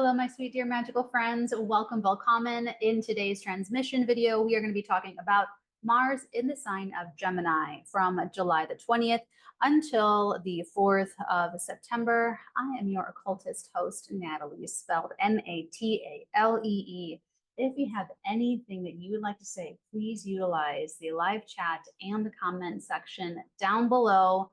Hello, my sweet dear magical friends. Welcome, willkommen. In today's transmission video, we are going to be talking about Mars in the sign of Gemini from July the 20th until the 4th of September. I am your occultist host, Natalie, spelled N-A-T-A-L-E-E. If you have anything that you would like to say, please utilize the live chat and the comment section down below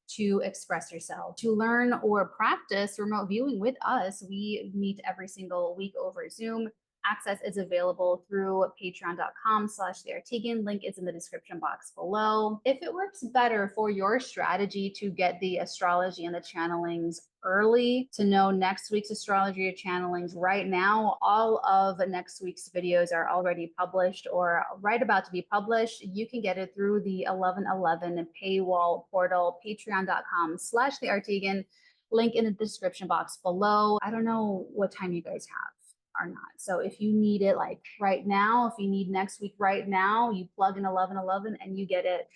to express yourself. To learn or practice remote viewing with us, we meet every single week over Zoom. Access is available through patreon.com/𝚑𝚑𝚎𝚘. Link is in the description box below. If it works better for your strategy to get the astrology and the channelings early, to know next week's astrology or channelings right now, all of next week's videos are already published or right about to be published. You can get it through the 1111 paywall portal, patreon.com/𝚑𝚑𝚎𝚘. Link in the description box below. I don't know what time you guys have or not. So if you need it like right now, if you need next week right now, you plug in 1111 and you get it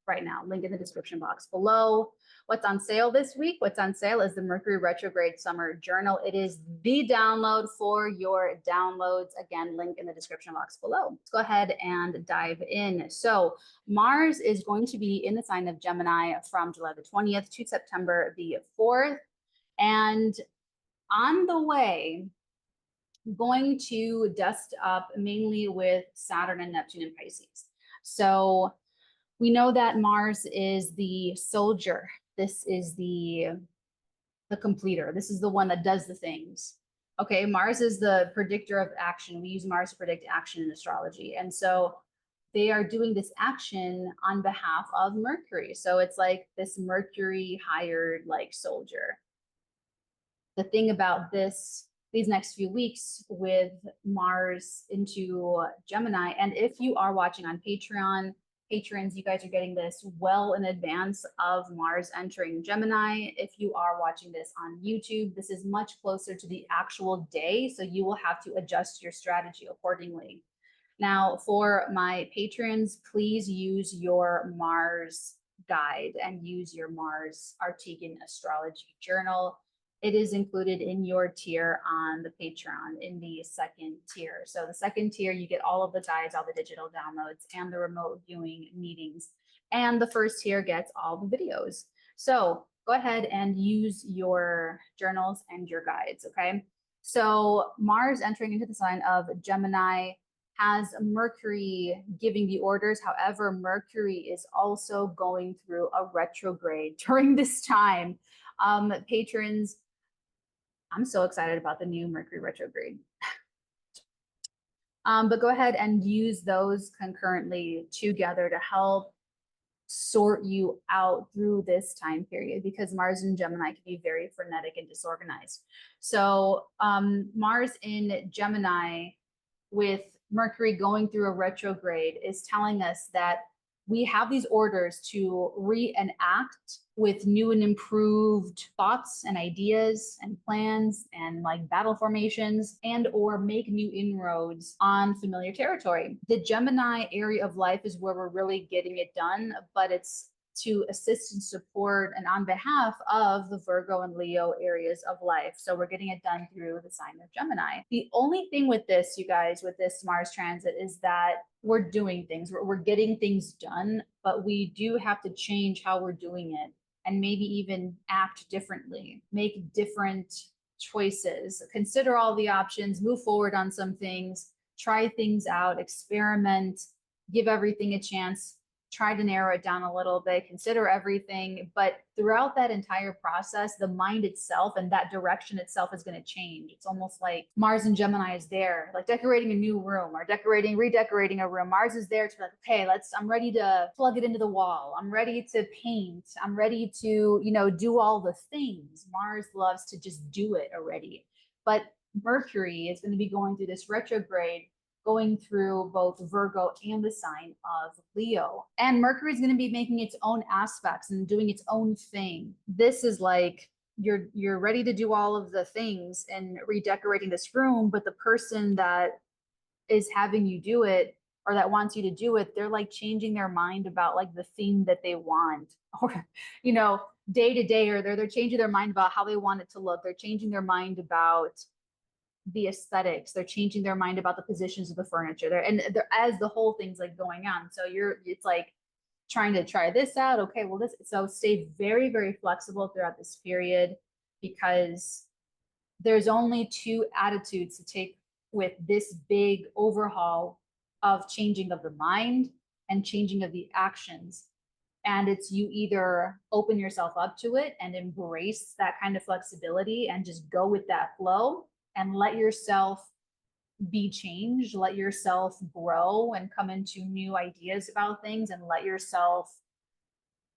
right now. Link in the description box below. What's on sale this week? What's on sale is the Mercury Retrograde Summer Journal. It is the download for your downloads. Again, link in the description box below. Let's go ahead and dive in. So Mars is going to be in the sign of Gemini from July the 20th to September the 4th. And on the way, going to dust up mainly with Saturn and Neptune in Pisces. So we know that Mars is the soldier. This is the completer. This is the one that does the things. Okay, Mars is the predictor of action. We use Mars to predict action in astrology. And so they are doing this action on behalf of Mercury. So it's like this Mercury hired like soldier. The thing about these next few weeks with Mars into Gemini. And if you are watching on Patreon, patrons, you guys are getting this well in advance of Mars entering Gemini. If you are watching this on YouTube, this is much closer to the actual day, so you will have to adjust your strategy accordingly. Now, for my patrons, please use your Mars guide and use your Mars 𝚑𝚑𝚎𝚘 astrology journal. It is included in your tier on the Patreon in the second tier. So the second tier, you get all of the guides, all the digital downloads, and the remote viewing meetings. And the first tier gets all the videos. So go ahead and use your journals and your guides, okay? So Mars entering into the sign of Gemini has Mercury giving the orders. However, Mercury is also going through a retrograde during this time. Patrons, I'm so excited about the new Mercury retrograde. But go ahead and use those concurrently together to help sort you out through this time period, because Mars in Gemini can be very frenetic and disorganized. So Mars in Gemini with Mercury going through a retrograde is telling us that we have these orders to reenact with new and improved thoughts and ideas and plans and like battle formations and or make new inroads on familiar territory. The Gemini area of life is where we're really getting it done, but it's to assist and support and on behalf of the Virgo and Leo areas of life. So we're getting it done through the sign of Gemini. The only thing with this, you guys, with this Mars transit is that we're doing things, we're getting things done, but we do have to change how we're doing it and maybe even act differently, make different choices, consider all the options, move forward on some things, try things out, experiment, give everything a chance. Try to narrow it down a little bit, consider everything. But throughout that entire process, the mind itself and that direction itself is going to change. It's almost like Mars and Gemini is there, like decorating a new room or redecorating a room. Mars is there to be like, okay, I'm ready to plug it into the wall. I'm ready to paint. I'm ready to, do all the things. Mars loves to just do it already. But Mercury is going to be going through this retrograde, going through both Virgo and the sign of Leo. And Mercury is going to be making its own aspects and doing its own thing. This is like you're ready to do all of the things and redecorating this room, but the person that is having you do it or that wants you to do it, they're like changing their mind about like the theme that they want, or day to day, or they're changing their mind about how they want it to look. They're changing their mind about the aesthetics. They're changing their mind about the positions of the furniture. They're as the whole thing's like going on. So it's like trying to try this out. Okay, well so stay very, very flexible throughout this period, because there's only two attitudes to take with this big overhaul of changing of the mind and changing of the actions. And it's you either open yourself up to it and embrace that kind of flexibility and just go with that flow and let yourself be changed, let yourself grow and come into new ideas about things and let yourself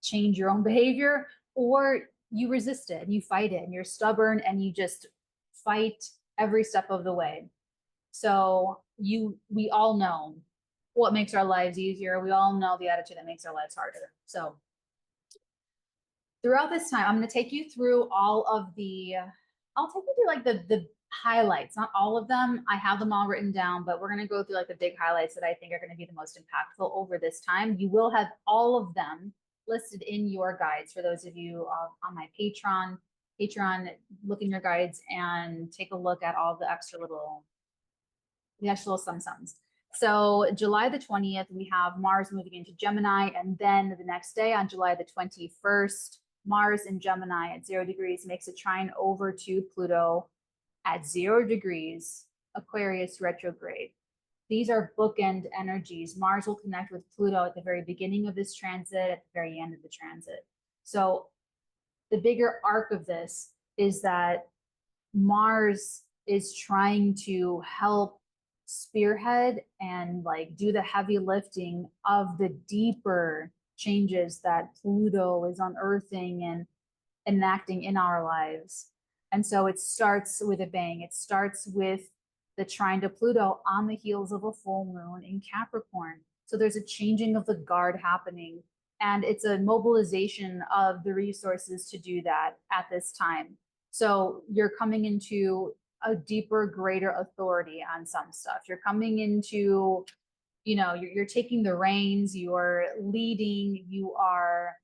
change your own behavior, or you resist it and you fight it and you're stubborn and you just fight every step of the way. So we all know what makes our lives easier. We all know the attitude that makes our lives harder. So throughout this time, I'm going to take you through all of I'll take you through like the highlights, not all of them. I have them all written down, but we're going to go through like the big highlights that I think are going to be the most impactful over this time. You will have all of them listed in your guides. For those of you on my Patreon, look in your guides and take a look at all the extra little sums. So July the 20th, we have Mars moving into Gemini, and then the next day on July the 21st, Mars in Gemini at 0 degrees makes a trine over to Pluto at 0 degrees, Aquarius retrograde. These are bookend energies. Mars will connect with Pluto at the very beginning of this transit, at the very end of the transit. So the bigger arc of this is that Mars is trying to help spearhead and like do the heavy lifting of the deeper changes that Pluto is unearthing and enacting in our lives. And so it starts with a bang. It starts with the trine to Pluto on the heels of a full moon in Capricorn. So there's a changing of the guard happening, and it's a mobilization of the resources to do that at this time. So you're coming into a deeper, greater authority on some stuff. You're coming into, you're taking the reins, you're leading, you are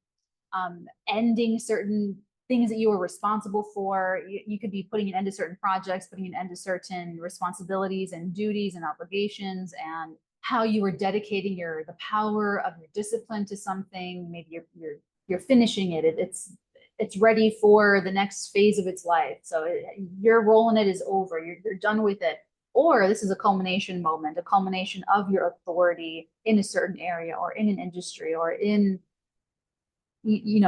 ending certain things that you were responsible for. You could be putting an end to certain projects, putting an end to certain responsibilities and duties and obligations, and how you were dedicating the power of your discipline to something. Maybe you're finishing it. It's ready for the next phase of its life. So your role in it is over. You're done with it. Or this is a culmination moment, a culmination of your authority in a certain area or in an industry or in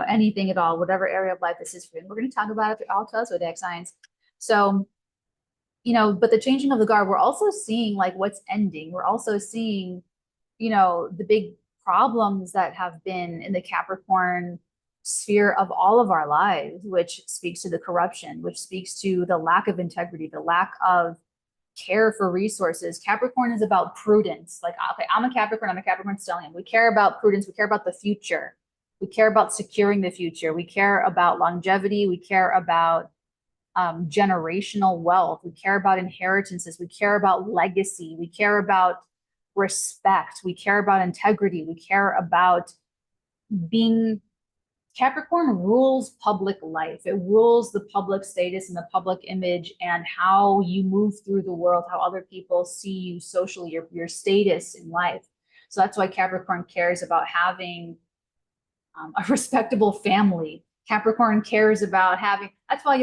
anything at all, whatever area of life this is for you. And we're going to talk about it through all zodiac signs. So, but the changing of the guard, we're also seeing like what's ending. We're also seeing, the big problems that have been in the Capricorn sphere of all of our lives, which speaks to the corruption, which speaks to the lack of integrity, the lack of care for resources. Capricorn is about prudence. Like, okay, I'm a Capricorn stellium. We care about prudence. We care about the future. We care about securing the future. We care about longevity. We care about generational wealth. We care about inheritances. We care about legacy. We care about respect. We care about integrity. We care about being. Capricorn rules public life. It rules the public status and the public image and how you move through the world, how other people see you socially, your status in life. So that's why Capricorn cares about having a respectable family. Capricorn cares about having, that's why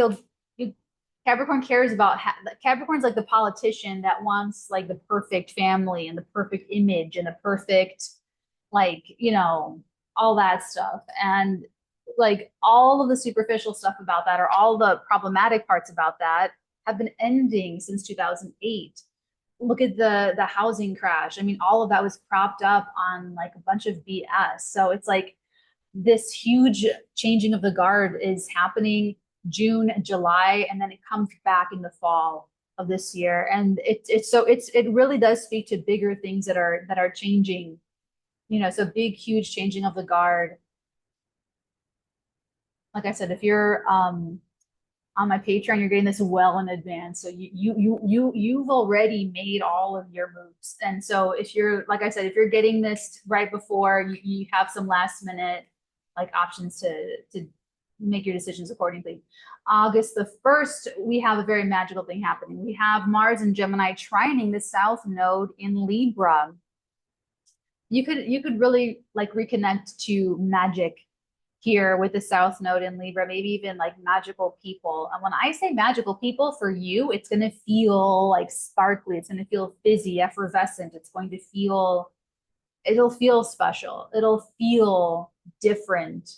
Capricorn cares about, Capricorn's like the politician that wants like the perfect family and the perfect image and the perfect, all that stuff. And like all of the superficial stuff about that, or all the problematic parts about that, have been ending since 2008. Look at the housing crash. I mean, all of that was propped up on like a bunch of BS. So it's like this huge changing of the guard is happening June, July, and then it comes back in the fall of this year. And it really does speak to bigger things that are changing. So big, huge changing of the guard. Like I said, if you're on my Patreon, you're getting this well in advance. So you've already made all of your moves. And so if you're, like I said, if you're getting this right before, you have some last minute like options to make your decisions accordingly. August the 1st, we have a very magical thing happening. We have Mars and Gemini trining the South Node in Libra. You could really like reconnect to magic here with the South Node in Libra, maybe even like magical people. And when I say magical people for you, it's going to feel like sparkly. It's going to feel fizzy, effervescent. It's going to feel, it'll feel special. It'll feel different.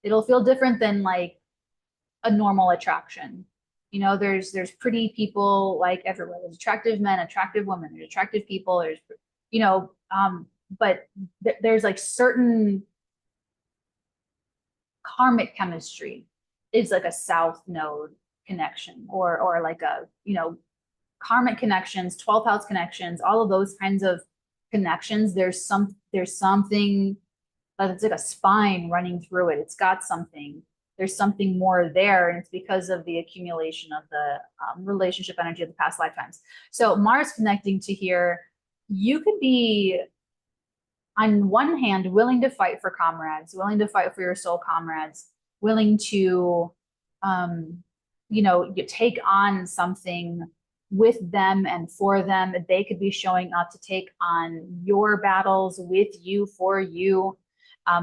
It'll feel different than like a normal attraction. You know, there's pretty people like everywhere. There's attractive men, attractive women, there's attractive people, there's, you know, but there's like certain karmic chemistry is like a South Node connection, or like a, you know, karmic connections, 12th house connections, all of those kinds of connections. There's something that's like a spine running through it. It's got something. There's something more there, and it's because of the accumulation of the relationship energy of the past lifetimes. So Mars connecting to here, you could be, on one hand, willing to fight for comrades, willing to fight for your soul comrades, willing to, you know, you take on something with them and for them. They could be showing up to take on your battles with you, for you.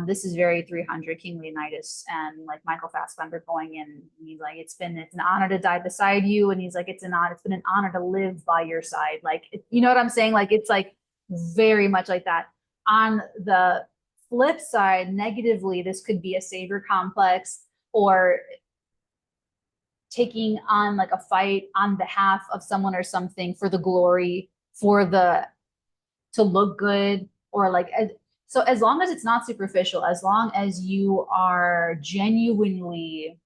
This is very 300 King Leonidas and like Michael Fassbender going in. And he's like, it's an honor to die beside you. And he's like, it's been an honor to live by your side. Like, you know what I'm saying? Like, it's like very much like that. On the flip side, negatively, this could be a savior complex, or taking on like a fight on behalf of someone or something for the glory, to look good, or like, so as long as it's not superficial, as long as you are genuinely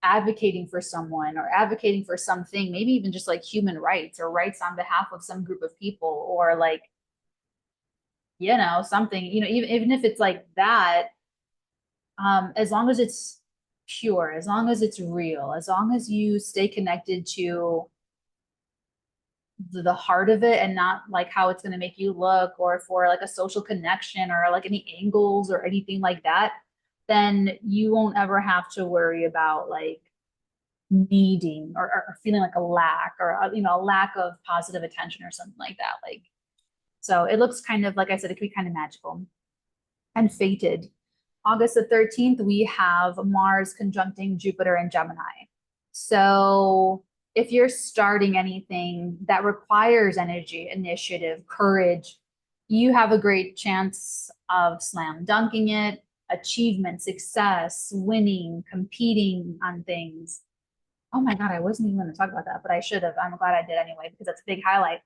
advocating for someone or advocating for something, maybe even just like human rights or rights on behalf of some group of people, or like, you know, something, you know, even if it's like that, as long as it's pure, as long as it's real, as long as you stay connected to the heart of it and not like how it's going to make you look, or for like a social connection or like any angles or anything like that, then you won't ever have to worry about like needing or feeling like a lack, or you know, a lack of positive attention or something like that. Like, so it looks kind of, like I said, it could be kind of magical and fated. August the 13th, we have Mars conjuncting Jupiter in Gemini. So if you're starting anything that requires energy, initiative, courage, you have a great chance of slam dunking it, achievement, success, winning, competing on things. Oh my God, I wasn't even going to talk about that, but I should have. I'm glad I did anyway, because that's a big highlight.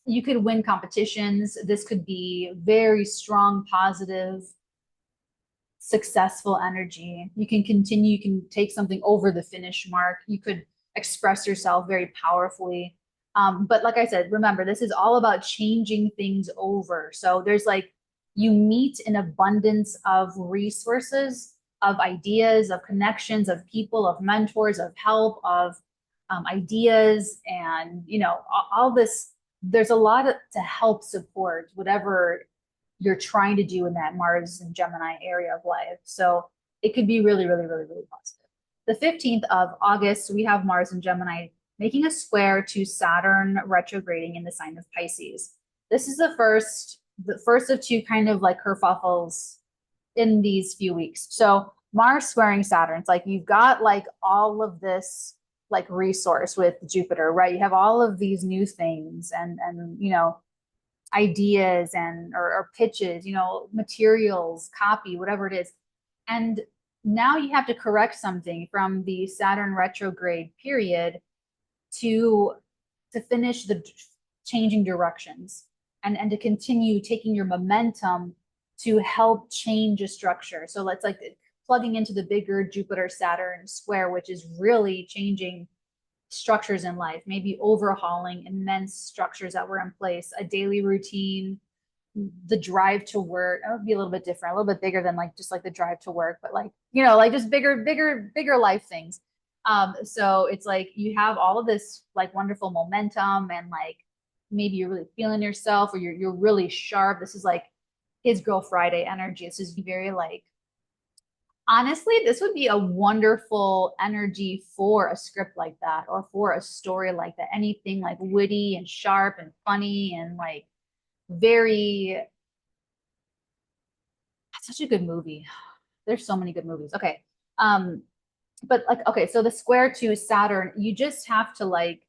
You could win competitions. This could be very strong, positive, successful energy. You can continue, you can take something over the finish mark. You could express yourself very powerfully. But like I said, remember, this is all about changing things over. So there's like, you meet an abundance of resources, of ideas, of connections, of people, of mentors, of help, of ideas, and, you know, all this. There's a lot to help support whatever you're trying to do in that Mars and Gemini area of life. So it could be really, really, really, really positive. The 15th of August, we have Mars and Gemini making a square to Saturn retrograding in the sign of Pisces. This is the first of two kind of like kerfuffles in these few weeks. So Mars squaring Saturn, it's like you've got like all of this like resource with Jupiter, right? You have all of these new things and you know, ideas and or pitches, you know, materials, copy, whatever it is. And now you have to correct something from the Saturn retrograde period to finish the changing directions, and to continue taking your momentum to help change a structure. So let's like plugging into the bigger Jupiter Saturn square, which is really changing structures in life, maybe overhauling immense structures that were in place, a daily routine, the drive to work. That would be a little bit different, a little bit bigger than like just like the drive to work, but like, you know, like just bigger life things. So it's like you have all of this like wonderful momentum, and like maybe you're really feeling yourself, or you're really sharp. This is like his Girl Friday energy. This is very like Honestly, this would be a wonderful energy for a script like that, or for a story like that. Anything like witty and sharp and funny and like very, such a good movie. There's so many good movies. Okay. Um, but like, okay, so the square to Saturn, you just have to like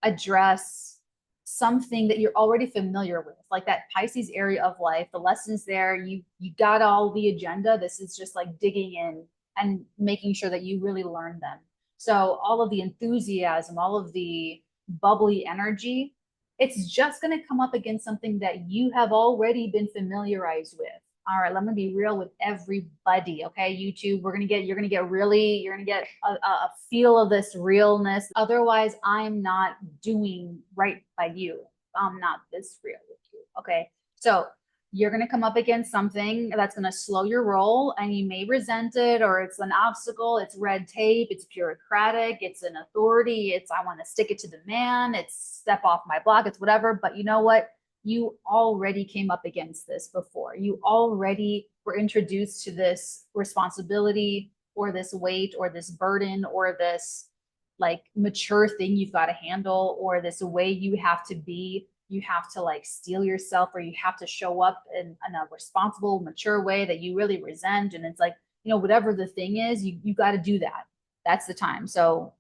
address something that you're already familiar with, like that Pisces area of life. The lessons there, you got all the agenda. This is just like digging in and making sure that you really learn them. So all of the enthusiasm, all of the bubbly energy, it's just going to come up against something that you have already been familiarized with. All right, let me be real with everybody. Okay, YouTube, you're gonna get really, you're gonna get a feel of this realness. Otherwise, I'm not doing right by you. I'm not this real with you. Okay, so you're gonna come up against something that's gonna slow your roll, and you may resent it, or it's an obstacle. It's red tape. It's bureaucratic. It's an authority. It's I want to stick it to the man. It's step off my block. It's whatever. But you know what? You already came up against this before. You already were introduced to this responsibility or this weight or this burden or this like mature thing you've got to handle, or this way you have to be. You have to like steel yourself, or you have to show up in a responsible, mature way that you really resent. And it's like, whatever the thing is, you got to do that. That's the time. So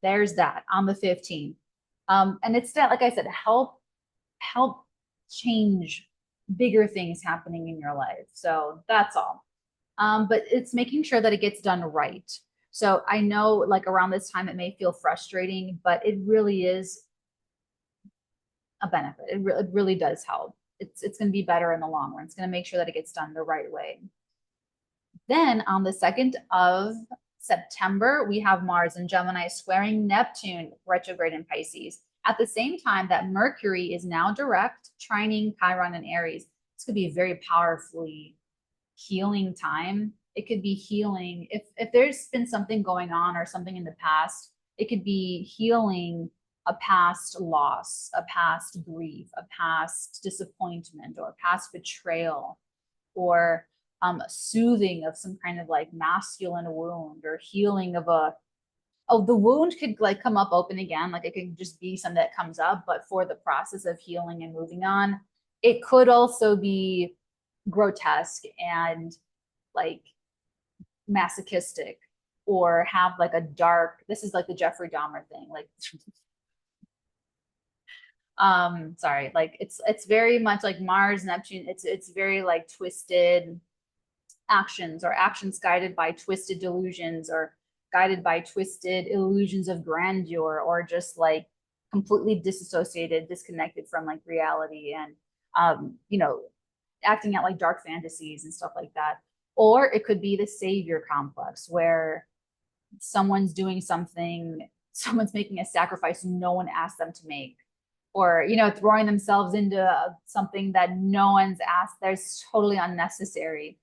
there's that on the 15th. And it's that, like I said, help change bigger things happening in your life. So that's all. But it's making sure that it gets done right. So I know like around this time it may feel frustrating, but it really is a benefit. It really does help. It's going to be better in the long run. It's going to make sure that it gets done the right way. Then on the 2nd of September, we have Mars in Gemini squaring Neptune retrograde in Pisces. At the same time that Mercury is now direct, trining Chiron and Aries. This could be a very powerfully healing time. It could be healing. If there's been something going on or something in the past, it could be healing a past loss, a past grief, a past disappointment, or past betrayal, or soothing of some kind of like masculine wound, or healing of the wound could like come up open again. Like it could just be something that comes up, but for the process of healing and moving on, it could also be grotesque and like masochistic, or have like a dark, this is like the Jeffrey Dahmer thing. Like, sorry, like it's very much like Mars, Neptune. It's very like twisted actions, or actions guided by twisted delusions, or guided by twisted illusions of grandeur, or just like completely disassociated, disconnected from like reality, and acting out like dark fantasies and stuff like that. Or it could be the savior complex, where someone's doing something, someone's making a sacrifice no one asked them to make, or throwing themselves into something that no one's asked. There's totally unnecessary,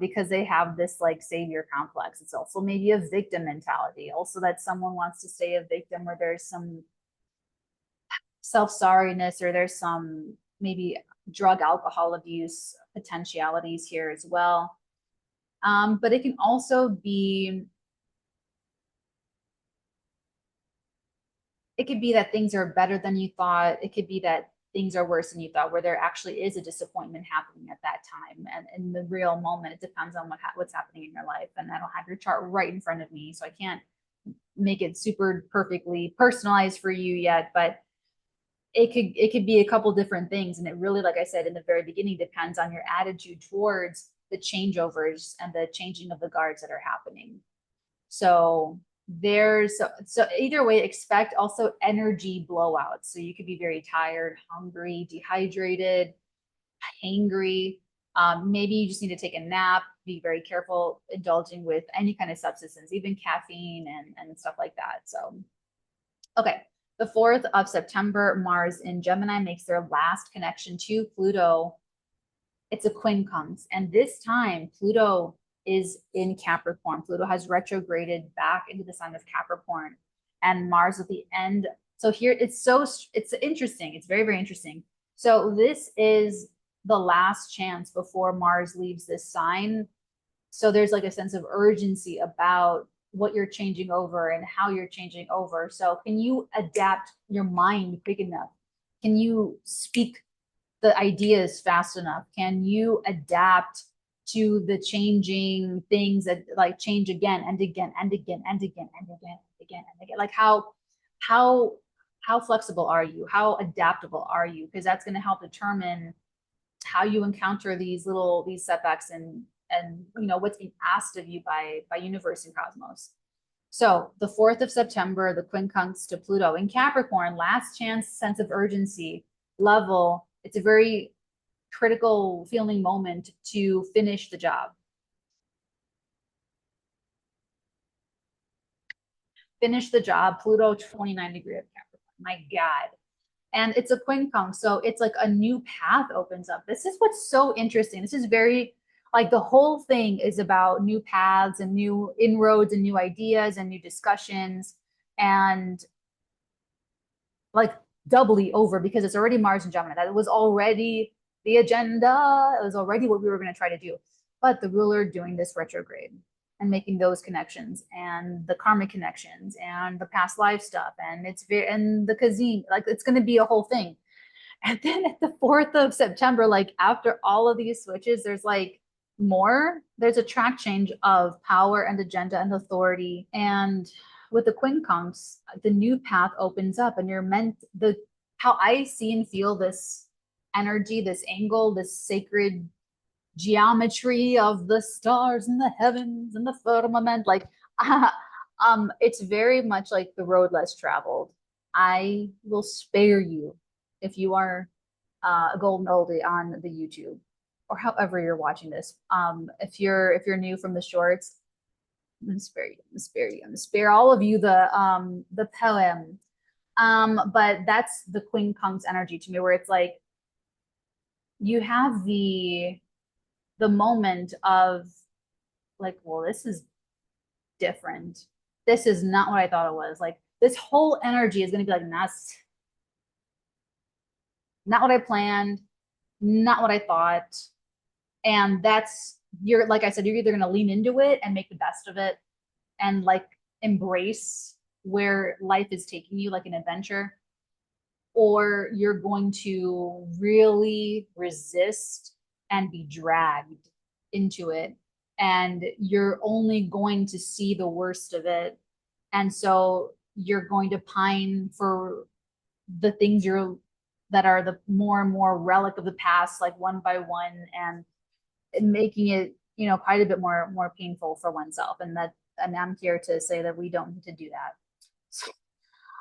because they have this like savior complex. It's also maybe a victim mentality, also that someone wants to stay a victim, where there's some self-sorriness, or there's some maybe drug alcohol abuse potentialities here as well. But it can also be, it could be that things are better than you thought. It could be that things are worse than you thought, where there actually is a disappointment happening at that time. And in the real moment, it depends on what's happening in your life. And I don't have your chart right in front of me, so I can't make it super perfectly personalized for you yet, but it could be a couple different things. And it really, like I said in the very beginning, depends on your attitude towards the changeovers and the changing of the guards that are happening. So so either way, expect also energy blowouts. So you could be very tired, hungry, dehydrated, hangry. Maybe you just need to take a nap. Be very careful indulging with any kind of substance, even caffeine and stuff like that. So, okay. The 4th of September, Mars in Gemini makes their last connection to Pluto. It's a quincunx. And this time, Pluto is in Capricorn. Pluto has retrograded back into the sign of Capricorn, and Mars at the end. So here it's interesting. It's very, very interesting. So this is the last chance before Mars leaves this sign. So there's like a sense of urgency about what you're changing over and how you're changing over. So can you adapt your mind quick enough? Can you speak the ideas fast enough? Can you adapt to the changing things that like change again and again and again and again and again and again and again? Like how how flexible are you? How adaptable are you? Because that's going to help determine how you encounter these setbacks and you know what's being asked of you by universe and cosmos. So the 4th of September, the quincunx to Pluto in Capricorn, last chance, sense of urgency level. It's a very critical feeling moment to finish the job. Finish the job. Pluto 29 degree of Capricorn. My God. And it's a quincunx, so it's like a new path opens up. This is what's so interesting. This is very like the whole thing is about new paths and new inroads and new ideas and new discussions, and like doubly over because it's already Mars and Gemini. That was already the agenda. It was already what we were going to try to do. But the ruler doing this retrograde and making those connections and the karmic connections and the past life stuff and it's very and the 𝚘𝚎𝚗, like it's going to be a whole thing. And then at the 4th of September, like after all of these switches, there's like there's a track change of power and agenda and authority. And with the quincunx, the new path opens up and you're meant how I see and feel this energy, this angle, this sacred geometry of the stars and the heavens and the firmament, like it's very much like the road less traveled. I will spare you if you are a golden oldie on the YouTube or however you're watching this. If you're new from the shorts, I'm gonna spare you. I'm gonna spare you. I'm gonna spare all of you the poem. But that's the quincunx energy to me, where it's like you have the moment of like, well, this is different. This is not what I thought it was. Like this whole energy is going to be like, that's not what I planned, not what I thought. And you're, like I said, you're either going to lean into it and make the best of it and like embrace where life is taking you like an adventure, or you're going to really resist and be dragged into it. And you're only going to see the worst of it. And so you're going to pine for the things that are the more and more relic of the past, like one by one, and making it, you know, quite a bit more painful for oneself. And I'm here to say that we don't need to do that.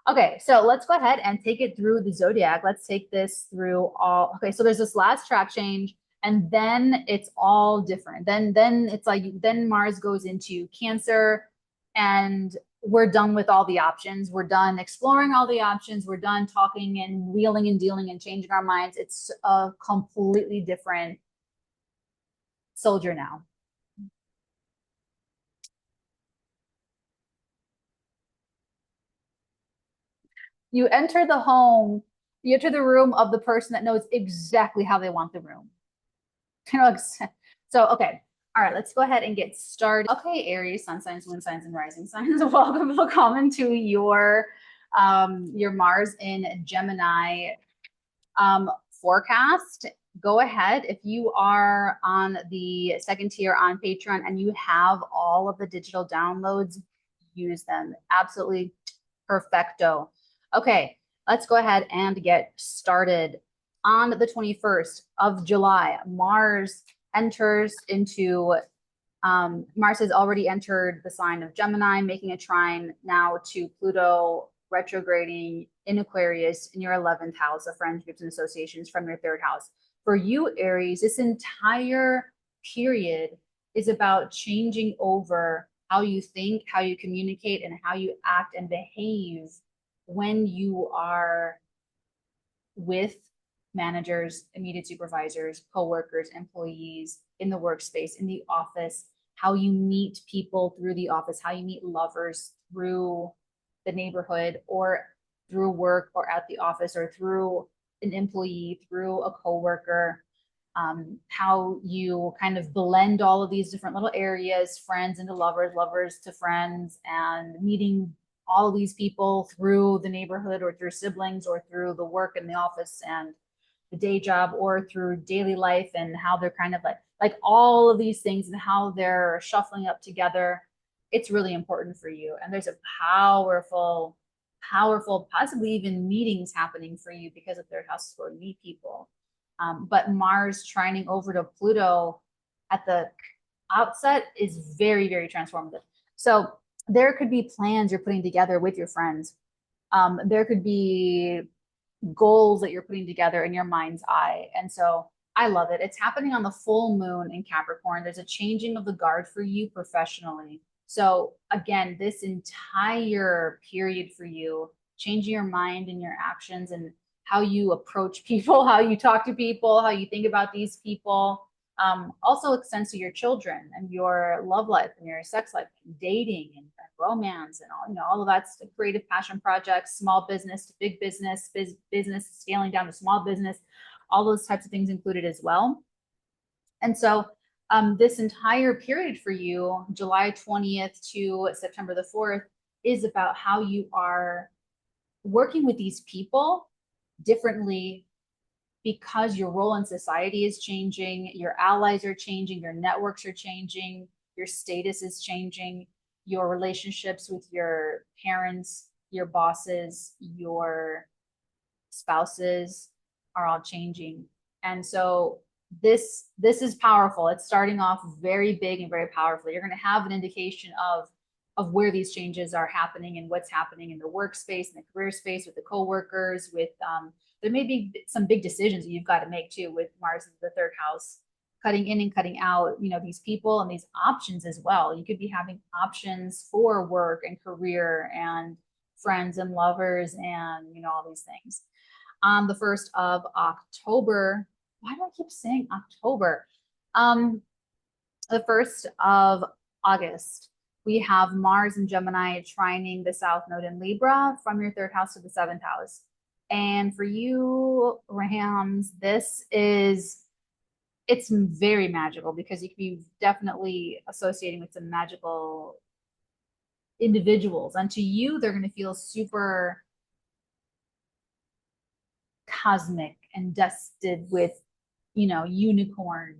Okay, so let's go ahead and take it through the zodiac. Let's take this through all. Okay, so there's this last track change, and then it's all different. Then it's like then Mars goes into Cancer, and we're done with all the options. We're done exploring all the options. We're done talking and wheeling and dealing and changing our minds. It's a completely different soldier now. You enter the home, you enter the room of the person that knows exactly how they want the room. So, okay. All right, let's go ahead and get started. Okay, Aries, sun signs, moon signs, and rising signs. Welcome to your Mars in Gemini forecast. Go ahead if you are on the second tier on Patreon and you have all of the digital downloads, use them. Absolutely perfecto. Okay, let's go ahead and get started. On the 21st of July, Mars enters into, Mars has already entered the sign of Gemini, making a trine now to Pluto retrograding in Aquarius in your 11th house of friendships and associations from your 3rd house. For you, Aries, this entire period is about changing over how you think, how you communicate, and how you act and behave when you are with managers, immediate supervisors, coworkers, employees, in the workspace, in the office, how you meet people through the office, how you meet lovers through the neighborhood or through work or at the office or through an employee, through a coworker, how you kind of blend all of these different little areas, friends into lovers, lovers to friends, and meeting all of these people through the neighborhood or through siblings or through the work in the office and the day job or through daily life, and how they're kind of like all of these things and how they're shuffling up together. It's really important for you. And there's a powerful, possibly even meetings happening for you because of their house or meet people. But Mars trining over to Pluto at the outset is very, very transformative. So there could be plans you're putting together with your friends. There could be goals that you're putting together in your mind's eye. And so I love it. It's happening on the full moon in Capricorn. There's a changing of the guard for you professionally. So again, this entire period for you, changing your mind and your actions and how you approach people, how you talk to people, how you think about these people, also extends to your children and your love life and your sex life, and dating and romance and all, all of that's creative passion projects, small business to big business, business scaling down to small business, all those types of things included as well. And so this entire period for you, July 20th to September the 4th, is about how you are working with these people differently because your role in society is changing, your allies are changing, your networks are changing, your status is changing, your relationships with your parents, your bosses, your spouses are all changing. And so this is powerful. It's starting off very big and very powerfully. You're going to have an indication of where these changes are happening and what's happening in the workspace and the career space with the coworkers, with there may be some big decisions that you've got to make too with Mars in the third house, cutting in and cutting out, these people and these options as well. You could be having options for work and career and friends and lovers and, all these things. On the 1st of October, why do I keep saying October? The 1st of August, we have Mars and Gemini trining the South Node in Libra from your 3rd house to the 7th house. And for you, Rams, it's very magical because you can be definitely associating with some magical individuals. And to you, they're going to feel super cosmic and dusted with, unicorn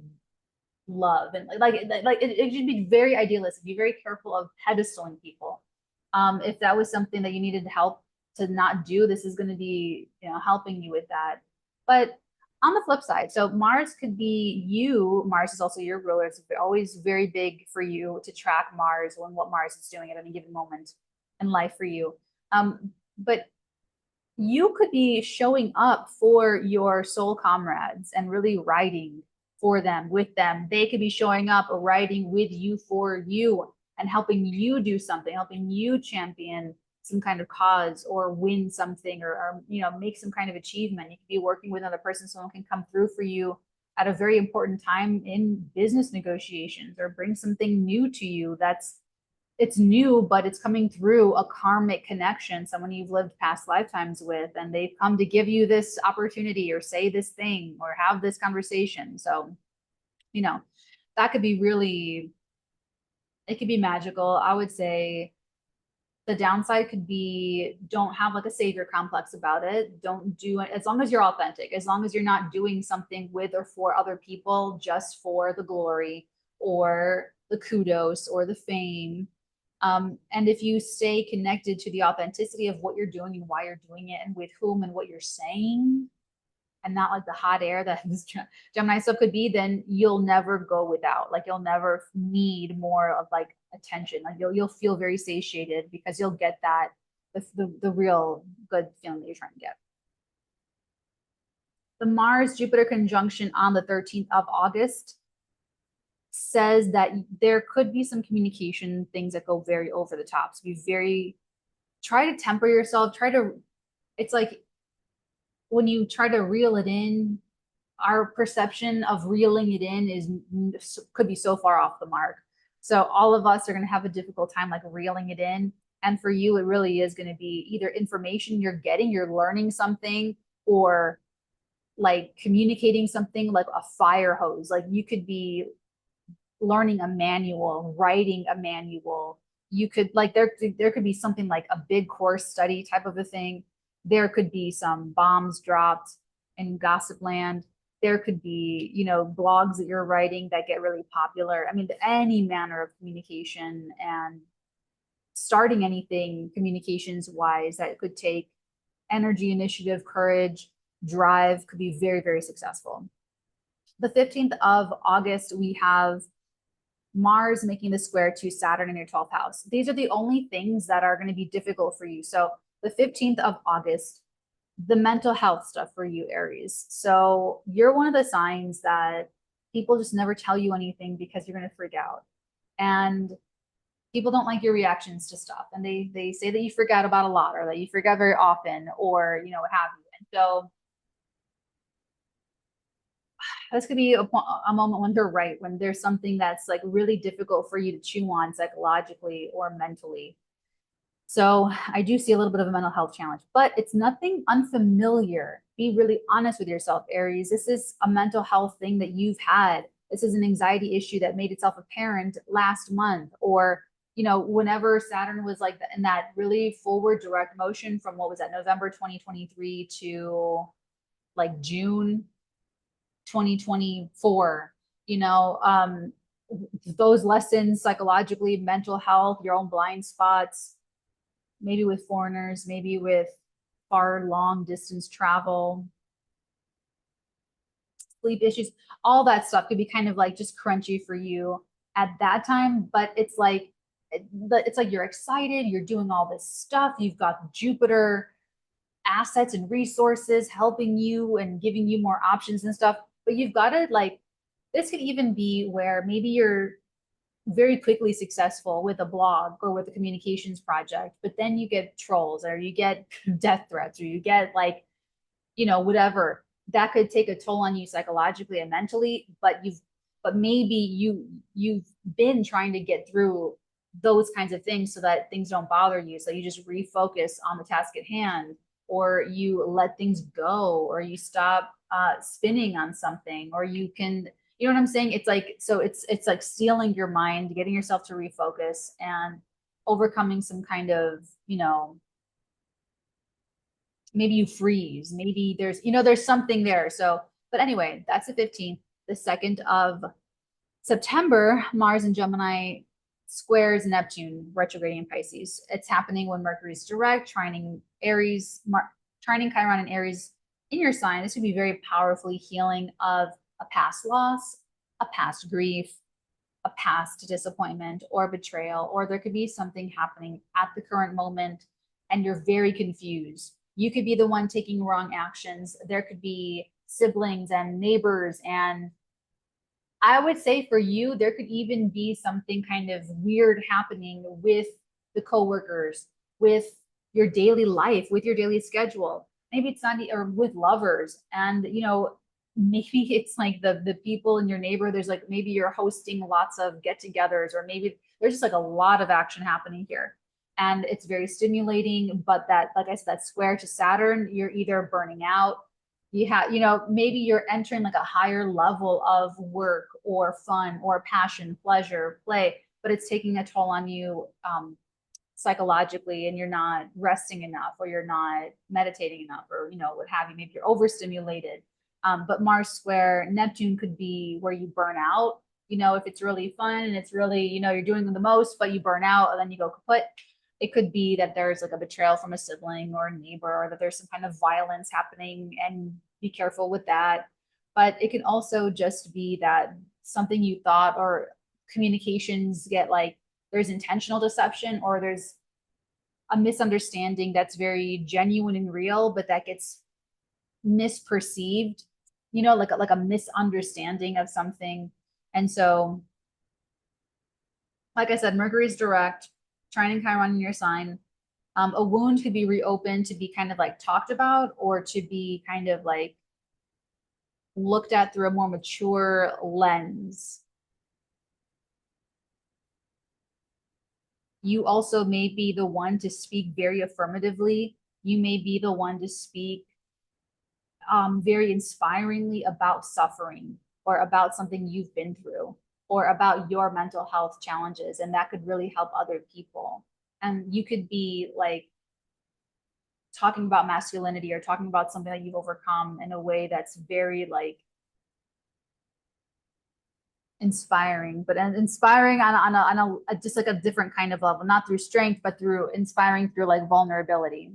love. And it should be very idealistic. Be very careful of pedestaling people. If that was something that you needed help to not do, this is going to be, helping you with that. But on the flip side, so Mars could be you. Mars is also your ruler. It's always very big for you to track Mars and what Mars is doing at any given moment in life for you. But you could be showing up for your soul comrades and really writing for them, with them. They could be showing up, writing with you, for you, and helping you do something, helping you champion some kind of cause or win something or make some kind of achievement. You could be working with another person, someone can come through for you at a very important time in business negotiations or bring something new to you it's new, but it's coming through a karmic connection, someone you've lived past lifetimes with, and they've come to give you this opportunity or say this thing or have this conversation. So, that could be it could be magical. I would say the downside could be don't have like a savior complex about it. Don't do it as long as you're authentic, as long as you're not doing something with or for other people just for the glory or the kudos or the fame. And if you stay connected to the authenticity of what you're doing and why you're doing it and with whom and what you're saying, and not like the hot air that this Gemini stuff could be, then you'll never go without. Like you'll never need more of like attention. Like you'll feel very satiated because you'll get that the real good feeling that you're trying to get. The Mars-Jupiter conjunction on the 13th of August says that there could be some communication things that go very over the top. So try to temper yourself. It's like when you try to reel it in, our perception of reeling it in could be so far off the mark. So all of us are going to have a difficult time like reeling it in. And for you, it really is going to be either information you're getting, you're learning something, or like communicating something like a fire hose. Like you could be learning a manual, writing a manual. You could like there could be something like a big course study type of a thing. There could be some bombs dropped in gossip land. There could be, you know, blogs that you're writing that get really popular. I mean, any manner of communication and starting anything communications wise that could take energy, initiative, courage, drive could be very, very successful. The 15th of August, we have Mars making the square to Saturn in your 12th house. These are the only things that are going to be difficult for you. So the 15th of August, the mental health stuff for you, Aries. So you're one of the signs that people just never tell you anything because you're going to freak out. And people don't like your reactions to stuff. And they say that you forget about a lot or that you forget very often or, you know, what have you. And so this could be a moment when they're right, when there's something that's like really difficult for you to chew on psychologically or mentally. So I do see a little bit of a mental health challenge, but it's nothing unfamiliar. Be really honest with yourself, Aries. This is a mental health thing that you've had. This is an anxiety issue that made itself apparent last month, or, you know, whenever Saturn was like in that really forward direct motion from what was that, November 2023 to like June 2024, you know, those lessons psychologically, mental health, your own blind spots, maybe with foreigners, maybe with far long distance travel, sleep issues, all that stuff could be kind of like just crunchy for you at that time. But it's like you're excited, you're doing all this stuff, you've got Jupiter assets and resources helping you and giving you more options and stuff. But you've got to like, this could even be where maybe you're very quickly successful with a blog or with a communications project, but then you get trolls or you get death threats or you get like, you know, whatever. That could take a toll on you psychologically and mentally, but maybe you've been trying to get through those kinds of things so that things don't bother you. So you just refocus on the task at hand, or you let things go, or you stop spinning on something, or you can, you know what I'm saying? It's like, so it's like stealing your mind, getting yourself to refocus and overcoming some kind of, you know, maybe you freeze, maybe there's, you know, there's something there. So, but anyway, that's the 15th. The 2nd of September, Mars and Gemini squares Neptune retrograding in Pisces. It's happening when Mercury's direct, trining Aries, trining Chiron and Aries in your sign. This would be very powerfully healing of a past loss, a past grief, a past disappointment or betrayal, or there could be something happening at the current moment and you're very confused. You could be the one taking wrong actions. There could be siblings and neighbors, and I would say for you, there could even be something kind of weird happening with the coworkers, with your daily life, with your daily schedule. Maybe it's not, or with lovers. And, you know, maybe it's like the people in your neighbor, there's like, maybe you're hosting lots of get-togethers, or maybe there's just like a lot of action happening here. And it's very stimulating, but that, like I said, that square to Saturn, you're either burning out, you have, you know, maybe you're entering like a higher level of work or fun or passion, pleasure, play, but it's taking a toll on you psychologically, and you're not resting enough, or you're not meditating enough, or, you know, what have you. Maybe you're overstimulated. But Mars square Neptune could be where you burn out. You know, if it's really fun and it's really, you know, you're doing the most, but you burn out and then you go kaput. It could be that there's like a betrayal from a sibling or a neighbor, or that there's some kind of violence happening, and be careful with that. But it can also just be that something you thought, or communications get like, there's intentional deception, or there's a misunderstanding that's very genuine and real, but that gets misperceived, you know, like a misunderstanding of something. And so, like I said, Mercury's direct, trining Chiron in your sign. A wound could be reopened to be kind of like talked about, or to be kind of like looked at through a more mature lens. You also may be the one to speak very affirmatively. You may be the one to speak very inspiringly about suffering or about something you've been through or about your mental health challenges, and that could really help other people. And you could be like talking about masculinity or talking about something that you've overcome in a way that's very like inspiring, but inspiring on a just like a different kind of level, not through strength, but through inspiring through like vulnerability.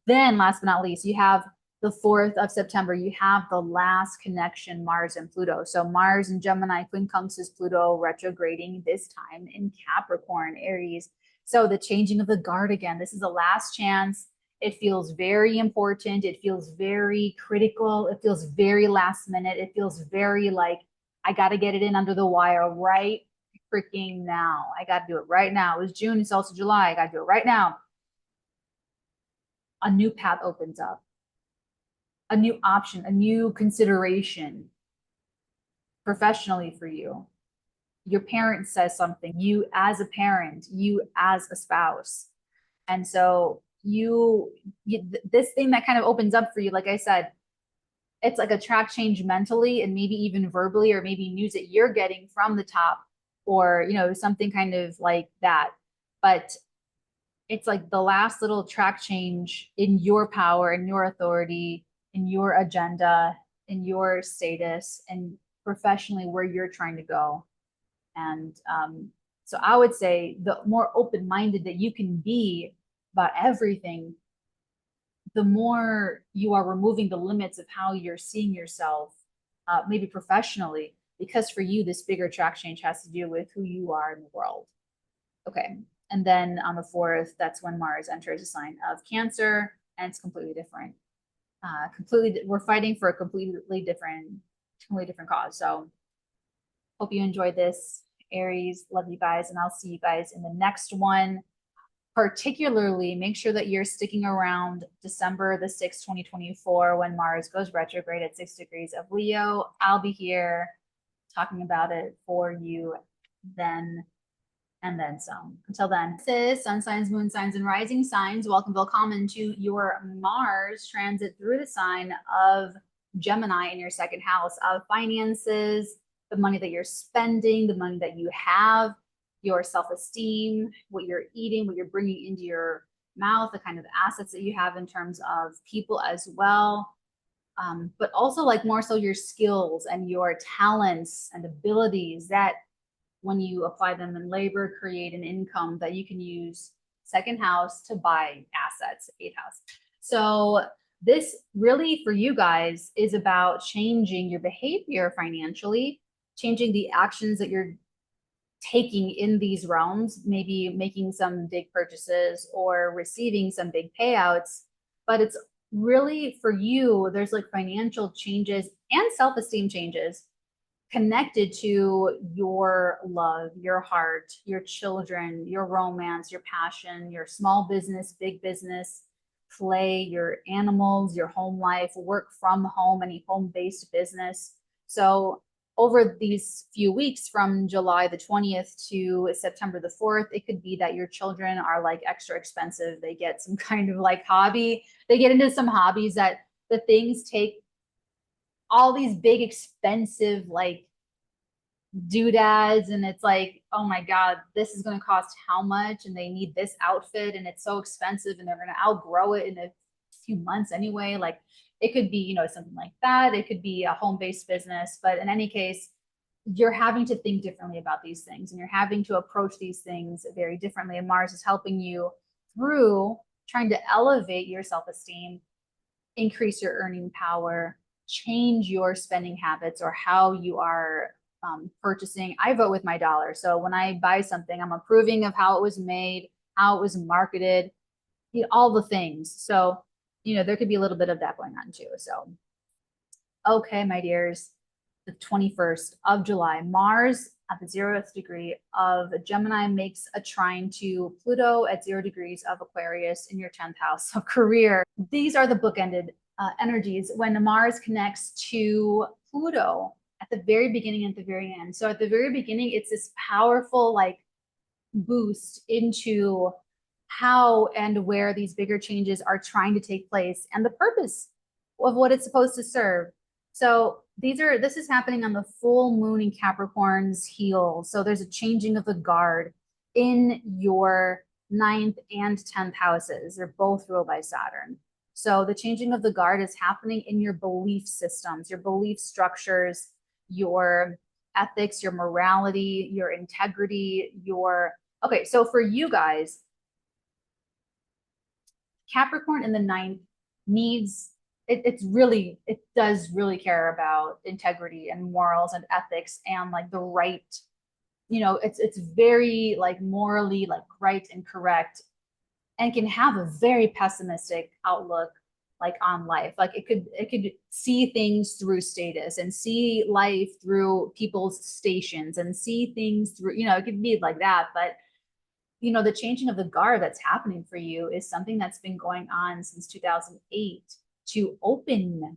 Then last but not least, you have the 4th of September, you have the last connection, Mars and Pluto. So Mars in Gemini quincunxes Pluto retrograding this time in Capricorn, Aries. So the changing of the guard again. This is the last chance. It feels very important. It feels very critical. It feels very last minute. It feels very like, I got to get it in under the wire right freaking now. I got to do it right now. It was June. It's also July. I got to do it right now. A new path opens up, a new option, a new consideration professionally for you. Your parent says something, you as a parent, you as a spouse. And so this thing that kind of opens up for you, like I said, it's like a track change mentally and maybe even verbally, or maybe news that you're getting from the top, or, you know, something kind of like that. But it's like the last little track change in your power, in your authority, in your agenda, in your status, and professionally where you're trying to go. And so I would say the more open-minded that you can be about everything, the more you are removing the limits of how you're seeing yourself, maybe professionally, because for you, this bigger track change has to do with who you are in the world. Okay. And then on the 4th, that's when Mars enters a sign of Cancer, and it's completely different. We're fighting for a completely different cause. So hope you enjoyed this, Aries. Love you guys, and I'll see you guys in the next one. Particularly, make sure that you're sticking around December the 6th, 2024, when Mars goes retrograde at 6 degrees of Leo. I'll be here talking about it for you then and then some. Until then, this is sun signs, moon signs, and rising signs. Welcome, willkommen to your Mars transit through the sign of Gemini in your second house of finances, the money that you're spending, the money that you have, your self-esteem, what you're eating, what you're bringing into your mouth, the kind of assets that you have in terms of people as well. But also like more so your skills and your talents and abilities that when you apply them in labor, create an income that you can use second house to buy assets, 8th house. So this really for you guys is about changing your behavior financially, changing the actions that you're taking in these realms, maybe making some big purchases or receiving some big payouts. But it's really for you, there's like financial changes and self-esteem changes connected to your love, your heart, your children, your romance, your passion, your small business, big business, play, your animals, your home life, work from home, any home-based business. So over these few weeks from July the 20th to September the 4th, it could be that your children are like extra expensive. They get some kind of like hobby. They get into some hobbies that the things take all these big expensive like doodads, and it's like, oh my god, this is going to cost how much, and they need this outfit and it's so expensive and they're going to outgrow it in a few months anyway. Like it could be, you know, something like that. It could be a home-based business, but in any case, you're having to think differently about these things and you're having to approach these things very differently, and Mars is helping you through trying to elevate your self-esteem, increase your earning power, change your spending habits or how you are purchasing. I vote with my dollar. So when I buy something, I'm approving of how it was made, how it was marketed, you know, all the things. So, you know, there could be a little bit of that going on too. So, okay, my dears, the 21st of July, Mars at the 0th degree of Gemini makes a trine to Pluto at 0 degrees of Aquarius in your 10th house of career. These are the bookended energies when Mars connects to Pluto at the very beginning and at the very end. So at the very beginning, it's this powerful like boost into how and where these bigger changes are trying to take place and the purpose of what it's supposed to serve. So this is happening on the full moon in Capricorn's heel. So there's a changing of the guard in your 9th and 10th houses. They're both ruled by Saturn. So the changing of the guard is happening in your belief systems, your belief structures, your ethics, your morality, your integrity, okay, so for you guys, Capricorn in the 9th needs it does really care about integrity and morals and ethics and like the right, it's very like morally like right and correct, and can have a very pessimistic outlook like on life. Like it could see things through status and see life through people's stations and see things through, it could be like that. But the changing of the guard that's happening for you is something that's been going on since 2008 to open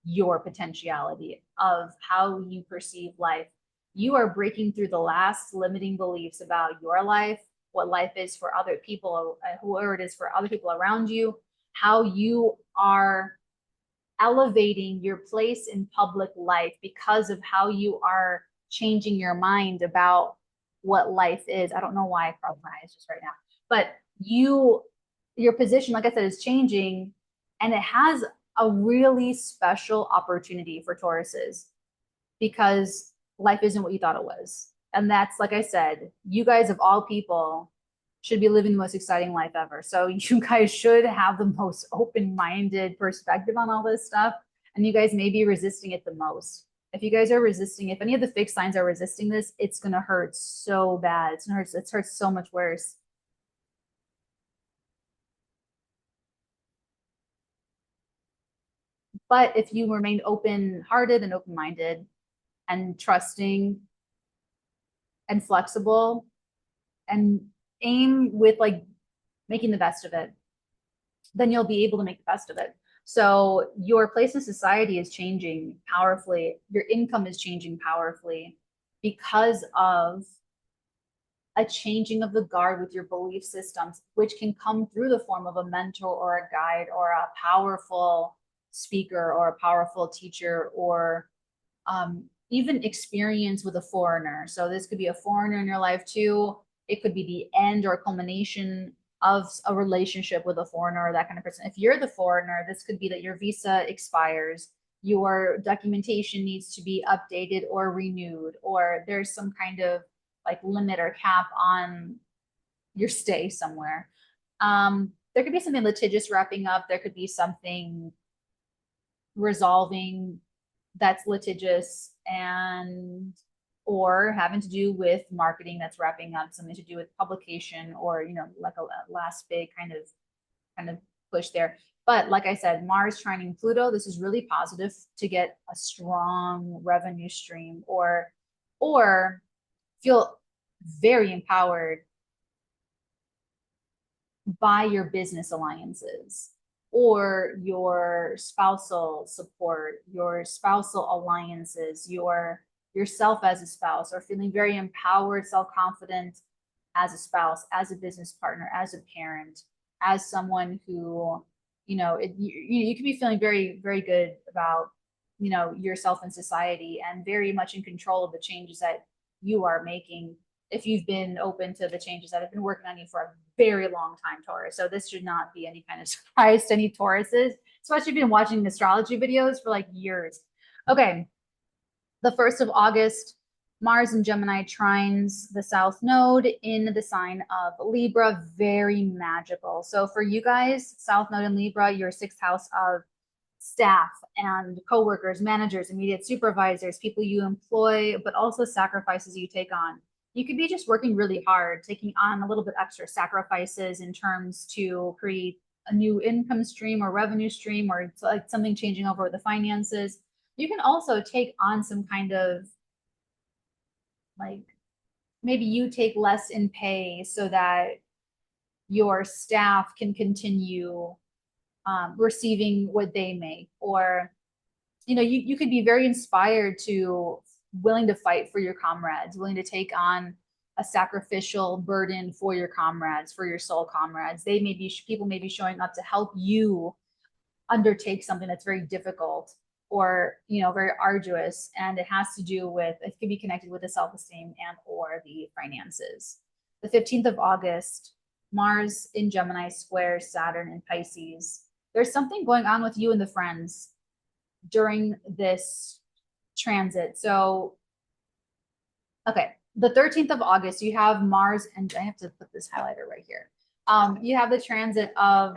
your potentiality of how you perceive life. You are breaking through the last limiting beliefs about your life, what life is for other people, whoever it is for other people around you, how you are elevating your place in public life because of how you are changing your mind about what life is. I don't know why I crossed my eyes just right now, but your position, like I said, is changing, and it has a really special opportunity for Tauruses because life isn't what you thought it was. And that's, like I said, you guys of all people should be living the most exciting life ever. So you guys should have the most open-minded perspective on all this stuff. And you guys may be resisting it the most. If you guys are resisting, if any of the fixed signs are resisting this, it's going to hurt so bad. It hurts so much worse. But if you remain open-hearted and open-minded and trusting and flexible and aim with like making the best of it, then you'll be able to make the best of it. So your place in society is changing powerfully. Your income is changing powerfully because of a changing of the guard with your belief systems, which can come through the form of a mentor or a guide or a powerful speaker or a powerful teacher, or even experience with a foreigner. So this could be a foreigner in your life too. It could be the end or culmination of a relationship with a foreigner or that kind of person. If you're the foreigner, this could be that your visa expires, your documentation needs to be updated or renewed, or there's some kind of like limit or cap on your stay somewhere. There could be something litigious wrapping up. There could be something resolving that's litigious and or having to do with marketing that's wrapping up, something to do with publication, or like a last big kind of push there. But like I said, Mars trining Pluto, this is really positive to get a strong revenue stream or feel very empowered by your business alliances or your spousal support, your spousal alliances, yourself as a spouse, or feeling very empowered, self-confident as a spouse, as a business partner, as a parent, as someone who, you could be feeling very, very good about, yourself in society and very much in control of the changes that you are making if you've been open to the changes that have been working on you for a very long time, Taurus. So this should not be any kind of surprise to any Tauruses, especially if you've been watching astrology videos for like years. Okay, the 1st of August, Mars and Gemini trines the South Node in the sign of Libra, very magical. So for you guys, South Node in Libra, your 6th house of staff and coworkers, managers, immediate supervisors, people you employ, but also sacrifices you take on. You could be just working really hard, taking on a little bit extra sacrifices in terms to create a new income stream or revenue stream, or like something changing over the finances. You can also take on some kind of like, maybe you take less in pay so that your staff can continue receiving what they make, or you could be very inspired to willing to fight for your comrades, willing to take on a sacrificial burden for your comrades, for your soul comrades. People may be showing up to help you undertake something that's very difficult or, you know, very arduous. And it has to do with, it could be connected with the self-esteem and or the finances. The 15th of August, Mars in Gemini squares Saturn in Pisces. There's something going on with you and the friends during this transit. So, okay, the 13th of August, you have Mars, and I have to put this highlighter right here. You have the transit of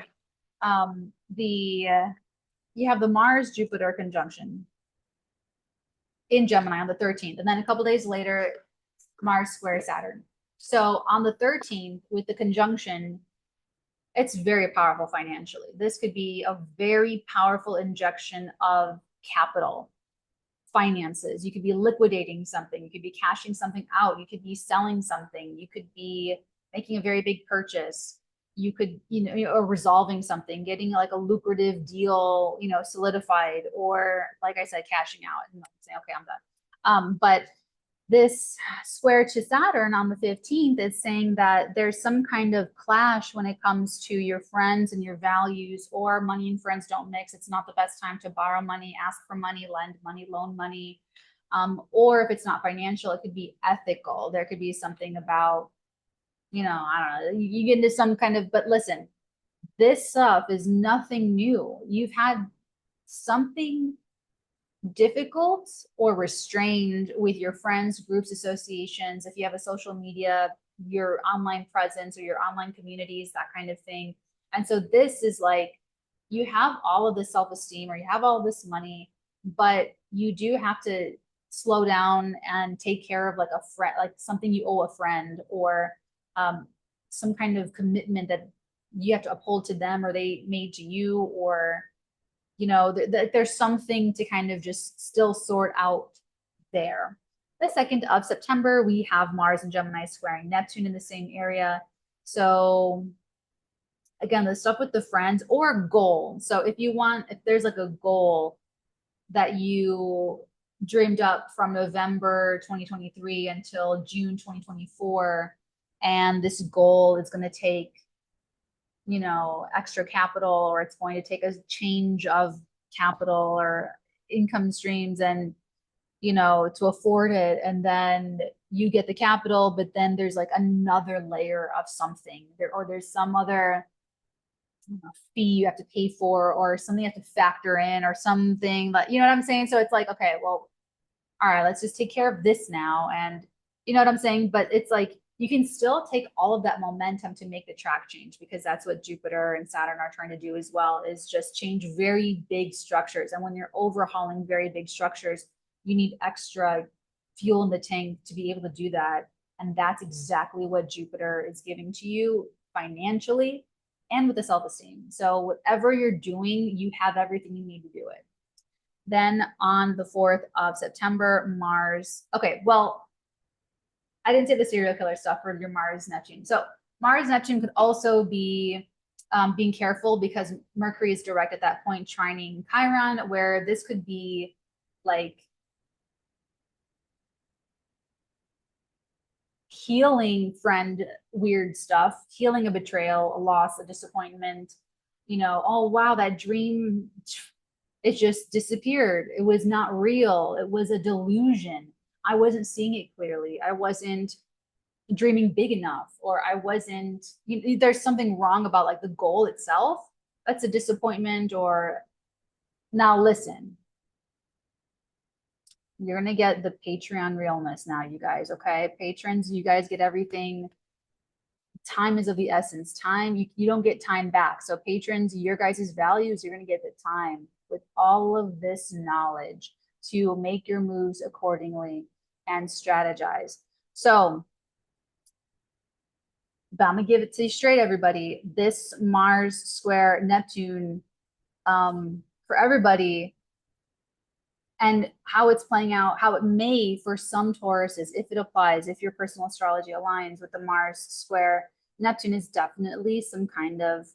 you have the Mars Jupiter conjunction in Gemini on the 13th, and then a couple days later, Mars square Saturn. So on the 13th, with the conjunction, it's very powerful financially. This could be a very powerful injection of capital, finances. You could be liquidating something. You could be cashing something out. You could be selling something. You could be making a very big purchase. You could, or resolving something, getting like a lucrative deal, solidified, or like I said, cashing out and saying, okay, I'm done. But this square to Saturn on the 15th is saying that there's some kind of clash when it comes to your friends and your values, or money and friends don't mix. It's not the best time to borrow money, ask for money, lend money, loan money. Or if it's not financial, it could be ethical. There could be something about, I don't know, you get into some kind of, but listen, this stuff is nothing new. You've had something difficult or restrained with your friends, groups, associations, if you have a social media, your online presence or your online communities, that kind of thing. And so this is like, you have all of this self-esteem or you have all of this money, but you do have to slow down and take care of like a friend, like something you owe a friend, or some kind of commitment that you have to uphold to them or they made to you, or there's something to kind of just still sort out there. The 2nd of September, we have Mars and Gemini squaring Neptune in the same area. So again, the stuff with the friends or goal. So if there's like a goal that you dreamed up from November 2023 until June 2024, and this goal is going to take extra capital, or it's going to take a change of capital or income streams and, to afford it. And then you get the capital, but then there's like another layer of something there, or there's some other fee you have to pay for, or something you have to factor in, or something that, you know what I'm saying? So it's like, okay, well, all right, let's just take care of this now. And you know what I'm saying? But it's like, you can still take all of that momentum to make the track change, because that's what Jupiter and Saturn are trying to do as well, is just change very big structures. And when you're overhauling very big structures, you need extra fuel in the tank to be able to do that. And that's exactly what Jupiter is giving to you financially and with the self-esteem. So whatever you're doing, you have everything you need to do it. Then on the 4th of September, Mars. Okay, well, I didn't say the serial killer stuff for your Mars Neptune. So Mars Neptune could also be being careful, because Mercury is direct at that point, trining Chiron, where this could be like healing friend weird stuff, healing a betrayal, a loss, a disappointment. Oh wow, that dream, it just disappeared. It was not real. It was a delusion. I wasn't seeing it clearly. I wasn't dreaming big enough, or I wasn't, there's something wrong about like the goal itself. That's a disappointment. Or now listen, you're going to get the Patreon realness now, you guys. Okay. Patrons, you guys get everything. Time is of the essence. Time, you don't get time back. So patrons, your guys' values, you're going to get the time with all of this knowledge to make your moves accordingly and strategize. So, but I'm gonna give it to you straight, everybody. This Mars square Neptune, for everybody, and how it's playing out, how it may for some Tauruses, if it applies, if your personal astrology aligns with the Mars square Neptune, is definitely some kind of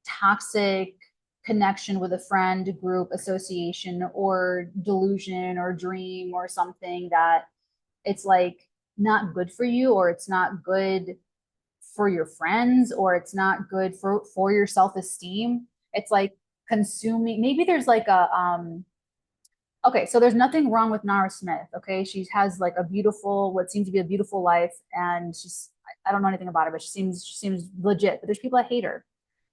toxic connection with a friend, group, association, or delusion or dream, or something that it's like not good for you, or it's not good for your friends, or it's not good for your self-esteem. It's like consuming, maybe there's like a, okay, so there's nothing wrong with Nara Smith. Okay, she has like a beautiful, what seems to be a beautiful life, and I don't know anything about her, but she seems legit. But there's people that hate her.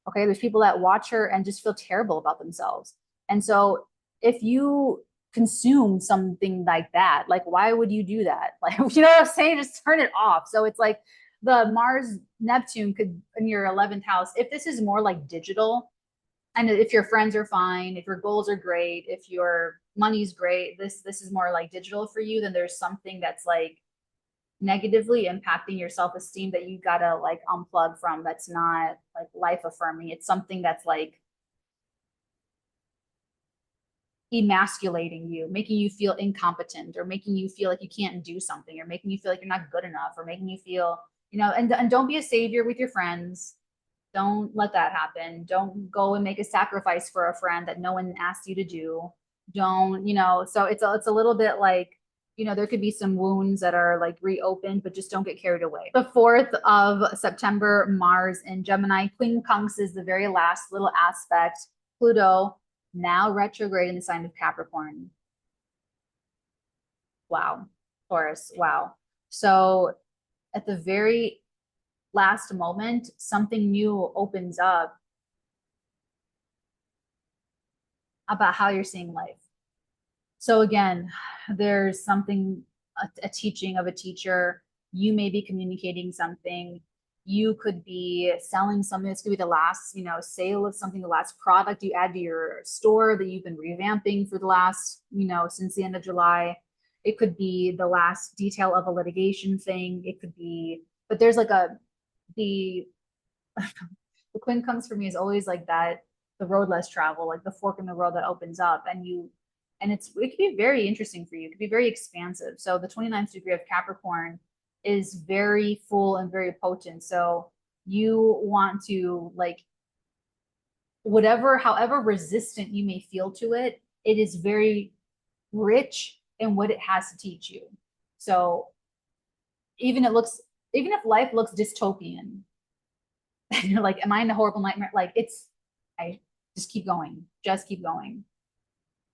Okay, there's people that watch her and just feel terrible about themselves. And so if you consume something like that, like why would you do that? Like, you know what I'm saying? Just turn it off. So it's like the Mars Neptune could in your 11th house. If this is more like digital, and if your friends are fine, if your goals are great, if your money's great, this is more like digital for you, then there's something that's like negatively impacting your self-esteem that you gotta like unplug from, that's not like life affirming. It's something that's like emasculating you, making you feel incompetent, or making you feel like you can't do something, or making you feel like you're not good enough, or making you feel, and don't be a savior with your friends. Don't let that happen. Don't go and make a sacrifice for a friend that no one asked you to do. Don't, so it's a little bit like, there could be some wounds that are like reopened, but just don't get carried away. The 4th of September, Mars in Gemini, 𝚃𝚑𝚗𝚎𝚢 is the very last little aspect. Pluto now retrograde in the sign of Capricorn. Wow. Taurus. Wow. So at the very last moment, something new opens up about how you're seeing life. So again, there's something, a teaching of a teacher. You may be communicating something. You could be selling something. This could be the last, sale of something, the last product you add to your store that you've been revamping for the last, since the end of July. It could be the last detail of a litigation thing. It could be, but there's like the queen comes for me is always like that, the road less travel, like the fork in the road that opens up, and it could be very interesting for you. It could be very expansive. So the 29th degree of Capricorn is very full and very potent. So you want to like, however resistant you may feel to it, it is very rich in what it has to teach you. So even if life looks dystopian, and you're like, am I in a horrible nightmare? Like I just keep going,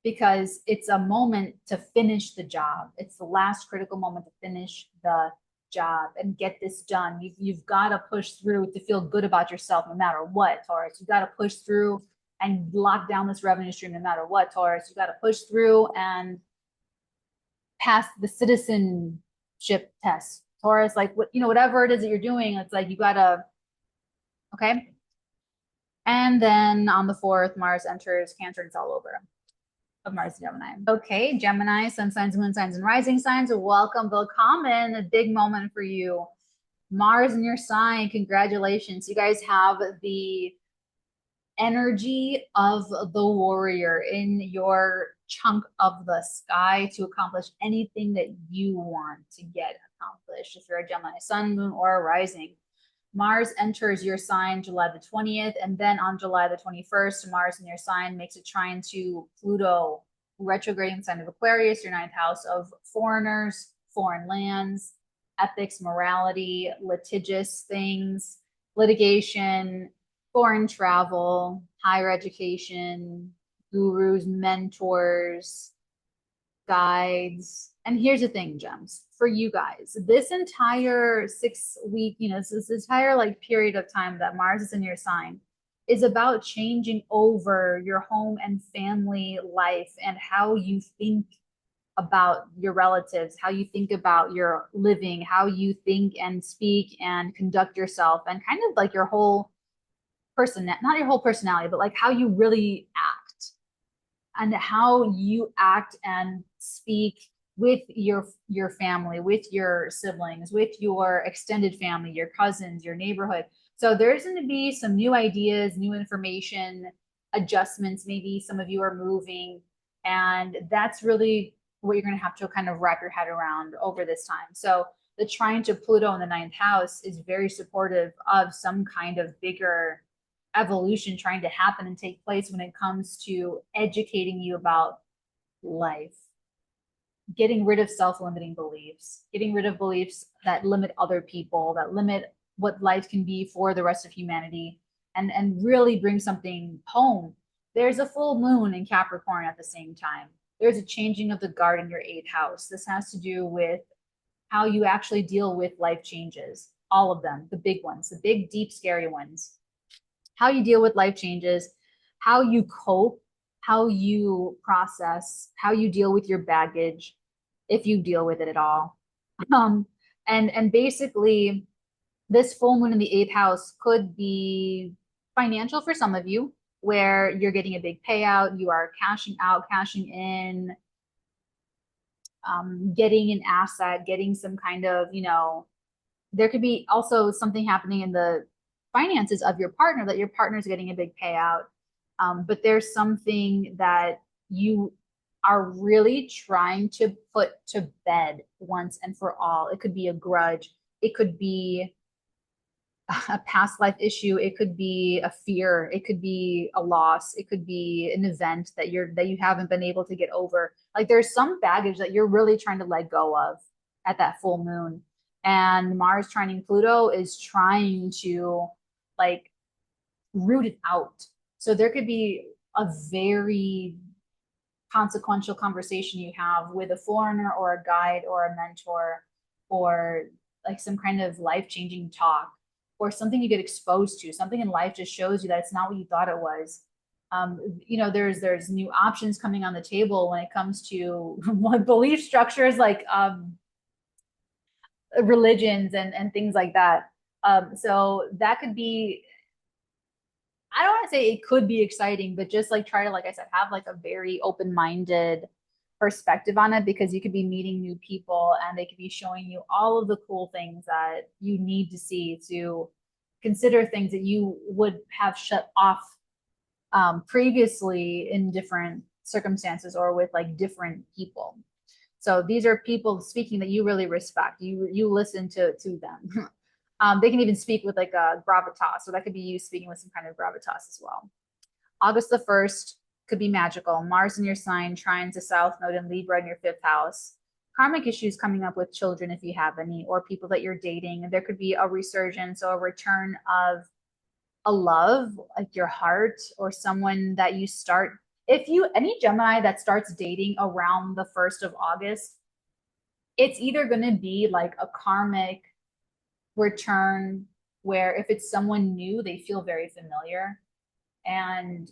because it's a moment to finish the job. It's the last critical moment to finish the job and get this done. You've got to push through to feel good about yourself no matter what, Taurus. You've got to push through and lock down this revenue stream no matter what, Taurus. You've got to push through and pass the citizenship test, Taurus. Like, whatever it is that you're doing, it's like you got to, okay? And then on the 4th, Mars enters Cancer, and it's all over of Mars Gemini. Okay, Gemini, sun signs, moon signs, and rising signs. Welcome, willkommen, a big moment for you. Mars in your sign, congratulations. You guys have the energy of the warrior in your chunk of the sky to accomplish anything that you want to get accomplished. If you're a Gemini sun, moon, or a rising. Mars enters your sign July the 20th, and then on July the 21st, Mars in your sign makes a trine to Pluto, retrograding the sign of Aquarius, your 9th house of foreigners, foreign lands, ethics, morality, litigious things, litigation, foreign travel, higher education, gurus, mentors, guides. And here's the thing, gems, for you guys, this entire 6-week, this entire like period of time that Mars is in your sign is about changing over your home and family life and how you think about your relatives, how you think about your living, how you think and speak and conduct yourself, and kind of like your whole person, not your whole personality, but like how you really act, and how you act and speak with your family, with your siblings, with your extended family, your cousins, your neighborhood. So there's going to be some new ideas, new information, adjustments. Maybe some of you are moving, and that's really what you're going to have to kind of wrap your head around over this time. So the trine to Pluto in the 9th house is very supportive of some kind of bigger evolution trying to happen and take place when it comes to educating you about life, getting rid of self-limiting beliefs, getting rid of beliefs that limit other people, that limit what life can be for the rest of humanity, and really bring something home. There's a full moon in Capricorn at the same time. There's a changing of the guard in your 8th house. This has to do with how you actually deal with life changes, all of them, the big ones, the big, deep, scary ones. How you deal with life changes, how you cope, how you process, how you deal with your baggage, if you deal with it at all. And basically, this full moon in the 8th house could be financial for some of you, where you're getting a big payout, you are cashing out, cashing in, getting an asset, getting some kind of, there could be also something happening in the finances of your partner, that your partner is getting a big payout. But there's something that you are really trying to put to bed once and for all. It could be a grudge. It could be a past life issue. It could be a fear. It could be a loss. It could be an event that you haven't been able to get over. Like there's some baggage that you're really trying to let go of at that full moon. And Mars trining Pluto is trying to like root it out. So there could be a very consequential conversation you have with a foreigner or a guide or a mentor, or like some kind of life-changing talk, or something you get exposed to, something in life just shows you that it's not what you thought it was. There's new options coming on the table when it comes to belief structures, like religions and things like that. So that could be, I don't want to say it could be exciting, but just like try to, like I said, have like a very open-minded perspective on it, because you could be meeting new people and they could be showing you all of the cool things that you need to see to consider things that you would have shut off previously in different circumstances or with like different people. So these are people speaking that you really respect. You listen to them. They can even speak with like a gravitas. So that could be you speaking with some kind of gravitas as well. August the 1st could be magical. Mars in your sign, trines the South Node in Libra in your 5th house. Karmic issues coming up with children if you have any, or people that you're dating. There could be a resurgence or a return of a love, like your heart, or someone that you start. If you, any Gemini that starts dating around the 1st of August, it's either going to be like a karmic return where if it's someone new, they feel very familiar and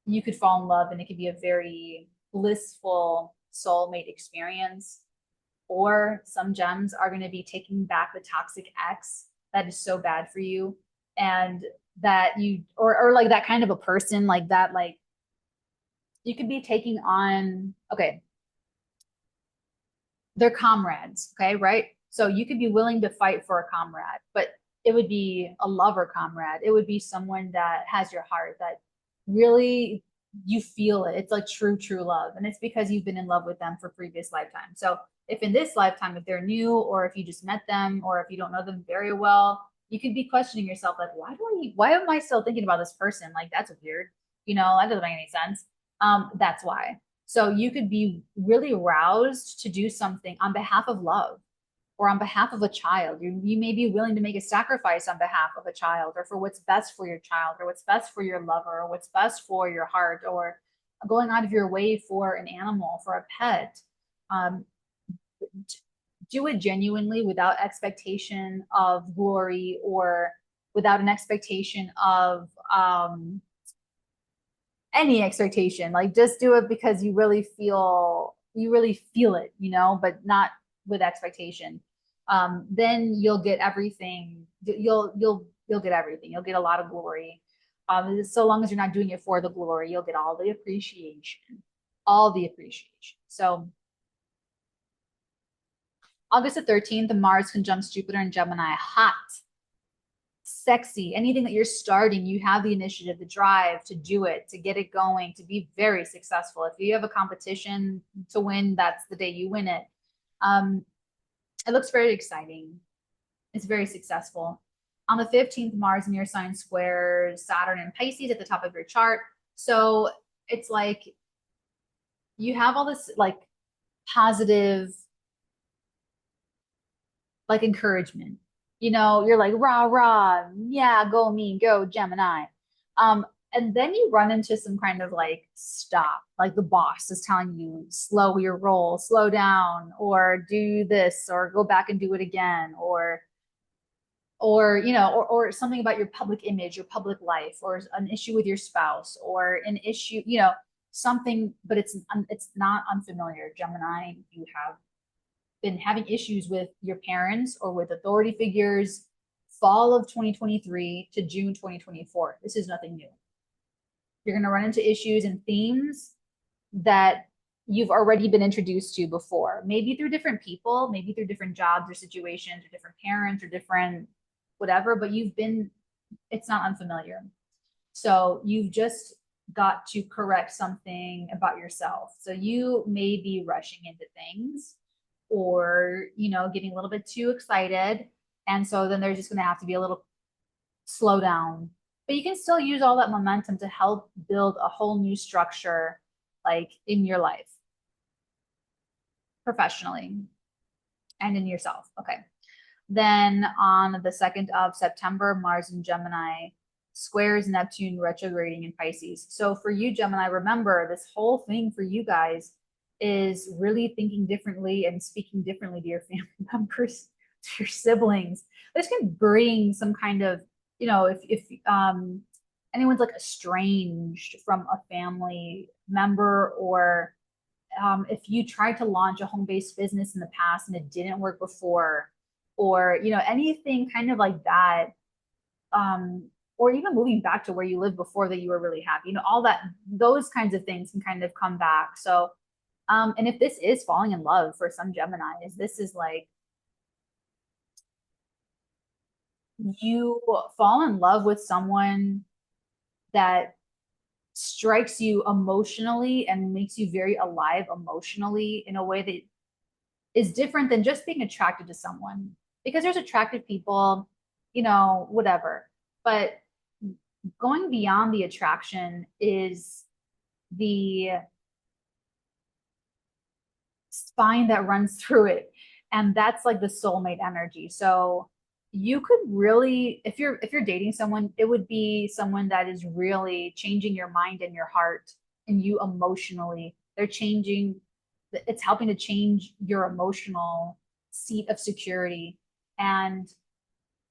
you could fall in love and it could be a very blissful soulmate experience. Or some gems are going to be taking back the toxic ex that is so bad for you, and that you, or like that kind of a person like that, like you could be taking on, okay, they're comrades, okay, right? So you could be willing to fight for a comrade, but it would be a lover comrade. It would be someone that has your heart, that really you feel it. It's like true, true love. And it's because you've been in love with them for previous lifetimes. So if in this lifetime, if they're new, or if you just met them, or if you don't know them very well, you could be questioning yourself, like, why am I still thinking about this person? Like, that's weird. That doesn't make any sense. That's why. So you could be really roused to do something on behalf of love or on behalf of a child. You may be willing to make a sacrifice on behalf of a child, or for what's best for your child, or what's best for your lover, or what's best for your heart, or going out of your way for an animal, for a pet. Do it genuinely without expectation of glory, or without an expectation of any expectation. Like just do it because you really feel it, but not with expectation. Then you'll get everything. You'll get everything. You'll get a lot of glory. So long as you're not doing it for the glory, you'll get all the appreciation, So August the 13th, Mars conjuncts Jupiter in Gemini. Hot, sexy, anything that you're starting, you have the initiative, the drive to do it, to get it going, to be very successful. If you have a competition to win, that's the day you win it. It looks very exciting. It's very successful. On the 15th, Mars in your sign squares Saturn and Pisces at the top of your chart. So it's like you have all this like positive, like encouragement. you know, you're like, rah, rah, yeah, go me, go Gemini. Um, and then you run into some kind of like stop, like the boss is telling you, slow your roll, slow down, or do this, or go back and do it again, or you know, or something about your public image, your public life, or an issue with your spouse, or an issue, you know, something, but it's not unfamiliar. Gemini, you have been having issues with your parents or with authority figures fall of 2023 to June 2024. This is nothing new. You're going to run into issues and themes that you've already been introduced to before, maybe through different people, maybe through different jobs or situations or different parents or different whatever, but it's not unfamiliar. So you've just got to correct something about yourself. So you may be rushing into things or, you know, getting a little bit too excited. And so then there's just going to have to be a little slow down. But you can still use all that momentum to help build a whole new structure, like in your life, professionally, and in yourself. Okay. Then on the 2nd of September, Mars in Gemini squares Neptune retrograding in Pisces. So for you, Gemini, remember this whole thing for you guys is really thinking differently and speaking differently to your family members, to your siblings. This can bring some kind of, you know, if anyone's like estranged from a family member, or if you tried to launch a home-based business in the past and it didn't work before, or you know, anything kind of like that, or even moving back to where you lived before that you were really happy, you know, all that, those kinds of things can kind of come back. So and if this is falling in love for some Geminis, this is like you fall in love with someone that strikes you emotionally and makes you very alive emotionally in a way that is different than just being attracted to someone, because there's attractive people, you know, whatever. But going beyond the attraction is the spine that runs through it. And that's like the soulmate energy. So you could really, if you're dating someone, it would be someone that is really changing your mind and your heart and you emotionally. They're changing, it's helping to change your emotional seat of security. And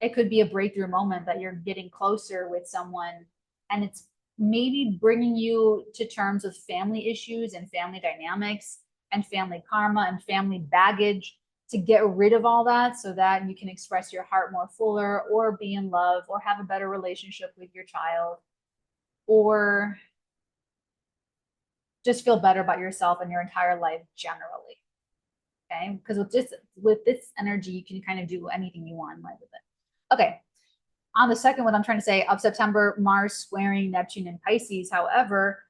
it could be a breakthrough moment that you're getting closer with someone, and it's maybe bringing you to terms with family issues and family dynamics and family karma and family baggage, to get rid of all that so that you can express your heart more fuller, or be in love, or have a better relationship with your child, or just feel better about yourself and your entire life generally. Okay, because with this energy, you can kind of do anything you want in life with it. Okay, on the second, what I'm trying to say, of September, Mars squaring Neptune in Pisces, however,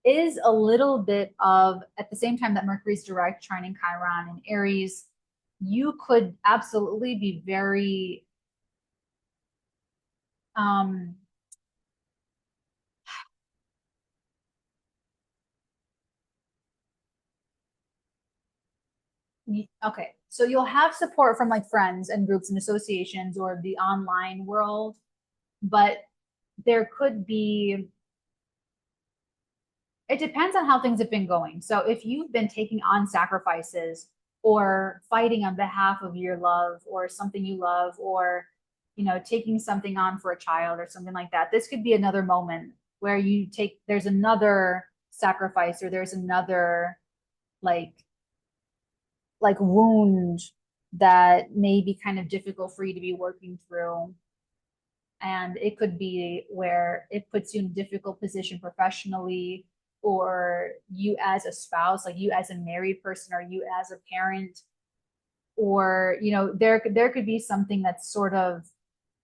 is a little bit of, at the same time that Mercury's direct trining Chiron in Aries, you could absolutely be very okay, so you'll have support from like friends and groups and associations or the online world, but there could be, it depends on how things have been going. So if you've been taking on sacrifices or fighting on behalf of your love or something you love, or you know, taking something on for a child or something like that, this could be another moment where there's another sacrifice, or there's another like wound that may be kind of difficult for you to be working through. And it could be where it puts you in a difficult position professionally, or you as a spouse, like you as a married person, or you as a parent, or you know, there could be something that's sort of,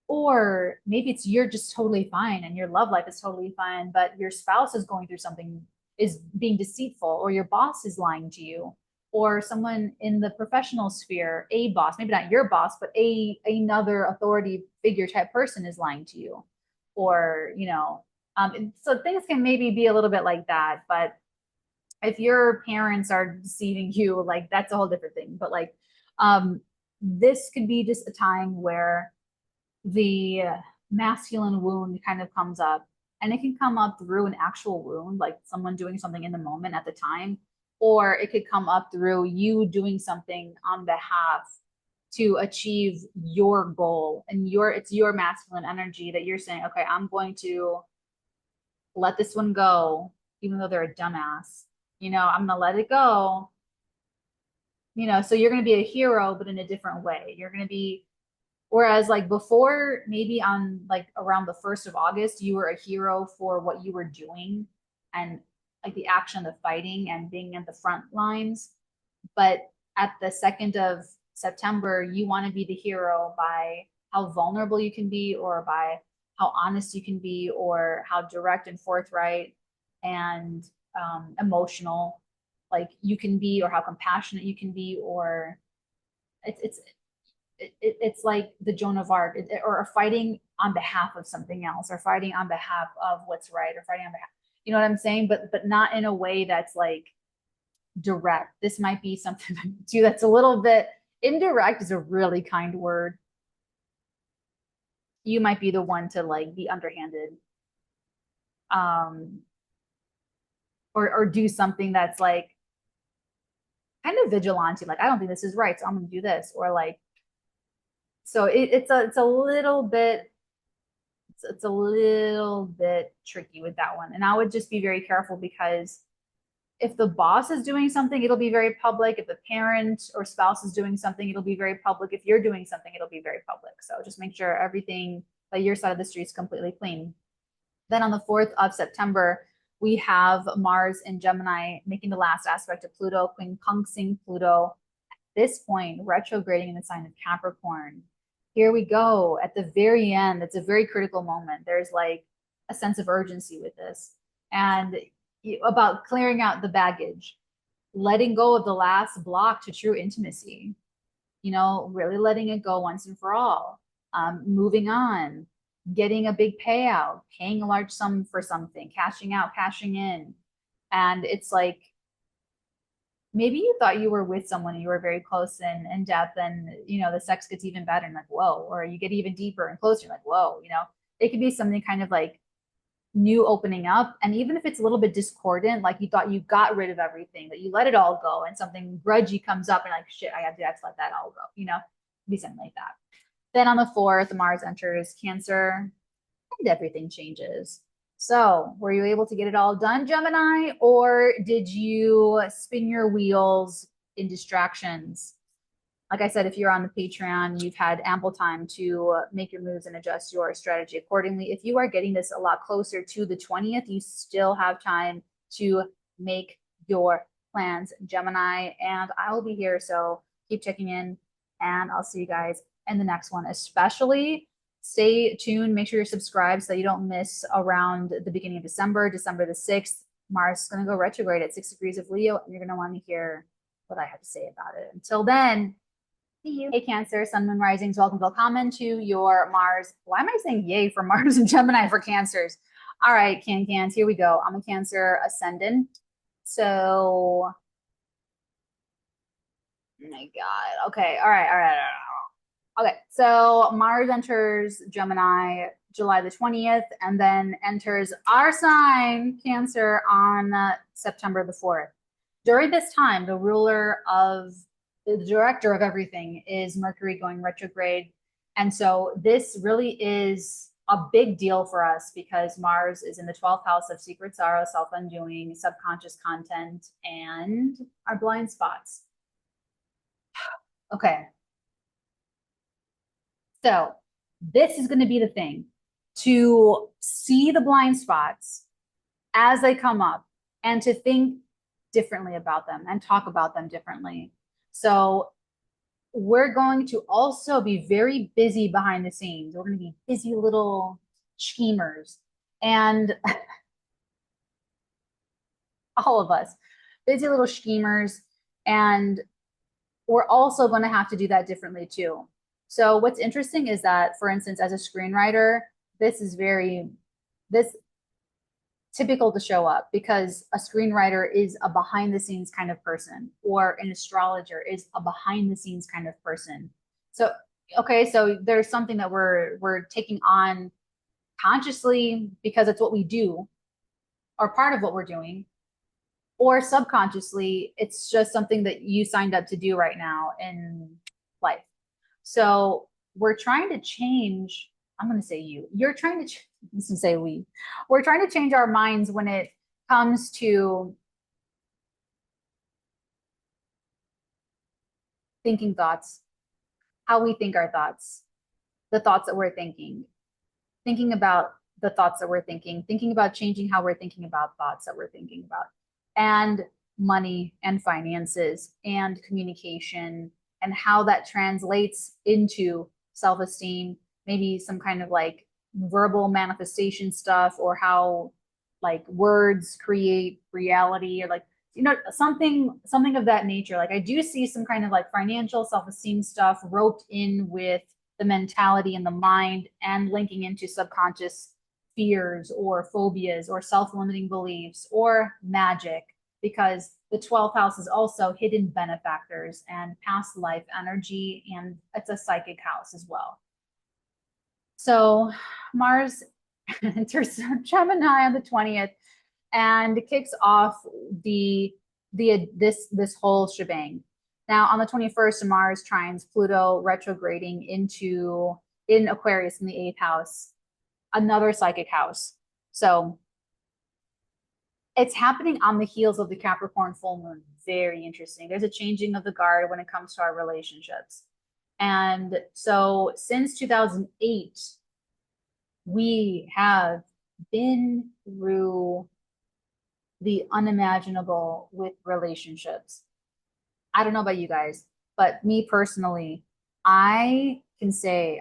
or maybe it's you're just totally fine and your love life is totally fine, but your spouse is going through something, is being deceitful, or your boss is lying to you, or someone in the professional sphere, a boss, maybe not your boss, but another authority figure type person is lying to you, or you know, so things can maybe be a little bit like that. But if your parents are deceiving you, like that's a whole different thing. But like, this could be just a time where the masculine wound kind of comes up, and it can come up through an actual wound, like someone doing something in the moment at the time, or it could come up through you doing something on behalf to achieve your goal. And it's your masculine energy that you're saying, okay, I'm going to let this one go, even though they're a dumbass. I'm gonna let it go. So you're gonna be a hero, but in a different way. You're gonna be, whereas like before, maybe on like around the 1st of August, you were a hero for what you were doing and like the action, the fighting and being at the front lines. But at the 2nd of September, you want to be the hero by how vulnerable you can be, or by how honest you can be, or how direct and forthright and emotional like you can be, or how compassionate you can be, or it's like the Joan of Arc, or fighting on behalf of something else, or fighting on behalf of what's right, or fighting on behalf, you know what I'm saying? But not in a way that's like direct. This might be something too that's a little bit indirect, is a really kind word. You might be the one to like be underhanded, or do something that's like kind of vigilante, like I don't think this is right, so I'm gonna do this, or like, so it's a little bit, it's a little bit tricky with that one. And I would just be very careful, because if the boss is doing something, it'll be very public. If the parent or spouse is doing something, it'll be very public. If you're doing something, it'll be very public. So just make sure everything by your side of the street is completely clean. Then on the 4th of September, we have Mars in Gemini making the last aspect to Pluto, 𝚃𝚑𝚎𝚢 Pluto. At this point, retrograding in the sign of Capricorn. Here we go at the very end. It's a very critical moment. There's like a sense of urgency with this, and about clearing out the baggage, letting go of the last block to true intimacy, really letting it go once and for all, moving on, getting a big payout, paying a large sum for something, cashing out, cashing in. And it's like, maybe you thought you were with someone and you were very close and in depth, and the sex gets even better and like, whoa, or you get even deeper and closer, like, whoa, it could be something kind of like new opening up. And even if it's a little bit discordant, like you thought you got rid of everything, that you let it all go, and something grudgy comes up and like, shit, I have to let that all go, be something like that. Then on the 4th, Mars enters Cancer and everything changes. So were you able to get it all done, Gemini, or did you spin your wheels in distractions? Like I said, if you're on the Patreon, you've had ample time to make your moves and adjust your strategy accordingly. If you are getting this a lot closer to the 20th, you still have time to make your plans, Gemini, and I will be here. So keep checking in, and I'll see you guys in the next one. Especially stay tuned. Make sure you're subscribed so you don't miss around the beginning of December, December the 6th. Mars is going to go retrograde at 6 degrees of Leo, and you're going to want to hear what I have to say about it. Until then, see you. Hey, Cancer, Sun, Moon, Risings. Welcome to your Mars. Why am I saying yay for Mars and Gemini for Cancers? All right, Cans, here we go. I'm a Cancer ascendant. So, oh my God. Okay. All right. Okay. So Mars enters Gemini July the 20th, and then enters our sign, Cancer, on September the 4th. During this time, the director of everything is Mercury going retrograde. And so this really is a big deal for us, because Mars is in the 12th house of secret sorrow, self-undoing, subconscious content, and our blind spots. Okay. So this is going to be the thing, to see the blind spots as they come up and to think differently about them and talk about them differently. So we're going to also be very busy behind the scenes. We're going to be busy little schemers, and all of us, busy little schemers. And we're also going to have to do that differently too. So what's interesting is that, for instance, as a screenwriter, this is typical to show up, because a screenwriter is a behind the scenes kind of person, or an astrologer is a behind the scenes kind of person. So Okay, so there's something that we're taking on consciously because it's what we do or part of what we're doing, or subconsciously, it's just something that you signed up to do right now in life. So we're trying to change. I'm going to say you. You're trying to, let's say we. We're trying to change our minds when it comes to thinking thoughts, how we think our thoughts, the thoughts that we're thinking about the thoughts that we're thinking about changing how we're thinking about thoughts that we're thinking about, and money and finances and communication and how that translates into self-esteem, maybe some kind of like verbal manifestation stuff, or how like words create reality, or like something of that nature. Like I do see some kind of like financial self-esteem stuff roped in with the mentality and the mind, and linking into subconscious fears or phobias or self-limiting beliefs or magic, because the 12th house is also hidden benefactors and past life energy, and it's a psychic house as well. So Mars enters Gemini on the 20th and kicks off this whole shebang. Now on the 21st, Mars trines Pluto retrograding in Aquarius in the 8th house, another psychic house. So it's happening on the heels of the Capricorn full moon. Very interesting. There's a changing of the guard when it comes to our relationships. And so since 2008, we have been through the unimaginable with relationships. I don't know about you guys, but me personally, I can say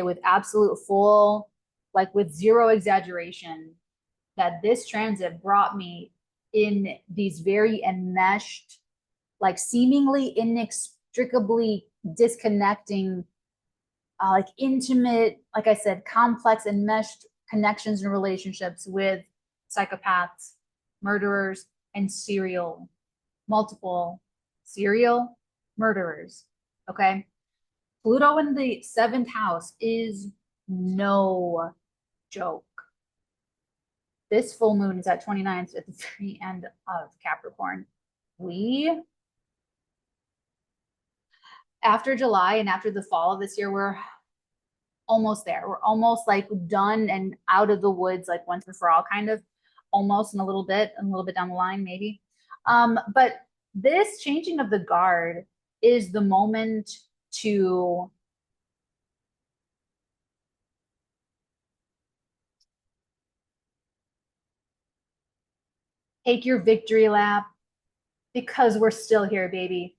with absolute full, like with zero exaggeration, that this transit brought me in these very enmeshed, like seemingly inextricably disconnecting, like intimate, like I said, complex enmeshed connections and relationships with psychopaths, murderers, and multiple serial murderers. Okay. Pluto in the 7th house is no joke. This full moon is at 29th at the very end of Capricorn. We, after July and after the fall of this year, we're almost there. We're almost like done and out of the woods, like once and for all, kind of, almost in a little bit down the line, maybe. But this changing of the guard is the moment to take your victory lap, because we're still here, baby.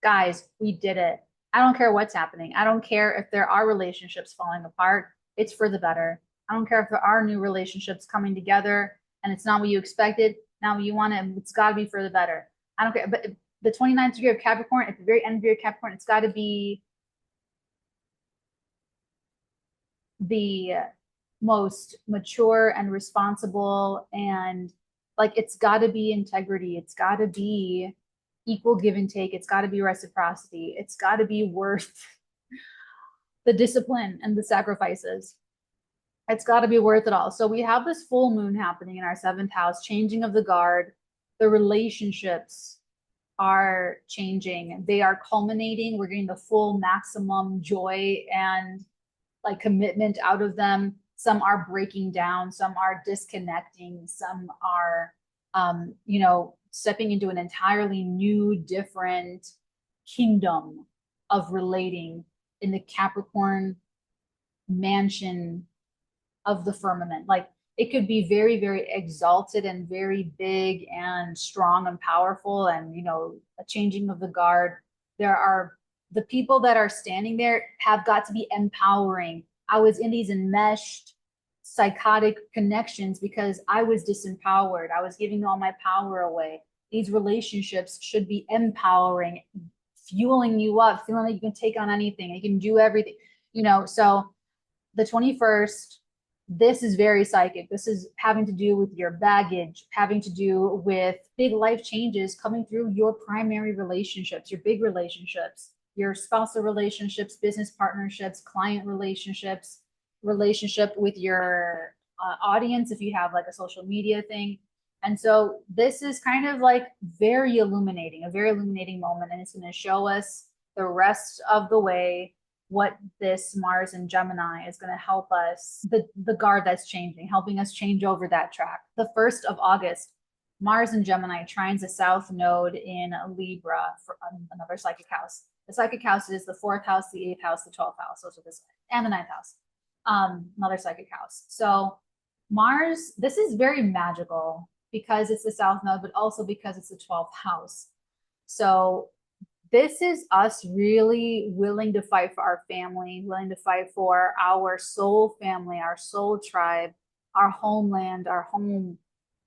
Guys, we did it. I don't care what's happening. I don't care if there are relationships falling apart. It's for the better. I don't care if there are new relationships coming together and it's not what you expected. Now you want it, it's got to be for the better. I don't care. But the 29th degree of Capricorn, at the very end of your Capricorn, it's got to be the most mature and responsible, and like it's got to be integrity. It's got to be equal give and take. It's got to be reciprocity. It's got to be worth the discipline and the sacrifices. It's got to be worth it all. So we have this full moon happening in our 7th house, changing of the guard. The relationships are changing. They are culminating. We're getting the full maximum joy and like commitment out of them. Some are breaking down, some are disconnecting, some are stepping into an entirely new, different kingdom of relating in the Capricorn mansion of the firmament. Like it could be very, very exalted and very big and strong and powerful, and a changing of the guard. There are the people that are standing there have got to be empowering. I was in these enmeshed psychotic connections because I was disempowered. I was giving all my power away. These relationships should be empowering, fueling you up, feeling like you can take on anything, you can do everything, so the 21st, this is very psychic. This is having to do with your baggage, having to do with big life changes coming through your primary relationships, your big relationships, your spousal relationships, business partnerships, client relationships, relationship with your audience if you have like a social media thing. And so this is kind of like very illuminating, a very illuminating moment, and it's going to show us the rest of the way what this Mars and Gemini is going to help us, the guard that's changing, helping us change over that track. The 1st of August, Mars and Gemini trines the south node in Libra for another psychic house. The psychic house is the 4th house, the 8th house, the 12th house, those are this, and the 9th house, another psychic house. So Mars, this is very magical because it's the south node, but also because it's the 12th house. So this is us really willing to fight for our family, willing to fight for our soul family, our soul tribe, our homeland, our home.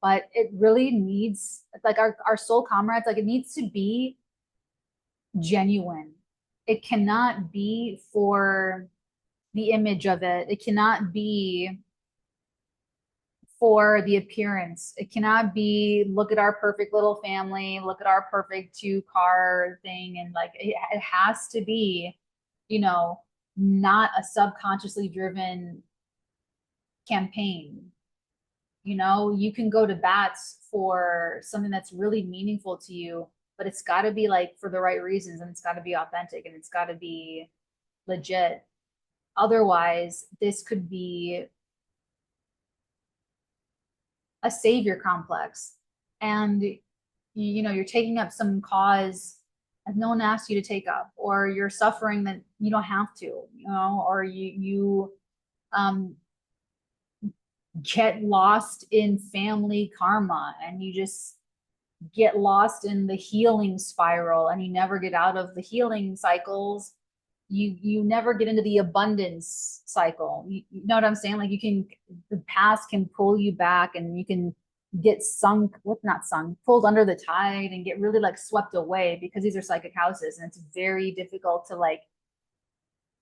But it really needs, like our soul comrades, like it needs to be genuine. It cannot be for the image of it. It cannot be for the appearance. It cannot be, look at our perfect little family, look at our perfect 2-car thing. And like, it has to be, you know, not a subconsciously driven campaign. You know, you can go to bats for something that's really meaningful to you, but it's got to be like for the right reasons, and it's got to be authentic, and it's got to be legit. Otherwise, this could be a savior complex, and you know, you're taking up some cause that no one asked you to take up, or you're suffering that you don't have to, you know, or you get lost in family karma, and you just get lost in the healing spiral, and you never get out of the healing cycles. You never get into the abundance cycle. You know what I'm saying? Like, the past can pull you back, and you can get sunk, not sunk, pulled under the tide and get really like swept away, because these are psychic houses, and it's very difficult to like,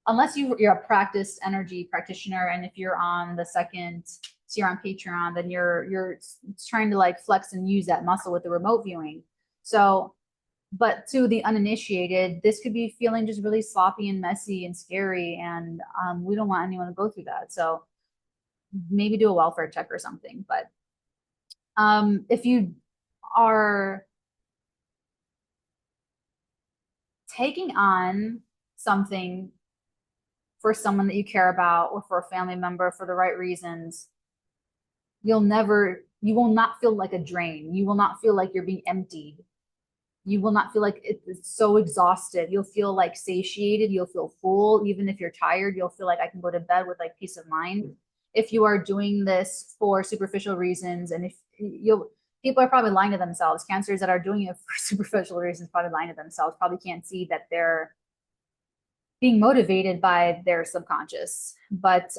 unless you're a practiced energy practitioner, and if you're on the second, so you're on Patreon, then you're trying to like flex and use that muscle with the remote viewing. So, but to the uninitiated, this could be feeling just really sloppy and messy and scary, and we don't want anyone to go through that. So maybe do a welfare check or something. But if you are taking on something for someone that you care about, or for a family member for the right reasons, you will not feel like a drain. You will not feel like you're being emptied. You will not feel like it's so exhausted. You'll feel like satiated. You'll feel full. Even if you're tired, you'll feel like I can go to bed with like peace of mind. If you are doing this for superficial reasons, and if people are probably lying to themselves. Cancers that are doing it for superficial reasons probably lying to themselves, probably can't see that they're being motivated by their subconscious. But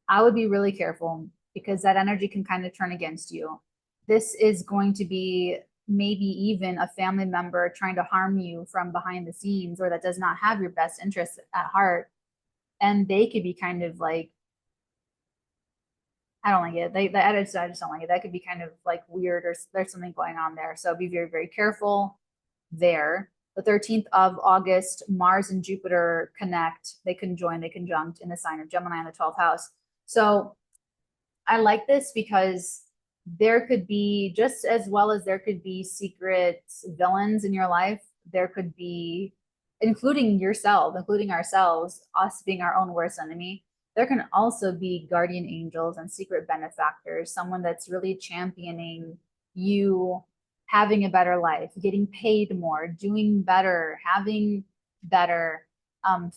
I would be really careful, because that energy can kind of turn against you. This is going to be maybe even a family member trying to harm you from behind the scenes, or that does not have your best interests at heart. And they could be kind of like, I don't like it. I just don't like it. That could be kind of like weird, or there's something going on there. So be very, very careful there. The 13th of August, Mars and Jupiter connect. They conjoin, they conjunct in the sign of Gemini in the 12th house. So I like this because there could be, just as well as there could be secret villains in your life, there could be, including yourself, including ourselves, us being our own worst enemy, there can also be guardian angels and secret benefactors, someone that's really championing you having a better life, getting paid more, doing better, having better,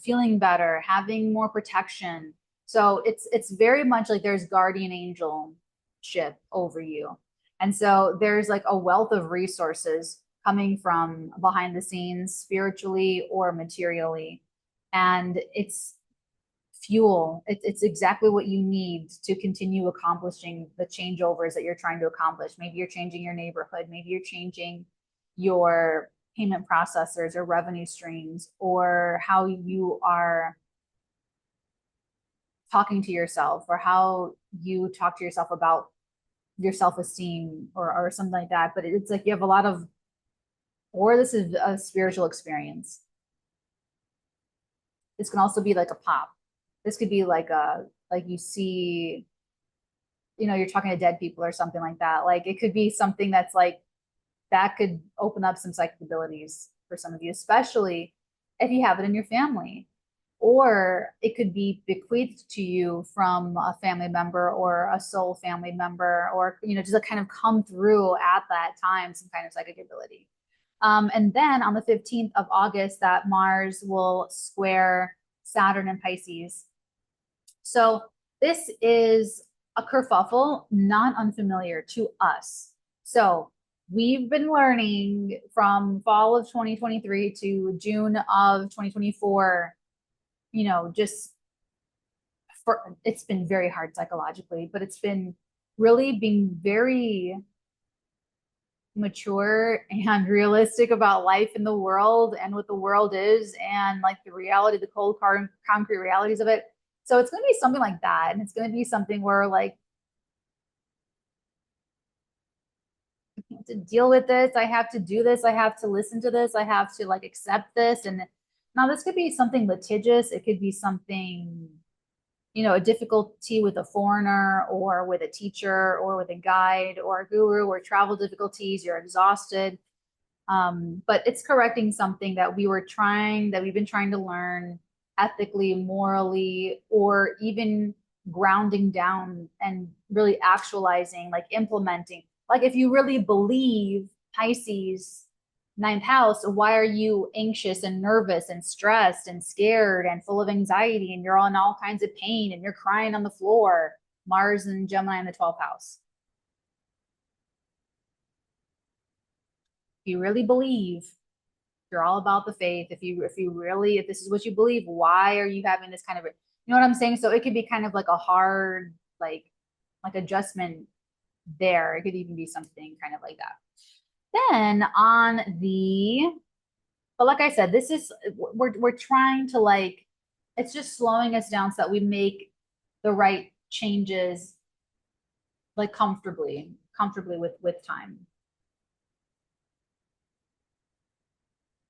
feeling better, having more protection. So it's very much like there's guardian angelship over you. And so there's like a wealth of resources coming from behind the scenes, spiritually or materially. And it's fuel. It's exactly what you need to continue accomplishing the changeovers that you're trying to accomplish. Maybe you're changing your neighborhood. Maybe you're changing your payment processors or revenue streams, or how you are talking to yourself, or how you talk to yourself about your self-esteem or something like that. But it's like you have a lot of, or this is a spiritual experience. This can also be like a pop. This could be like you see, you're talking to dead people or something like that. Like it could be something that's like, that could open up some psychic abilities for some of you, especially if you have it in your family. Or it could be bequeathed to you from a family member or a soul family member, or, just to kind of come through at that time, some kind of psychic ability. And then on the 15th of August, that Mars will square Saturn in Pisces. So this is a kerfuffle, not unfamiliar to us. So we've been learning from fall of 2023 to June of 2024, just it's been very hard psychologically, but it's been really being very mature and realistic about life in the world and what the world is, and like the reality, the cold, concrete realities of it. So it's going to be something like that. And it's going to be something where like, I have to deal with this. I have to do this. I have to listen to this. I have to like accept this. And now this could be something litigious. It could be something, a difficulty with a foreigner or with a teacher or with a guide or a guru, or travel difficulties. You're exhausted. But it's correcting something that we've been trying to learn ethically, morally, or even grounding down and really actualizing, like implementing. Like if you really believe Pisces, ninth house, why are you anxious and nervous and stressed and scared and full of anxiety, and you're on all kinds of pain and you're crying on the floor? Mars and Gemini in the 12th house. If you really believe, you're all about the faith. If this is what you believe, why are you having this kind of, what I'm saying? So it could be kind of like a hard, like adjustment there. It could even be something kind of like that. Then but like I said, we're trying to like, it's just slowing us down so that we make the right changes, like comfortably with time.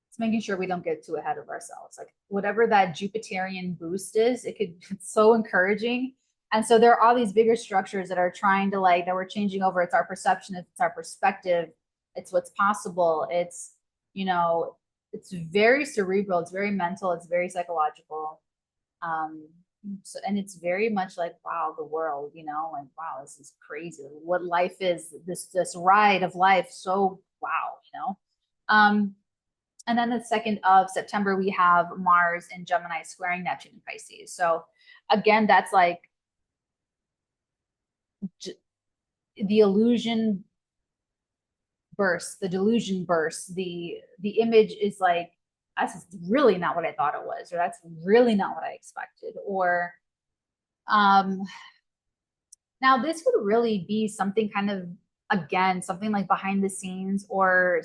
It's making sure we don't get too ahead of ourselves. Like whatever that Jupiterian boost is, it's so encouraging. And so there are all these bigger structures that are trying to that we're changing over. It's our perception, it's our perspective, it's what's possible. It's, it's very cerebral, it's very mental, it's very psychological. And it's very much like, wow, the world, and wow, this is crazy. What life is, this ride of life. So wow, And then the 2nd of September, we have Mars in Gemini squaring Neptune in Pisces. So again, that's like the illusion bursts, the delusion bursts, the image is like, that's really not what I thought it was, or that's really not what I expected. Or now this would really be something kind of, again, something like behind the scenes, or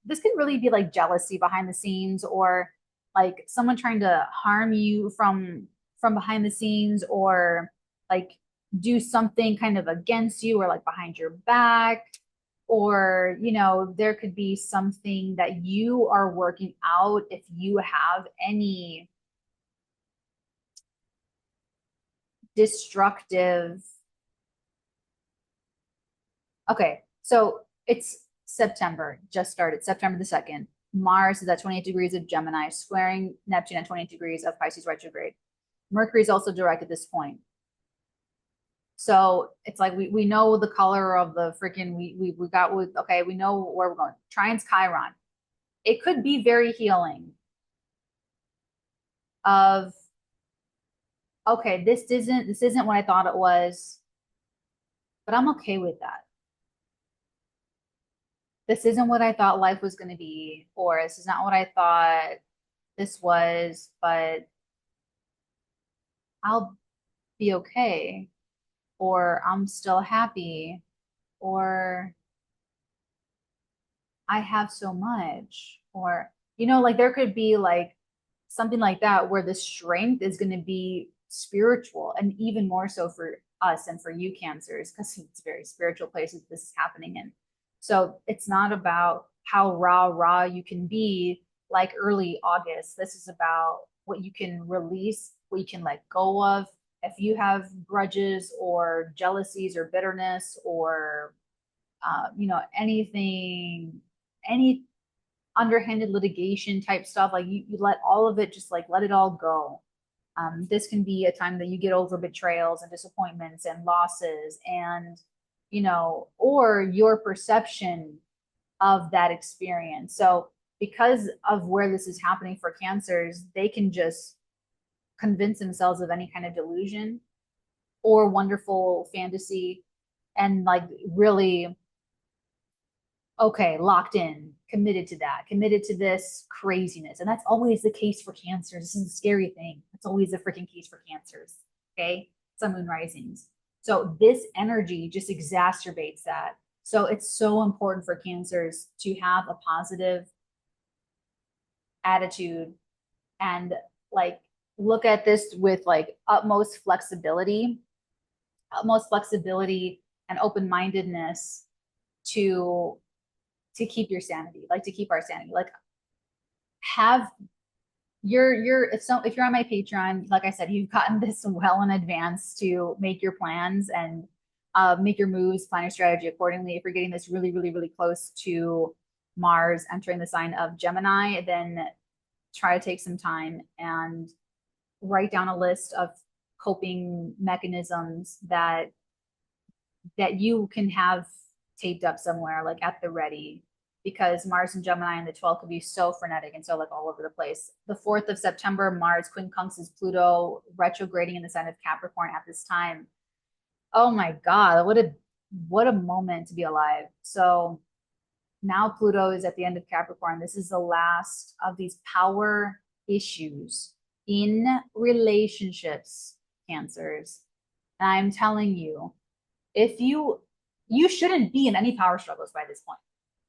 this could really be like jealousy behind the scenes, or like someone trying to harm you from behind the scenes, or like do something kind of against you, or like behind your back. Or, there could be something that you are working out if you have any destructive. Okay, so it's September, just started, September the 2nd. Mars is at 28 degrees of Gemini, squaring Neptune at 28 degrees of Pisces retrograde. Mercury is also direct at this point. So it's like we know the color of the freaking, we got with, okay, we know where we're going. Trines Chiron. It could be very healing of, okay, this isn't what I thought it was, but I'm okay with that. This isn't what I thought life was going to be, or this is not what I thought this was, but I'll be okay, or I'm still happy, or I have so much, or, like there could be like something like that where the strength is going to be spiritual, and even more so for us and for you Cancers, because it's a very spiritual place that this is happening in. So it's not about how rah you can be like early August. This is about what you can release, what you can let go of. If you have grudges or jealousies or bitterness or anything, any underhanded litigation type stuff, like you let all of it, just like let it all go. This can be a time that you get over betrayals and disappointments and losses and, or your perception of that experience. So because of where this is happening for Cancers, they can just convince themselves of any kind of delusion or wonderful fantasy and like really, okay, locked in, committed to that, committed to this craziness. And that's always the case for Cancers. This is a scary thing. It's always the freaking case for Cancers. Okay. Sun, moon, risings. So this energy just exacerbates that. So it's so important for Cancers to have a positive attitude and like look at this with like utmost flexibility and open-mindedness to keep your sanity, like to keep our sanity. Like have if you're on my Patreon, like I said, you've gotten this well in advance to make your plans and make your moves, plan your strategy accordingly. If you're getting this really, really, really close to Mars entering the sign of Gemini, then try to take some time and write down a list of coping mechanisms that you can have taped up somewhere, like at the ready, because Mars and Gemini and the 12th could be so frenetic and so like all over the place. The 4th of September, Mars quincunxes Pluto retrograding in the sign of Capricorn at this time. Oh my God, what a moment to be alive. So now Pluto is at the end of Capricorn. This is the last of these power issues in relationships, Cancers. And I'm telling you, if you shouldn't be in any power struggles by this point.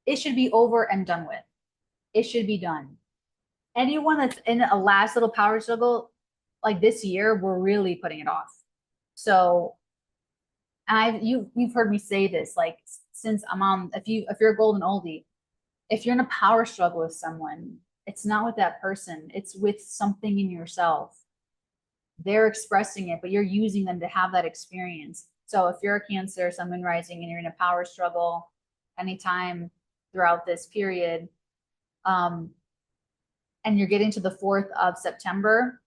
It should be over and done with. It should be done. Anyone that's in a last little power struggle, like this year, we're really putting it off. So, and you've heard me say this, like since I'm on, if you're a golden oldie, if you're in a power struggle with someone, it's not with that person, it's with something in yourself. They're expressing it, but you're using them to have that experience. So if you're a Cancer, Sun, moon, rising, and you're in a power struggle anytime throughout this period, and you're getting to the 4th of September,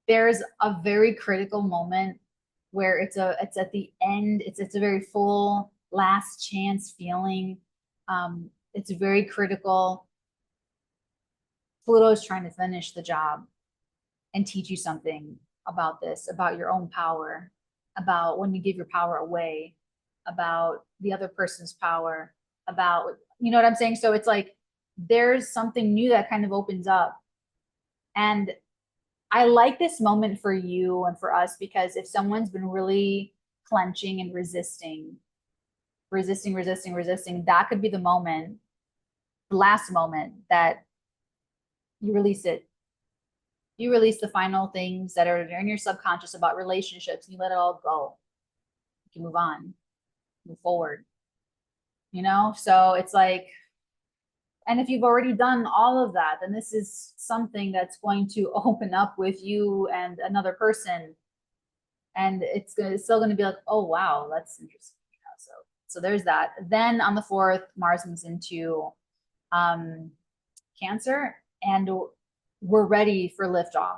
there's a very critical moment where it's at the end, it's a very full last chance feeling. It's very critical. Pluto is trying to finish the job and teach you something about this, about your own power, about when you give your power away, about the other person's power, about, you know what I'm saying? So it's like there's something new that kind of opens up. And I like this moment for you and for us, because if someone's been really clenching and resisting, that could be the moment, the last moment that you release it. You release the final things that are in your subconscious about relationships, and you let it all go. You can move on, move forward. So it's like, and if you've already done all of that, then this is something that's going to open up with you and another person. And it's still going to be like, oh, wow, that's interesting. So there's that. Then on the 4th, Mars moves into Cancer, and we're ready for liftoff.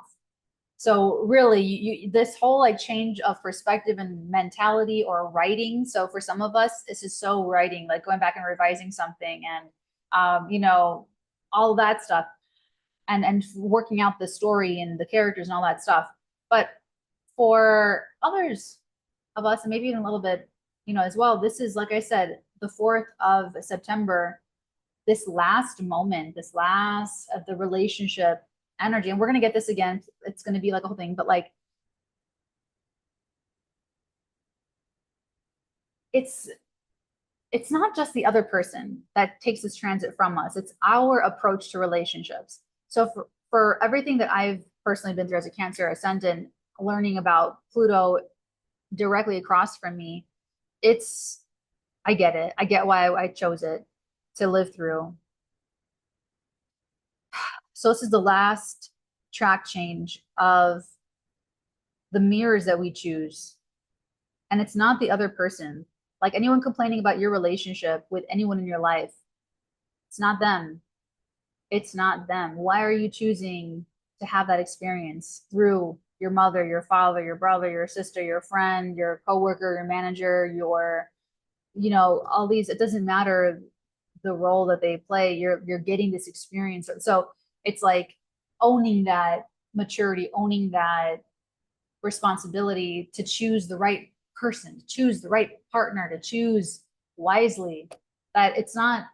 So really, this whole like change of perspective and mentality or writing. So for some of us, this is so writing, like going back and revising something and, all that stuff and working out the story and the characters and all that stuff. But for others of us, and maybe even a little bit, as well, this is, like I said, the 4th of September, this last moment, this last of the relationship energy. And we're going to get this again. It's going to be like a whole thing, but like, it's not just the other person that takes this transit from us. It's our approach to relationships. So for everything that I've personally been through as a Cancer ascendant, learning about Pluto directly across from me. I get it. I get why I chose it to live through. So this is the last track change of the mirrors that we choose. And it's not the other person. Like anyone complaining about your relationship with anyone in your life, it's not them. It's not them. Why are you choosing to have that experience through your mother, your father, your brother, your sister, your friend, your coworker, your manager, your, all these, it doesn't matter the role that they play, you're getting this experience. So it's like owning that maturity, owning that responsibility to choose the right person, to choose the right partner, to choose wisely. That it's not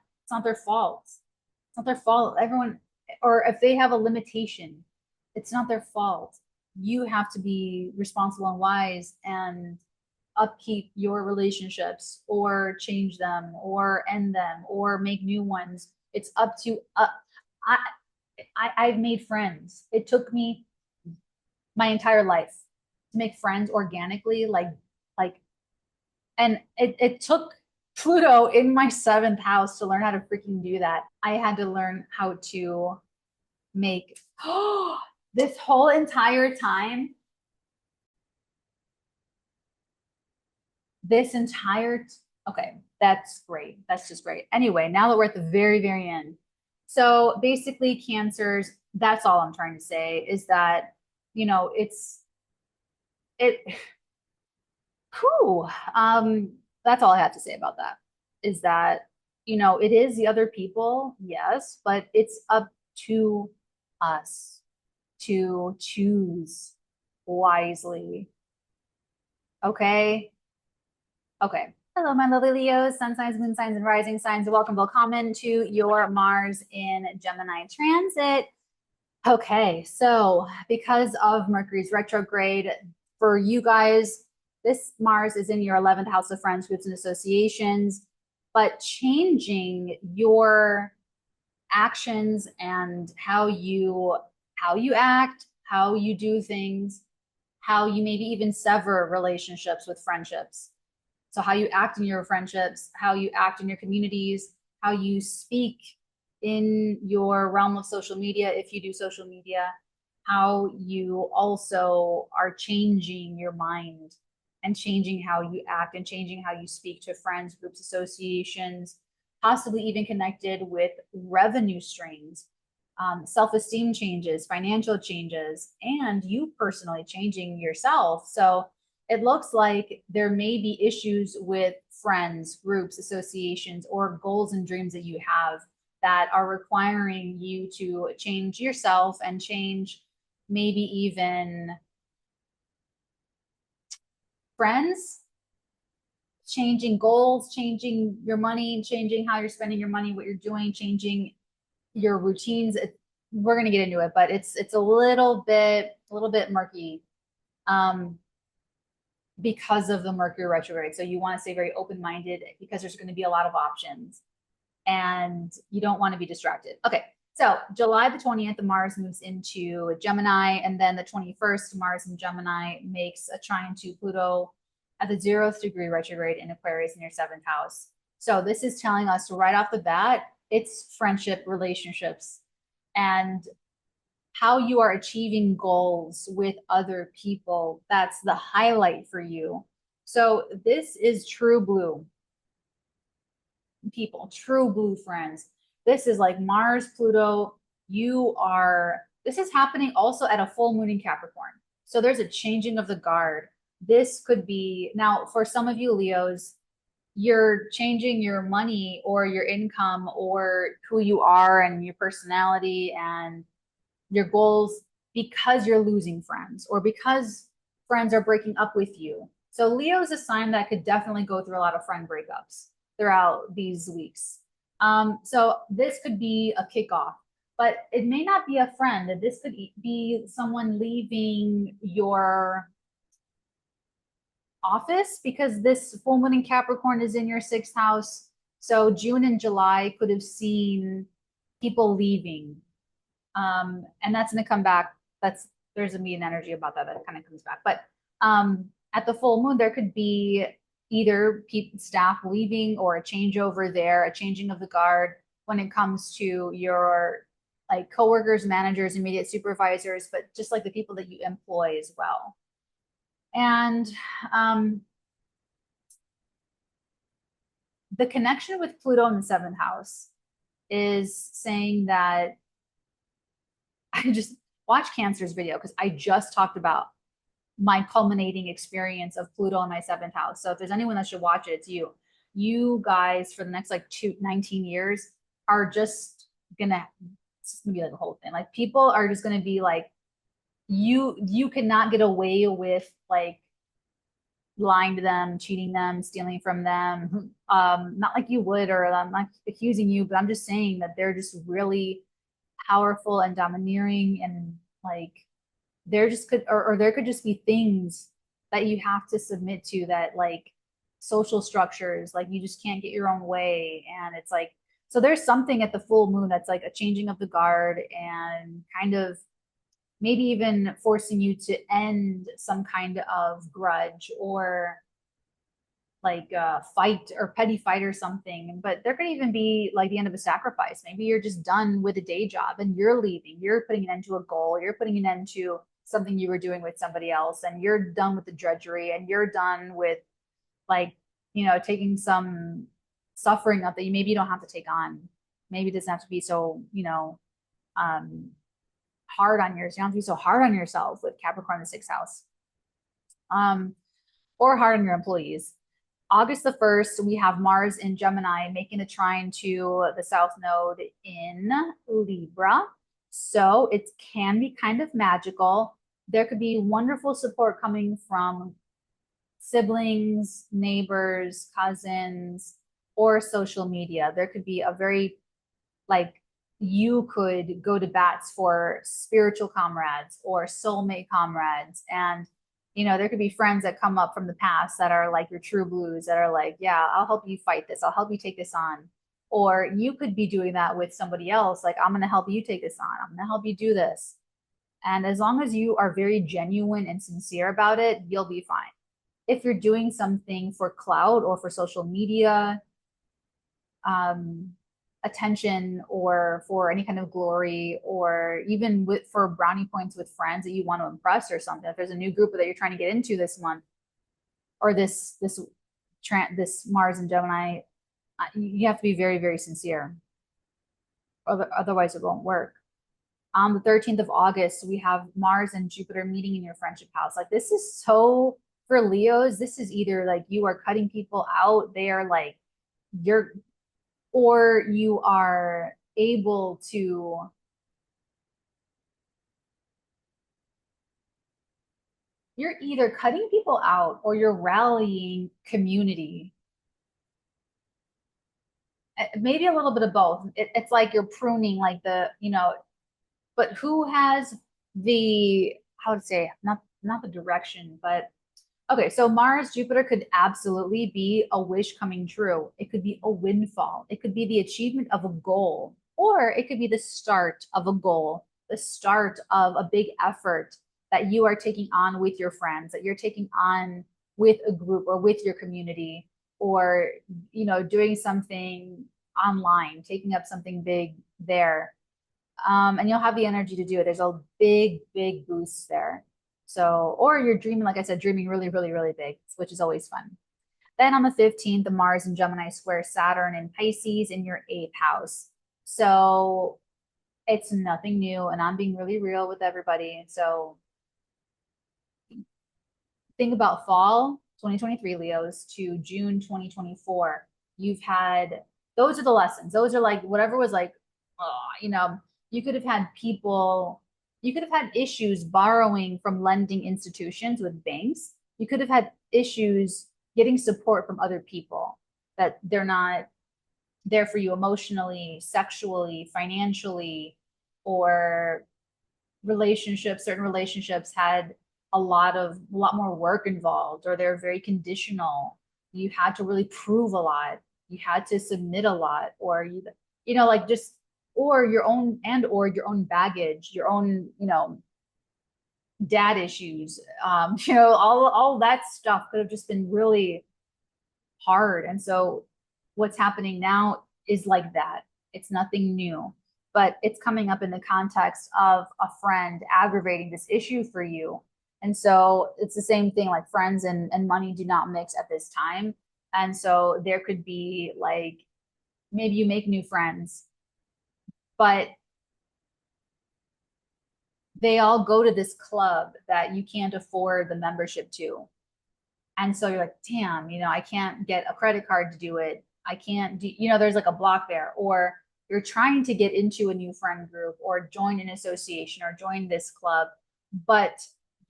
their fault. It's not their fault. Everyone, or if they have a limitation, it's not their fault. You have to be responsible and wise and upkeep your relationships or change them or end them or make new ones. It's up to I, I've made friends. It took me my entire life to make friends organically, like, and it took Pluto in my seventh house to learn how to freaking do that. I had to learn how to make this whole entire time, okay, that's great. That's just great. Anyway, now that we're at the very, very end. So basically, Cancers, that's all I'm trying to say is that, it, whew, that's all I have to say about that is that, it is the other people, yes, but it's up to us to choose wisely. Okay. Okay. Hello, my lovely Leos, sun signs, moon signs, and rising signs. Welcome, welcome to your Mars in Gemini transit. Okay, so because of Mercury's retrograde, for you guys, this Mars is in your 11th house of friends, groups, and associations, but changing your actions and how you act, how you do things, how you maybe even sever relationships with friendships. So how you act in your friendships, how you act in your communities, how you speak in your realm of social media, if you do social media, how you also are changing your mind and changing how you act and changing how you speak to friends, groups, associations, possibly even connected with revenue streams, self-esteem changes, financial changes, and you personally changing yourself. So it looks like there may be issues with friends, groups, associations, or goals and dreams that you have that are requiring you to change yourself and change maybe even friends, changing goals, changing your money, changing how you're spending your money, what you're doing, changing your routines. We're going to get into it, but it's a little bit murky. Because of the Mercury retrograde. So you want to stay very open-minded because there's going to be a lot of options and you don't want to be distracted. Okay, so July the 20th, Mars moves into Gemini, and then the 21st, Mars in Gemini makes a trine to Pluto at the 0th degree retrograde in Aquarius in your 7th house. So this is telling us right off the bat, it's friendship, relationships, and how you are achieving goals with other people. That's the highlight for you. So this is true blue people, true blue friends. This is like Mars, Pluto. This is happening also at a full moon in Capricorn. So there's a changing of the guard. This could be, now for some of you Leos, you're changing your money or your income or who you are and your personality and your goals because you're losing friends or because friends are breaking up with you. So Leo is a sign that could definitely go through a lot of friend breakups throughout these weeks. So this could be a kickoff, but it may not be a friend. This could be someone leaving your office because this full moon in Capricorn is in your 6th house. So June and July could have seen people leaving. And that's going to come back. There's a mean energy about that kind of comes back. But at the full moon, there could be either staff leaving or a changeover there, a changing of the guard when it comes to your like coworkers, managers, immediate supervisors, but just like the people that you employ as well. And the connection with Pluto in the seventh house is saying that I just watch Cancer's video because I just talked about my culminating experience of Pluto in my seventh house. So if there's anyone that should watch it, it's you. You guys for the next like 19 years are just gonna, it's just gonna be like a whole thing. Like people are just gonna be like, you cannot get away with like lying to them, cheating them, stealing from them. Not like you would, or I'm not accusing you, but I'm just saying that they're just really powerful and domineering, and like there just could, or there could just be things that you have to submit to, that like social structures, like you just can't get your own way. And it's like, so there's something at the full moon that's like a changing of the guard and kind of maybe even forcing you to end some kind of grudge or like a fight or petty fight or something. But there could even be like the end of a sacrifice. Maybe you're just done with a day job and you're leaving. You're putting an end to a goal. You're putting an end to something you were doing with somebody else, and you're done with the drudgery, and you're done with like, you know, taking some suffering up that you maybe you don't have to take on. Maybe it doesn't have to be so, you know, hard on yourself. You don't have to be so hard on yourself with Capricorn in the sixth house. Or hard on your employees. August the 1st, we have Mars in Gemini making a trine to the South Node in Libra. So it can be kind of magical. There could be wonderful support coming from siblings, neighbors, cousins, or social media. There could be a very, like, you could go to bats for spiritual comrades or soulmate comrades. And, you know, there could be friends that come up from the past that are like your true blues, that are like, yeah, I'll help you fight this. I'll help you take this on. Or you could be doing that with somebody else. Like, I'm going to help you take this on. I'm going to help you do this. And as long as you are very genuine and sincere about it, you'll be fine. If you're doing something for clout or for social media, attention, or for any kind of glory, or even for brownie points with friends that you want to impress or something, if there's a new group that you're trying to get into this month, or this Mars and Gemini, you have to be very, very sincere. Otherwise, it won't work. On the 13th of August, we have Mars and Jupiter meeting in your friendship house. Like, this is so, for Leos, this is either like you are cutting people out, they are like, or you are able to you're either cutting people out or you're rallying community. Maybe a little bit of both. It's like you're pruning, like the, you know, but who has the, how to say, not the direction, but okay, so Mars, Jupiter could absolutely be a wish coming true. It could be a windfall. It could be the achievement of a goal, or it could be the start of a goal, the start of a big effort that you are taking on with your friends, that you're taking on with a group or with your community, or, you know, doing something online, taking up something big there. And you'll have the energy to do it. There's a big, big boost there. So, or you're dreaming, like I said, dreaming really, really, really big, which is always fun. Then on the 15th, the Mars and Gemini square Saturn in Pisces in your 8th house. So it's nothing new, and I'm being really real with everybody. So think about fall 2023 Leos to June 2024. You've had, those are the lessons. Those are like whatever was like, you know, you could have had people, you could have had issues borrowing from lending institutions with banks. You could have had issues getting support from other people, that they're not there for you emotionally, sexually, financially, or relationships. Certain relationships had a lot more work involved, or they're very conditional. You had to really prove a lot. You had to submit a lot, or you know, like just, or your own baggage, your own, you know, dad issues, you know, all that stuff could have just been really hard. And so what's happening now is like that. It's nothing new, but it's coming up in the context of a friend aggravating this issue for you. And so it's the same thing, like friends and money do not mix at this time. And so there could be like, maybe you make new friends, but they all go to this club that you can't afford the membership to. And so you're like, damn, you know, I can't get a credit card to do it. I can't do, you know, there's like a block there. Or you're trying to get into a new friend group or join an association or join this club, but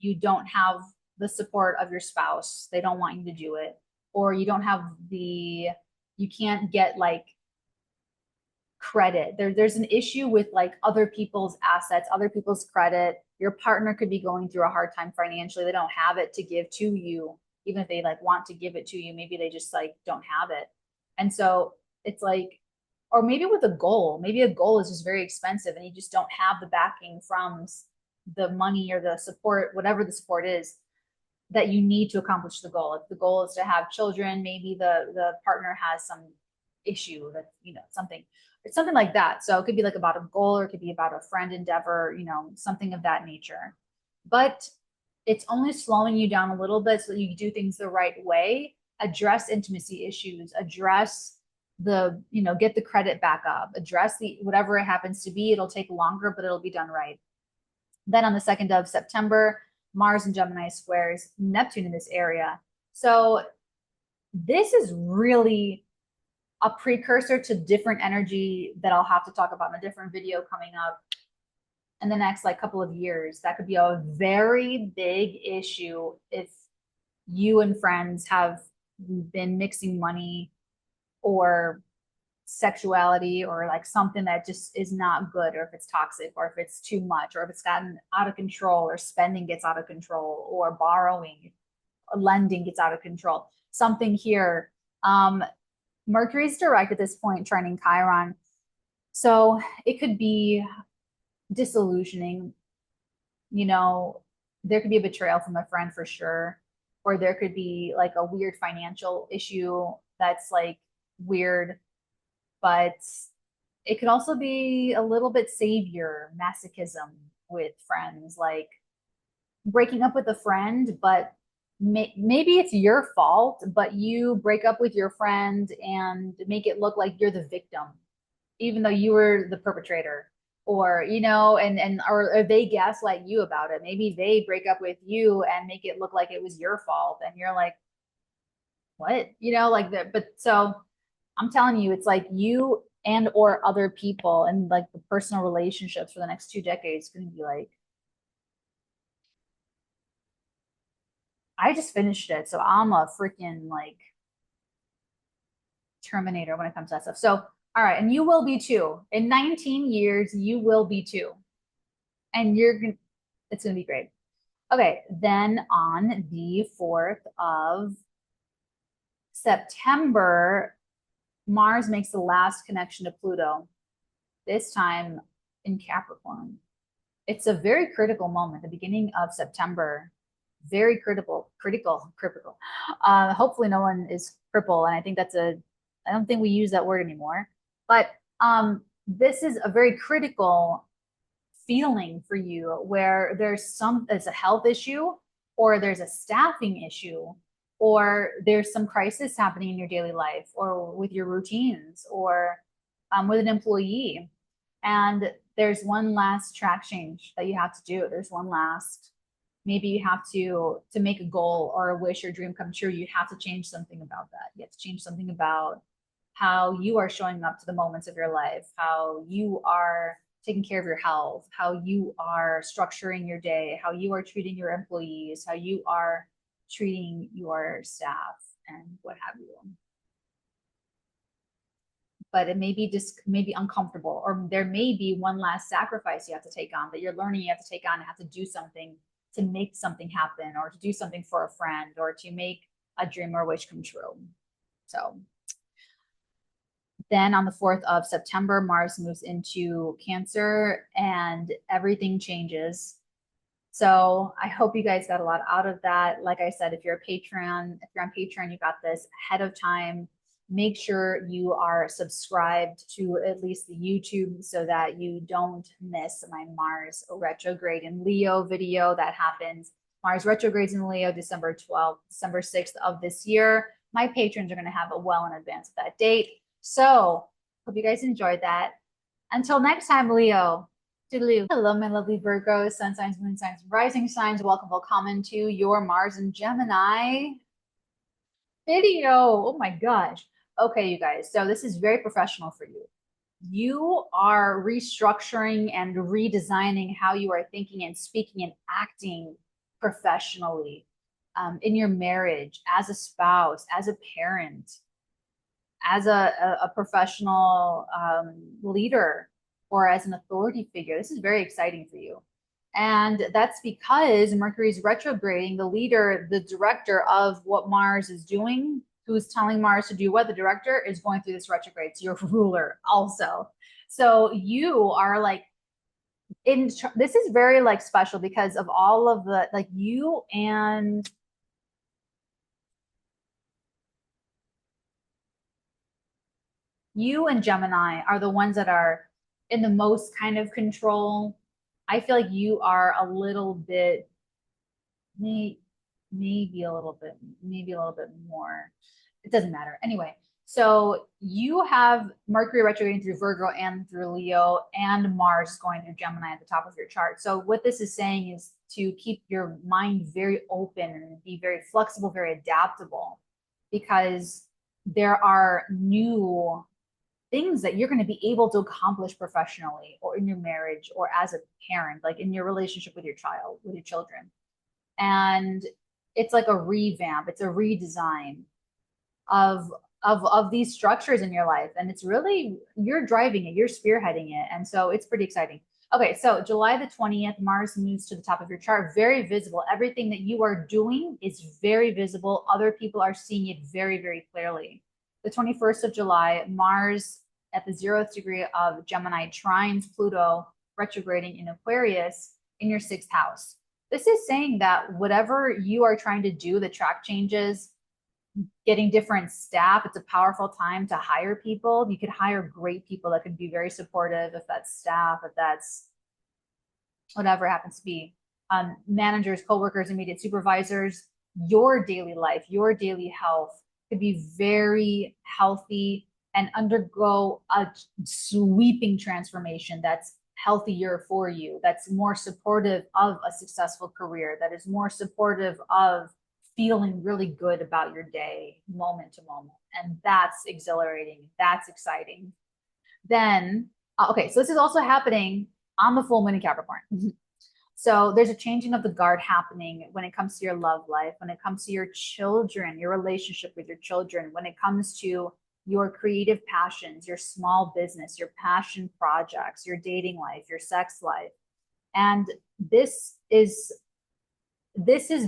you don't have the support of your spouse. They don't want you to do it. Or you don't have you can't get like credit. There's an issue with like other people's assets, other people's credit. Your partner could be going through a hard time financially. They don't have it to give to you, even if they like want to give it to you. Maybe they just like don't have it. And so it's like, or maybe with a goal, maybe a goal is just very expensive and you just don't have the backing from the money or the support, whatever the support is that you need to accomplish the goal. If the goal is to have children, maybe the partner has some issue that, you know, something, it's something like that. So it could be like about a goal or it could be about a friend endeavor, you know, something of that nature. But it's only slowing you down a little bit so that you do things the right way, address intimacy issues, address the, you know, get the credit back up, address the whatever it happens to be. It'll take longer, but it'll be done right. Then on the 2nd of September, Mars and Gemini squares Neptune in this area. So this is really a precursor to different energy that I'll have to talk about in a different video coming up in the next like couple of years. That could be a very big issue if you and friends have been mixing money or sexuality or like something that just is not good, or if it's toxic, or if it's too much, or if it's gotten out of control, or spending gets out of control, or borrowing or lending gets out of control. Something here. Mercury's direct at this point, trining Chiron. So it could be disillusioning. You know, there could be a betrayal from a friend for sure, or there could be like a weird financial issue that's like weird, but it could also be a little bit savior masochism with friends, like breaking up with a friend, but maybe it's your fault, but you break up with your friend and make it look like you're the victim, even though you were the perpetrator. Or, you know, or they gaslight you about it. Maybe they break up with you and make it look like it was your fault. And you're like, what? You know, like that. But so I'm telling you, it's like you and or other people and like the personal relationships for the next 2 decades going to be like, I just finished it, so I'm a freaking like Terminator when it comes to that stuff. So, all right, and you will be too. In 19 years, you will be too. And it's gonna be great. Okay, then on the 4th of September, Mars makes the last connection to Pluto, this time in Capricorn. It's a very critical moment, the beginning of September. Very critical. Hopefully no one is crippled. And I think I don't think we use that word anymore. But this is a very critical feeling for you where there's a health issue, or there's a staffing issue, or there's some crisis happening in your daily life or with your routines, or with an employee. And there's one last track change that you have to do. There's one last, maybe you have to make a goal or a wish or dream come true. You have to change something about that. You have to change something about how you are showing up to the moments of your life, how you are taking care of your health, how you are structuring your day, how you are treating your employees, how you are treating your staff, and what have you. But it may be just maybe uncomfortable, or there may be one last sacrifice you have to take on, that you're learning you have to take on and have to do something to make something happen, or to do something for a friend, or to make a dream or wish come true. So then on the 4th of September, Mars moves into Cancer and everything changes. So I hope you guys got a lot out of that. Like I said, if you're on Patreon, you got this ahead of time. Make sure you are subscribed to at least the YouTube so that you don't miss my Mars retrograde in Leo video that happens. Mars retrogrades in Leo December 12th, December 6th of this year. My patrons are going to have it well in advance of that date. So hope you guys enjoyed that. Until next time, Leo. Toodaloo. Hello, my lovely Virgos, sun signs, moon signs, rising signs. Welcome to your Mars and Gemini video. Oh my gosh. Okay, you guys. So this is very professional for you. You are restructuring and redesigning how you are thinking and speaking and acting professionally in your marriage, as a spouse, as a parent, as a professional leader, or as an authority figure. This is very exciting for you. And that's because Mercury's retrograding. The leader, the director of what Mars is doing, who's telling Mars to do what, the director is going through this retrograde. So your ruler also. So you are like this is very like special because of all of the, like, you and Gemini are the ones that are in the most kind of control. I feel like you are a little bit, maybe a little bit more. It doesn't matter. Anyway, so you have Mercury retrograding through Virgo and through Leo, and Mars going through Gemini at the top of your chart. So what this is saying is to keep your mind very open and be very flexible, very adaptable, because there are new things that you're going to be able to accomplish professionally or in your marriage or as a parent, like in your relationship with your child, with your children. And it's like a revamp, it's a redesign of these structures in your life. And it's really, you're driving it, you're spearheading it. And so it's pretty exciting. Okay, so July the 20th, Mars moves to the top of your chart, very visible. Everything that you are doing is very visible. Other people are seeing it very, very clearly. The 21st of July, Mars at the 0th degree of Gemini trines Pluto retrograding in Aquarius in your 6th house. This is saying that whatever you are trying to do, the track changes, getting different staff, it's a powerful time to hire people. You could hire great people that could be very supportive, if that's staff, if that's whatever happens to be, managers, coworkers, immediate supervisors. Your daily life, your daily health could be very healthy and undergo a sweeping transformation that's healthier for you, that's more supportive of a successful career, that is more supportive of feeling really good about your day, moment to moment. And that's exhilarating. That's exciting. Then, okay, so this is also happening on the full moon in Capricorn. So there's a changing of the guard happening when it comes to your love life, when it comes to your children, your relationship with your children, when it comes to your creative passions, your small business, your passion projects, your dating life, your sex life. And this has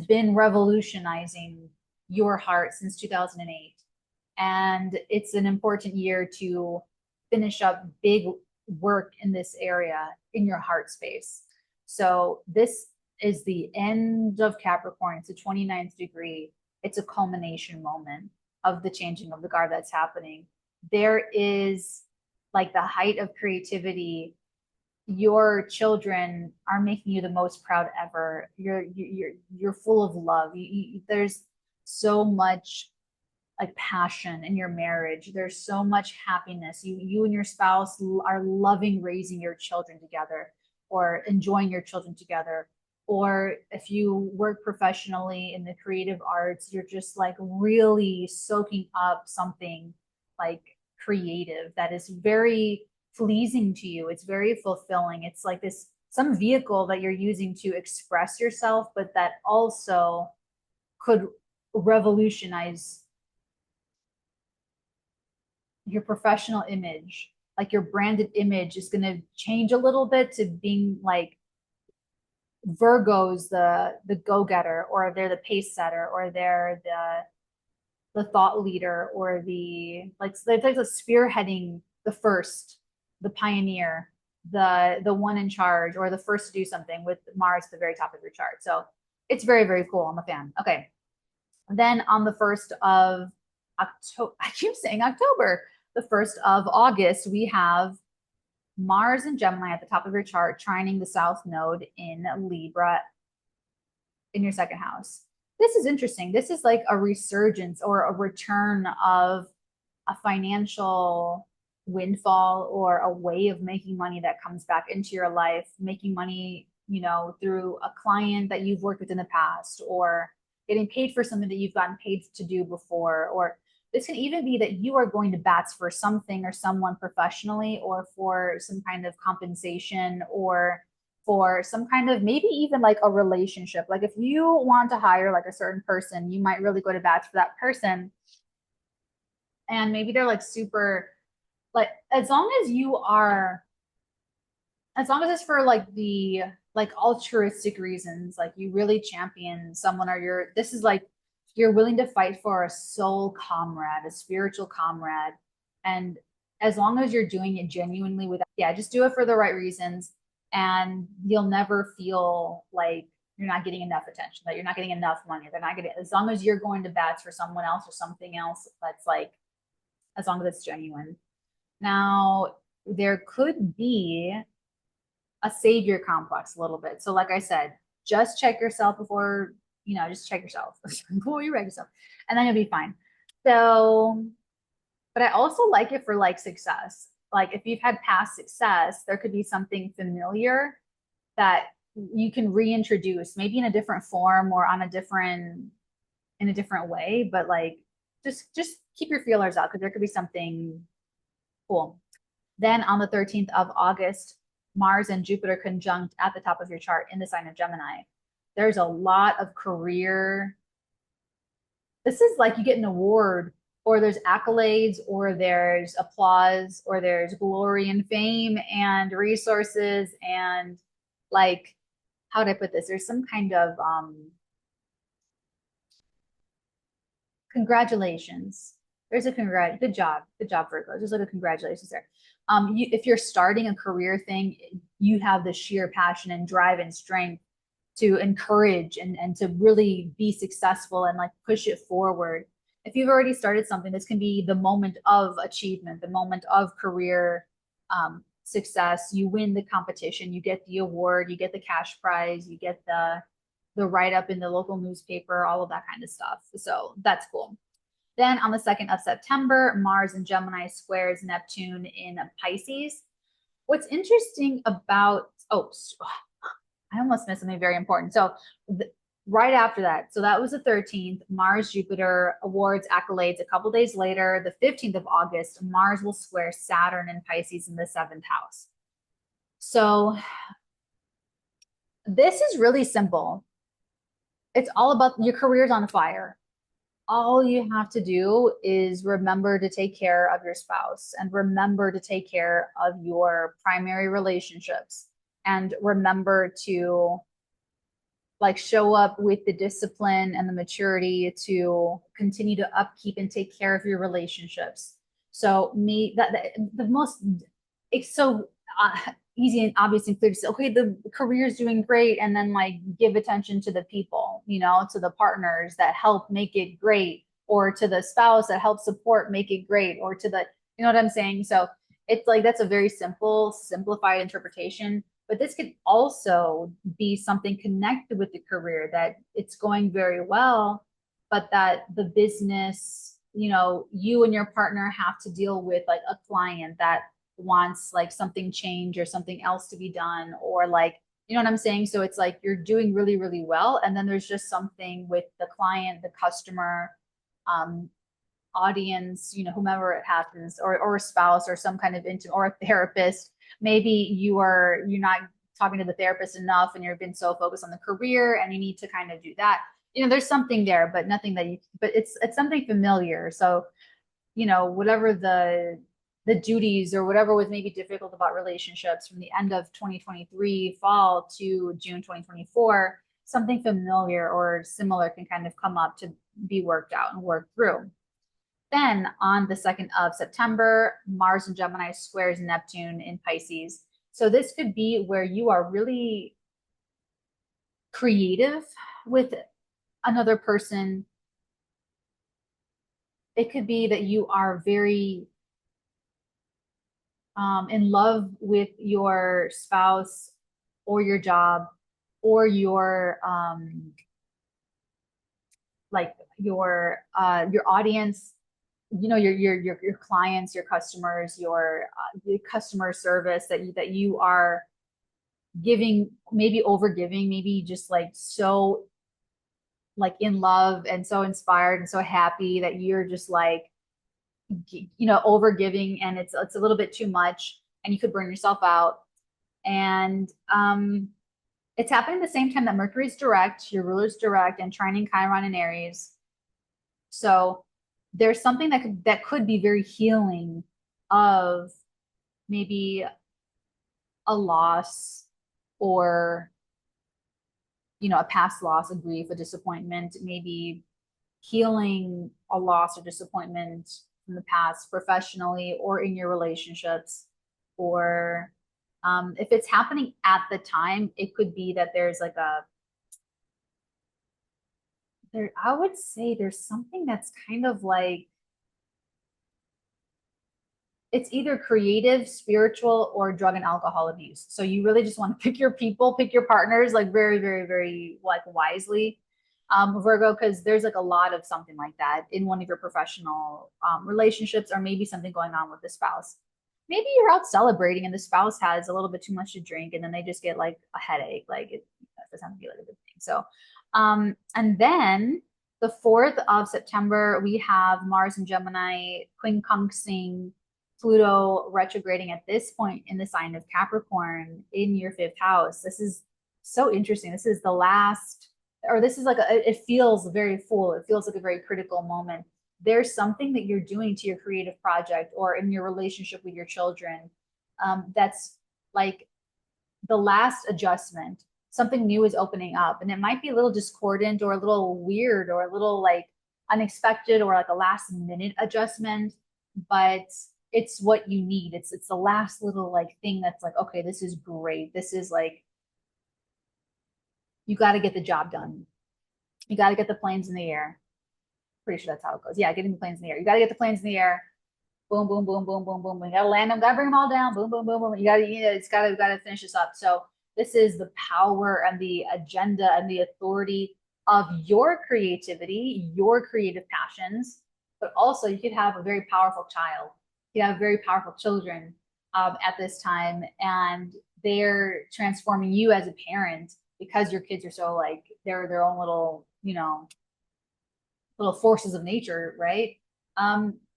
been revolutionizing your heart since 2008. And it's an important year to finish up big work in this area in your heart space. So this is the end of Capricorn. It's a 29th degree. It's a culmination moment of the changing of the guard that's happening. There is like the height of creativity. Your children are making you the most proud ever. You're full of love. There's so much like passion in your marriage. There's so much happiness. You and your spouse are loving raising your children together, or enjoying your children together. Or if you work professionally in the creative arts, you're just like really soaking up something like creative that is very pleasing to you. It's very fulfilling. It's like this, some vehicle that you're using to express yourself, but that also could revolutionize your professional image. Like your branded image is going to change a little bit to being like Virgo's the go-getter, or they're the pace setter, or they're the thought leader, or the like they're like the spearheading, the first, the pioneer, the one in charge or the first to do something with Mars at the very top of your chart. So it's very, very cool. I'm a fan. Okay. Then on the 1st of October, I keep saying October, the 1st of August, we have Mars and Gemini at the top of your chart, trining the South Node in Libra in your second house. This is interesting. This is like a resurgence or a return of a financial windfall or a way of making money that comes back into your life, making money, you know, through a client that you've worked with in the past, or getting paid for something that you've gotten paid to do before. Or this can even be that you are going to bats for something or someone professionally, or for some kind of compensation, or for some kind of maybe even like a relationship. Like if you want to hire like a certain person, you might really go to bats for that person. And maybe they're like super, like as long as it's for like the like altruistic reasons, like you really champion someone, or this is like you're willing to fight for a soul comrade, a spiritual comrade. And as long as you're doing it genuinely with, yeah, just do it for the right reasons. And you'll never feel like you're not getting enough attention, that you're not getting enough money. They're not getting, as long as you're going to bats for someone else or something else, that's like, as long as it's genuine. Now, there could be a savior complex a little bit. So like I said, just check yourself before, just check yourself before you wreck yourself, and then you'll be fine. So, but I also like it for like success. Like if you've had past success, there could be something familiar that you can reintroduce, maybe in a different form or in a different way, but like just keep your feelers out, because there could be something cool. Then on the 13th of August, Mars and Jupiter conjunct at the top of your chart in the sign of Gemini. There's a lot of career. This is like you get an award, or there's accolades, or there's applause, or there's glory and fame and resources, and like, how would I put this? There's some kind of congratulations. There's a good job, Virgo. There's like a congratulations there. If you're starting a career thing, you have the sheer passion and drive and strength to encourage and to really be successful and like push it forward. If you've already started something, this can be the moment of achievement, the moment of career success. You win the competition, you get the award, you get the cash prize, you get the write-up in the local newspaper, all of that kind of stuff. So that's cool. Then on the 2nd of September, Mars and Gemini squares Neptune in Pisces. What's interesting about, I almost missed something very important. So right after that, so that was the 13th, Mars, Jupiter awards accolades. A couple days later, the 15th of August, Mars will square Saturn in Pisces in the 7th house. So this is really simple. It's all about your career's on fire. All you have to do is remember to take care of your spouse, and remember to take care of your primary relationships, and remember to like show up with the discipline and the maturity to continue to upkeep and take care of your relationships. So the most, it's so easy and obvious and clear to say, okay, the career is doing great, and then like give attention to the people, to the partners that help make it great, or to the spouse that helps support make it great, or to the, you know what I'm saying? So it's like, that's a very simplified interpretation. But this could also be something connected with the career, that it's going very well, but that the business, you and your partner have to deal with like a client that wants like something change or something else to be done, or like, you know what I'm saying? So it's like you're doing really, really well, and then there's just something with the client, the customer, audience, whomever it happens, or a spouse, or some kind of or a therapist. Maybe you're not talking to the therapist enough, and you've been so focused on the career, and you need to kind of do that. There's something there, but nothing but it's something familiar. So, whatever the duties or whatever was maybe difficult about relationships from the end of 2023 fall to June 2024, something familiar or similar can kind of come up to be worked out and worked through. Then on the 2nd of September, Mars and Gemini squares Neptune in Pisces. So this could be where you are really creative with another person. It could be that you are very in love with your spouse or your job or your like your audience, you know, your clients, your customers, your customer service that you are giving, maybe over giving, maybe just like so like in love and so inspired and so happy that you're just like, you know, over giving, and it's a little bit too much and you could burn yourself out. And it's happening at the same time that Mercury's direct, your ruler's direct, and trining Chiron in Aries. So there's something that could be very healing of maybe a loss, or you know, a past loss, a grief, a disappointment, maybe healing a loss or disappointment from the past professionally or in your relationships. Or if it's happening at the time, it could be that there's like I would say there's something that's kind of like, it's either creative, spiritual, or drug and alcohol abuse. So you really just want to pick your people, pick your partners, like very, very, very like wisely, Virgo, because there's like a lot of something like that in one of your professional relationships, or maybe something going on with the spouse. Maybe you're out celebrating and the spouse has a little bit too much to drink, and then they just get like a headache. Like it doesn't feel like a good thing. So, and then the 4th of September, we have Mars and Gemini, 𝚃𝚑𝚎𝚕𝚒 Pluto retrograding at this point in the sign of Capricorn in your 5th house. This is so interesting. This is the last, or this is like it feels very full. It feels like a very critical moment. There's something that you're doing to your creative project or in your relationship with your children that's like the last adjustment. Something new is opening up, and it might be a little discordant or a little weird or a little like unexpected or like a last minute adjustment, but it's what you need. It's the last little like thing that's like, okay, this is great. This is like, you got to get the job done. You got to get the planes in the air. Pretty sure that's how it goes. Yeah, getting the planes in the air. You got to get the planes in the air. Boom, boom, boom, boom, boom, boom. You got to land them. Got to bring them all down. Boom, boom, boom, boom. You got to, it's got to finish this up. So this is the power and the agenda and the authority of your creativity, your creative passions, but also you could have a very powerful child. You have very powerful children at this time, and they're transforming you as a parent because your kids are so like, they're their own little, you know, little forces of nature, right?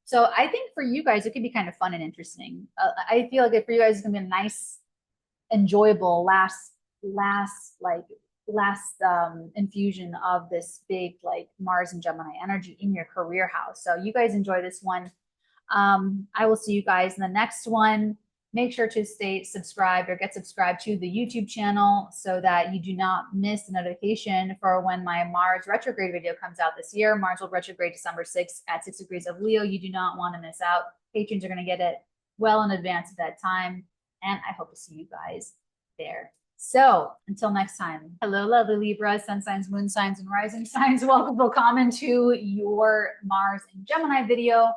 So I think for you guys, it could be kind of fun and interesting. I feel like for you guys, it's gonna be a nice, enjoyable last infusion of this big like Mars and Gemini energy in your career house. So you guys enjoy this one. I will see you guys in the next one. Make sure to stay subscribed or get subscribed to the YouTube channel so that you do not miss the notification for when my Mars retrograde video comes out this year. Mars will retrograde December 6th at 6 degrees of Leo. You do not want to miss out. Patrons are going to get it well in advance of that time. And I hope to see you guys there. So until next time, hello, lovely Libra, sun signs, moon signs, and rising signs. Welcome to your Mars and Gemini video.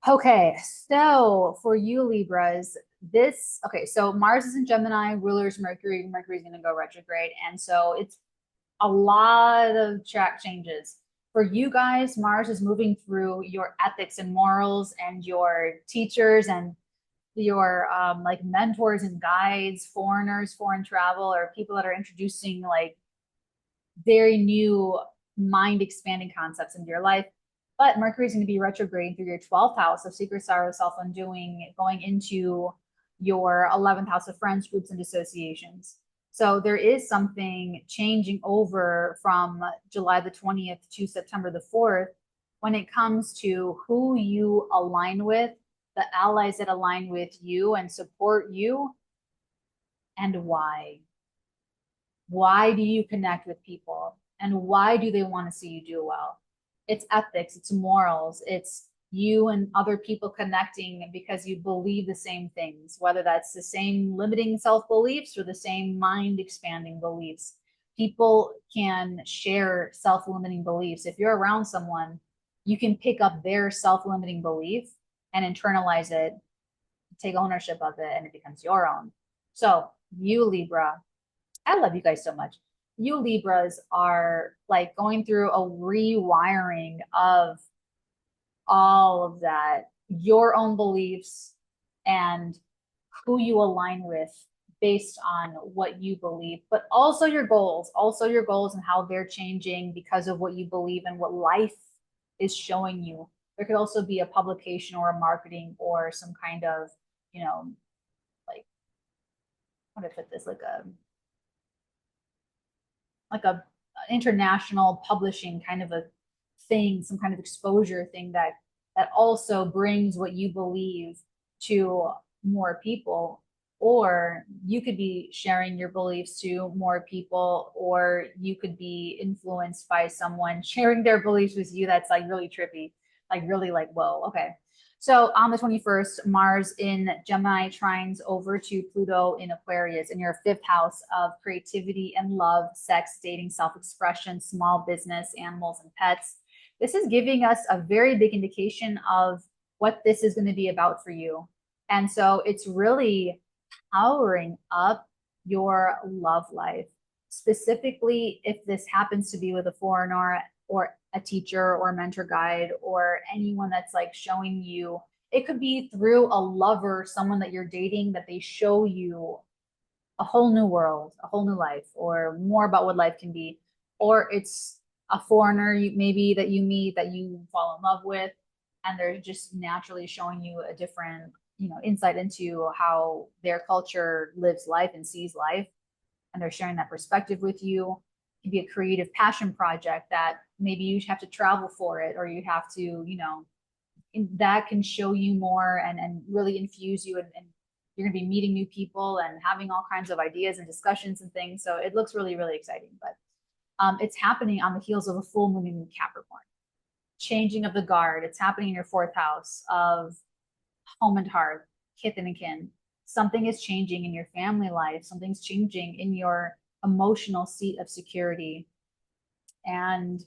Okay, so for you Libras, so Mars is in Gemini, ruler's Mercury. Mercury's going to go retrograde. And so it's a lot of track changes. For you guys, Mars is moving through your ethics and morals and your teachers and your like mentors and guides, foreigners, foreign travel, or people that are introducing like very new mind expanding concepts into your life. But Mercury is going to be retrograde through your 12th house of secret sorrow, self-undoing, going into your 11th house of friends, groups, and dissociations. So there is something changing over from July the 20th to September the 4th when it comes to who you align with, the allies that align with you and support you, and why. Why do you connect with people? And why do they want to see you do well? It's ethics, it's morals, it's you and other people connecting because you believe the same things, whether that's the same limiting self-beliefs or the same mind expanding beliefs. People can share self-limiting beliefs. If you're around someone, you can pick up their self-limiting belief and internalize it, take ownership of it, and it becomes your own. So you Libra, I love you guys so much. You Libras are like going through a rewiring of all of that, your own beliefs and who you align with based on what you believe, but also your goals and how they're changing because of what you believe and what life is showing you. There could also be a publication or a marketing or some kind of, you know, like, how do I put this? Like a international publishing kind of a thing, some kind of exposure thing that also brings what you believe to more people. Or you could be sharing your beliefs to more people, or you could be influenced by someone sharing their beliefs with you. That's like really trippy, like really like, whoa, okay. So on the 21st, Mars in Gemini trines over to Pluto in Aquarius in your fifth house of creativity and love, sex, dating, self-expression, small business, animals, and pets. This is giving us a very big indication of what this is going to be about for you. And so it's really powering up your love life. Specifically, if this happens to be with a foreigner or a teacher or a mentor guide or anyone that's like showing you, it could be through a lover, someone that you're dating, that they show you a whole new world, a whole new life, or more about what life can be. Or it's a foreigner maybe that you meet that you fall in love with, and they're just naturally showing you a different, insight into how their culture lives life and sees life, and they're sharing that perspective with you. It could be a creative passion project that maybe you have to travel for it, or you have to, that can show you more and really infuse you, and you're going to be meeting new people and having all kinds of ideas and discussions and things. So it looks really, really exciting. But it's happening on the heels of a full moon in Capricorn. Changing of the guard. It's happening in your fourth house of home and hearth, kith and kin. Something is changing in your family life. Something's changing in your emotional seat of security. And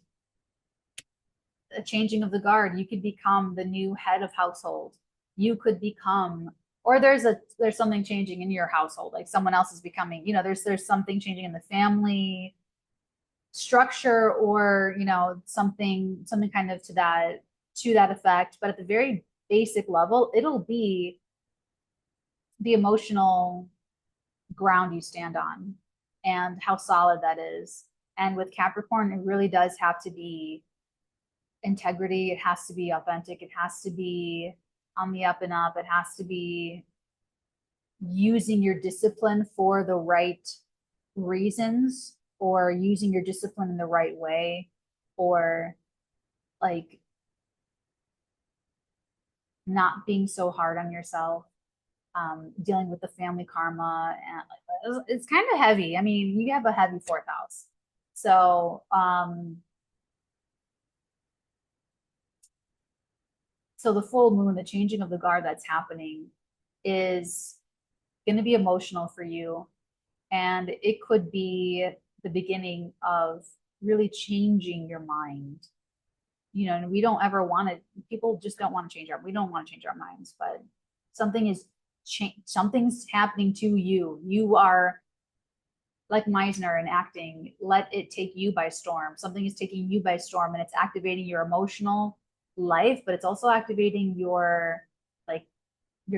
a changing of the guard. You could become the new head of household. You could become, or there's something changing in your household, like someone else is becoming, there's something changing in the family structure, or something kind of to that effect. But at the very basic level, it'll be the emotional ground you stand on and how solid that is. And with Capricorn, it really does have to be integrity. It has to be authentic. It has to be on the up and up. It has to be using your discipline for the right reasons, or using your discipline in the right way, or like not being so hard on yourself, dealing with the family karma. And it's kind of heavy. I mean, you have a heavy fourth house. So, so the full moon, the changing of the guard that's happening, is going to be emotional for you. And it could be the beginning of really changing your mind. And we don't ever want to, people just don't want to change we don't want to change our minds, but something's happening to you. You are like Meisner in acting, let it take you by storm. Something is taking you by storm, and it's activating your emotional life, but it's also activating your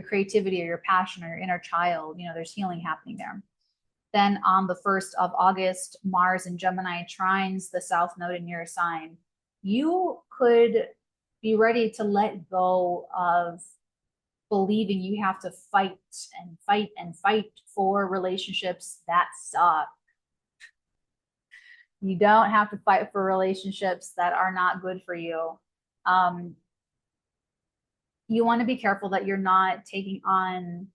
creativity or your passion or your inner child. There's healing happening there. Then on the 1st of August, Mars in Gemini trines the South Node in your sign. You could be ready to let go of believing you have to fight and fight and fight for relationships that suck. You don't have to fight for relationships that are not good for you. You want to be careful that you're not taking on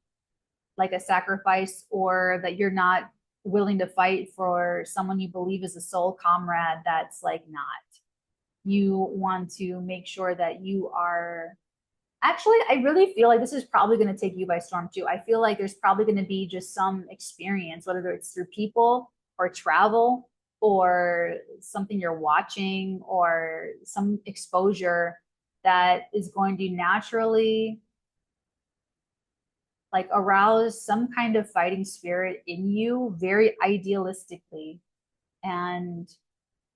like a sacrifice, or that you're not willing to fight for someone you believe is a soul comrade that's like not. You want to make sure that you are Actually, I really feel like this is probably going to take you by storm too. I feel like there's probably going to be just some experience, whether it's through people or travel or something you're watching or some exposure that is going to naturally like arouse some kind of fighting spirit in you very idealistically and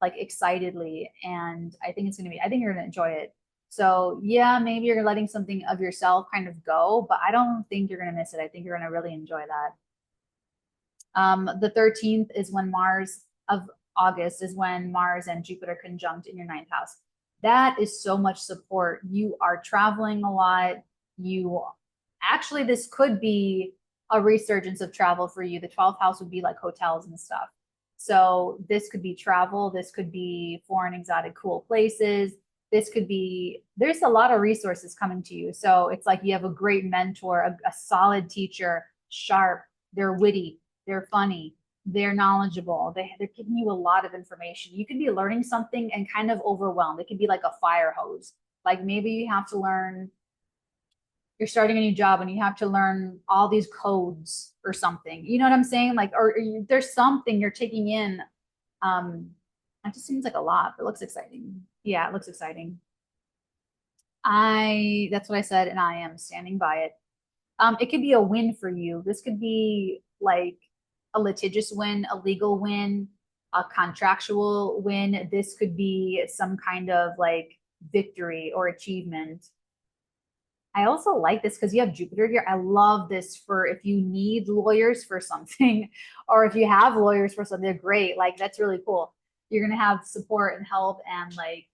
like excitedly. And I think it's going to be, I think you're going to enjoy it. So yeah, maybe you're letting something of yourself kind of go, but I don't think you're going to miss it. I think you're going to really enjoy that. The 13th is when Mars of August is when Mars and Jupiter conjunct in your ninth house. That is so much support. You are traveling a lot. You actually, this could be a resurgence of travel for you. The 12th house would be like hotels and stuff. So this could be travel. This could be foreign, exotic, cool places. This could be, there's a lot of resources coming to you. So it's like you have a great mentor, a solid teacher, sharp, they're witty, they're funny, they're knowledgeable, they're giving you a lot of information. You could be learning something and kind of overwhelmed. It could be like a fire hose. Like maybe you have to learn, you're starting a new job and you have to learn all these codes or something. You know what I'm saying? Like, or there's something you're taking in. It just seems like a lot, but it looks exciting. Yeah, it looks exciting. That's what I said, and I am standing by it. It could be a win for you. This could be like a litigious win, a legal win, a contractual win. This could be some kind of like victory or achievement. I also like this because you have Jupiter here. I love this for if you need lawyers for something, or if you have lawyers for something, they're great. Like that's really cool. You're gonna have support and help and like,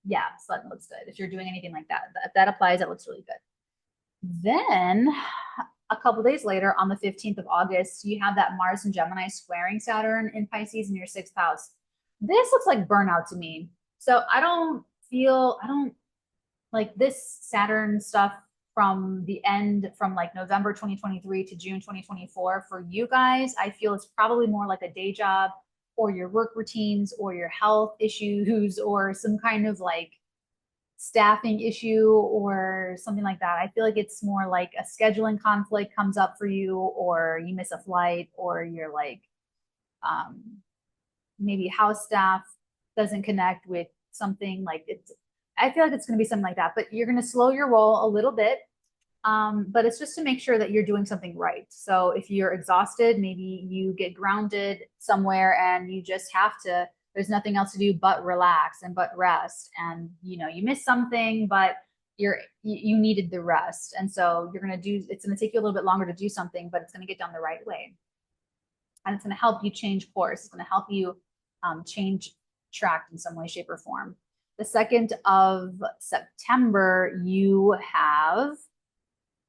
yeah, so that looks good. If you're doing anything like that, if that applies, that looks really good. Then a couple days later, on the 15th of August, you have that Mars and Gemini squaring Saturn in Pisces in your sixth house. This looks like burnout to me. So I don't like this Saturn stuff from the end from like November 2023 to June 2024 for you guys. I feel it's probably more like a day job or your work routines or your health issues or some kind of like staffing issue or something like that. I feel like it's more like a scheduling conflict comes up for you, or you miss a flight, or you're like maybe house staff doesn't connect with something like it's, I feel like it's going to be something like that, but you're going to slow your roll a little bit. But it's just to make sure that you're doing something right. So if you're exhausted, maybe you get grounded somewhere and you just have to, there's nothing else to do but relax and but rest. And you know, you missed something, but you needed the rest. And so you're going to do, it's going to take you a little bit longer to do something, but it's going to get done the right way. And it's going to help you change course. It's going to help you change track in some way, shape, or form. The 2nd of September, you have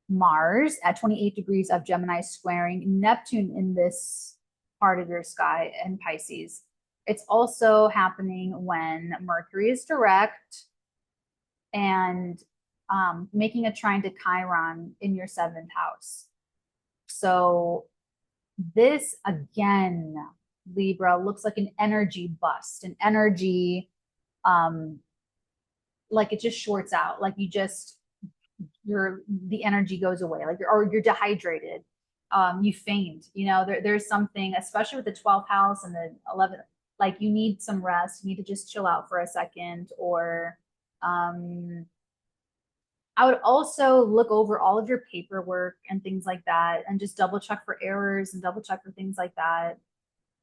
Mars at 28 degrees of Gemini squaring Neptune in this part of your sky in Pisces. It's also happening when Mercury is direct and making a trine to Chiron in your 7th house. So this again, Libra, looks like an energy bust, an energy like it just shorts out, like you just the energy goes away, like you're dehydrated, you faint, you know, there's something, especially with the 12th house and the 11th, like you need some rest, you need to just chill out for a second. Or I would also look over all of your paperwork and things like that and just double check for errors and double check for things like that.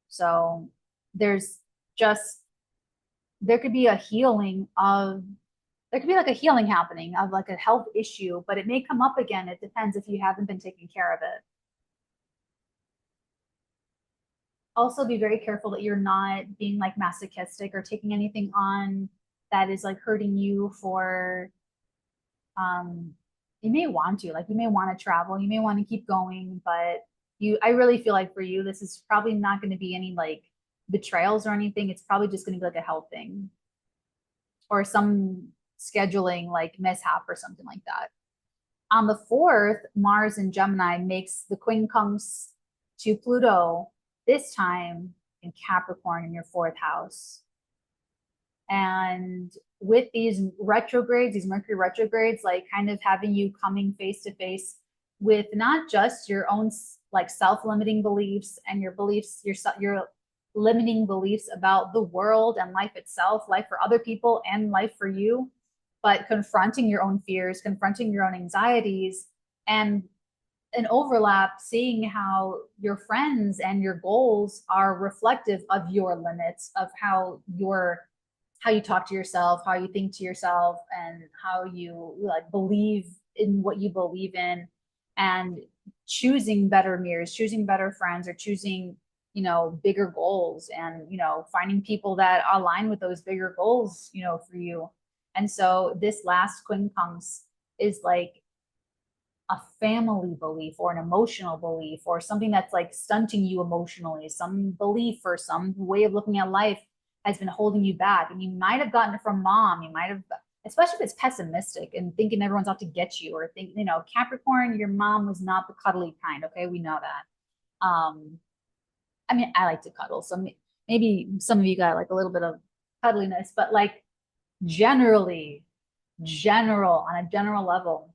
So there's just, there could be a healing of, there could be like a healing happening of like a health issue, but it may come up again. It depends if you haven't been taking care of it. Also be very careful that you're not being like masochistic or taking anything on that is like hurting you for, you may want to, like you may want to travel, you may want to keep going, but I really feel like for you, this is probably not going to be any like betrayals or anything. It's probably just going to be like a health thing or some scheduling like mishap or something like that. On the 4th, Mars in Gemini makes the quincunx to Pluto, this time in Capricorn in your 4th house. And with these retrogrades, these Mercury retrogrades, like kind of having you coming face to face with not just your own like self-limiting beliefs and your beliefs, your limiting beliefs about the world and life itself, life for other people and life for you, but confronting your own fears, confronting your own anxieties, and an overlap, seeing how your friends and your goals are reflective of your limits, of how you talk to yourself, how you think to yourself, and how you like believe in what you believe in, and choosing better mirrors, choosing better friends, or choosing, bigger goals, and, finding people that align with those bigger goals, for you. And so this last quincunx is like a family belief or an emotional belief or something that's like stunting you emotionally, some belief or some way of looking at life has been holding you back. And you might have gotten it from mom. You might have, especially if it's pessimistic and thinking everyone's out to get you, or think, Capricorn, your mom was not the cuddly kind. Okay. We know that. I mean, I like to cuddle. So maybe some of you got like a little bit of cuddliness, but like on a general level.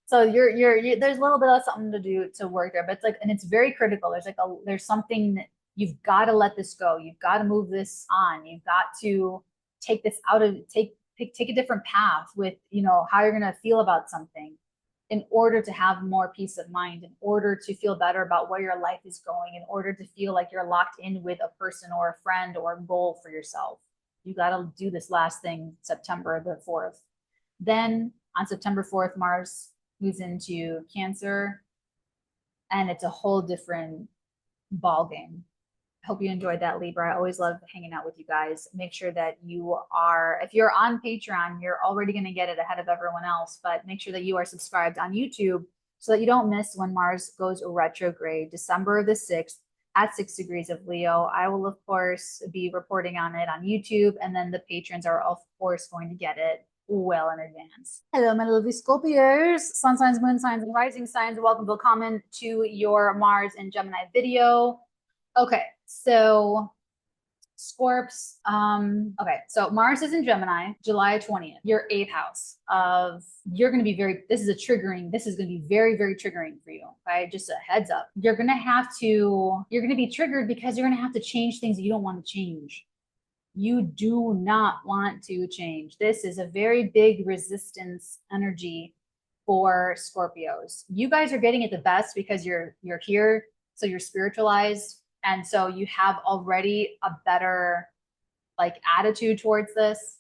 So you're there's a little bit of something to do to work there, but it's like, and it's very critical. There's something that you've got to let this go. You've got to move this on. You've got to take this out of take a different path with, how you're going to feel about something in order to have more peace of mind, in order to feel better about where your life is going, in order to feel like you're locked in with a person or a friend or a goal for yourself. You got to do this last thing September the 4th. Then on September 4th, Mars moves into Cancer, and it's a whole different ball game. I hope you enjoyed that, Libra. I always love hanging out with you guys. Make sure that you are, if you're on Patreon, you're already going to get it ahead of everyone else, but make sure that you are subscribed on YouTube so that you don't miss when Mars goes retrograde, December the 6th at 6 degrees of Leo. I will, of course, be reporting on it on YouTube, and then the patrons are, of course, going to get it well in advance. Hello, my lovely Scorpios, sun signs, moon signs, and rising signs. Welcome, willkommen to your Mars and Gemini video. Okay, so Scorps, okay, so Mars is in Gemini, July 20th, your 8th house of, you're going to be this is going to be very, very triggering for you. Okay. Just a heads up. You're going to be triggered because you're going to have to change things that you don't want to change. You do not want to change. This is a very big resistance energy for Scorpios. You guys are getting it the best because you're here, so you're spiritualized, and so you have already a better like attitude towards this.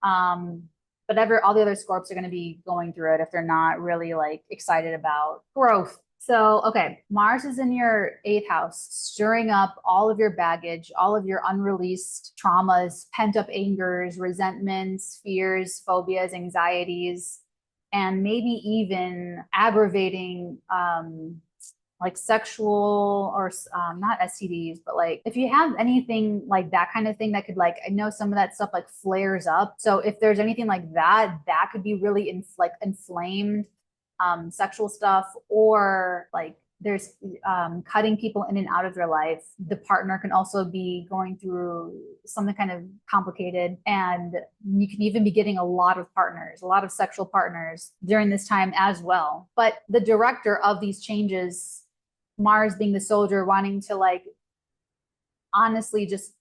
But all the other Scorps are going to be going through it if they're not really like excited about growth. So, okay, Mars is in your 8th house, stirring up all of your baggage, all of your unreleased traumas, pent-up angers, resentments, fears, phobias, anxieties, and maybe even aggravating like sexual or not STDs, but like if you have anything like that kind of thing that could like, I know some of that stuff like flares up. So if there's anything like that, that could be really inflamed sexual stuff, or like there's cutting people in and out of their life. The partner can also be going through something kind of complicated, and you can even be getting a lot of partners, a lot of sexual partners during this time as well. But the director of these changes, Mars being the soldier, wanting to like, honestly, just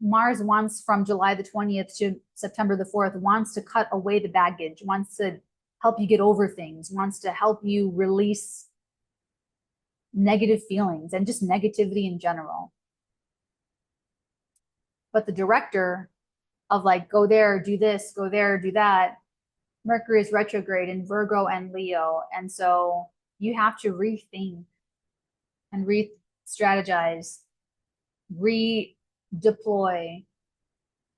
Mars wants from July the 20th to September the 4th, wants to cut away the baggage, wants to help you get over things, wants to help you release negative feelings and just negativity in general. But the director of like, go there, do this, go there, do that, Mercury is retrograde in Virgo and Leo. And so you have to rethink and re-strategize, redeploy,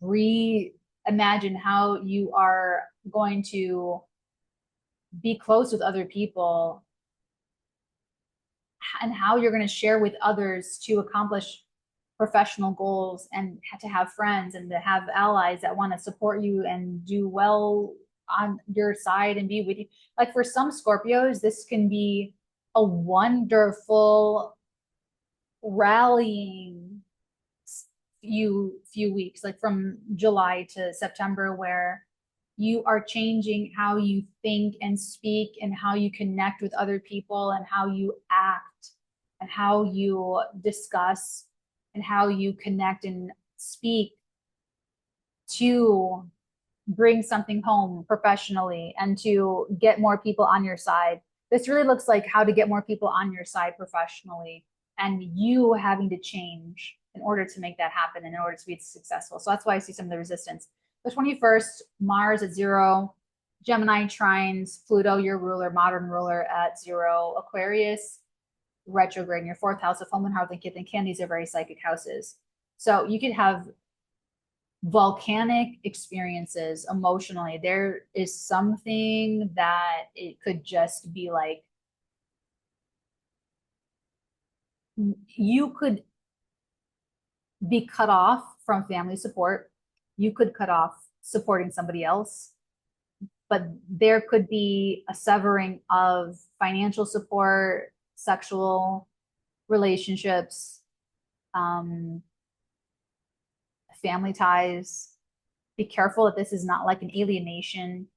reimagine how you are going to be close with other people and how you're going to share with others to accomplish professional goals, and to have friends and to have allies that want to support you and do well on your side and be with you. Like for some Scorpios, this can be a wonderful rallying few weeks, like from July to September, where you are changing how you think and speak and how you connect with other people and how you act and how you discuss and how you connect and speak to bring something home professionally and to get more people on your side. This really looks like how to get more people on your side professionally, and you having to change in order to make that happen and in order to be successful. So that's why I see some of the resistance. The 21st, Mars at 0, Gemini trines Pluto, your ruler, modern ruler, at 0, Aquarius retrograde in your 4th house of home and hearth and 𝚃𝚑𝚎𝚗𝚎. These are very psychic houses. So you could have volcanic experiences emotionally. There is something that it could just be like, you could be cut off from family support. You could cut off supporting somebody else, but there could be a severing of financial support, sexual relationships, family ties. Be careful that this is not like an alienation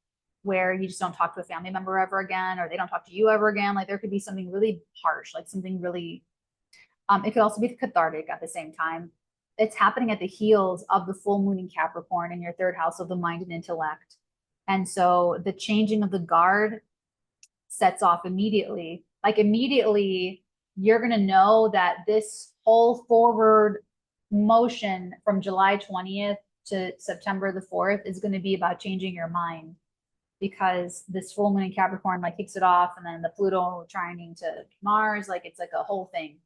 where you just don't talk to a family member ever again, or they don't talk to you ever again. Like there could be something really harsh, like something really, it could also be cathartic at the same time. It's happening at the heels of the full moon in Capricorn in your 3rd house of the mind and intellect. And so the changing of the guard sets off immediately. Like immediately, you're going to know that this whole forward motion from July 20th to September the 4th is going to be about changing your mind, because this full moon in Capricorn like kicks it off, and then the Pluto trining to Mars, like it's like a whole thing.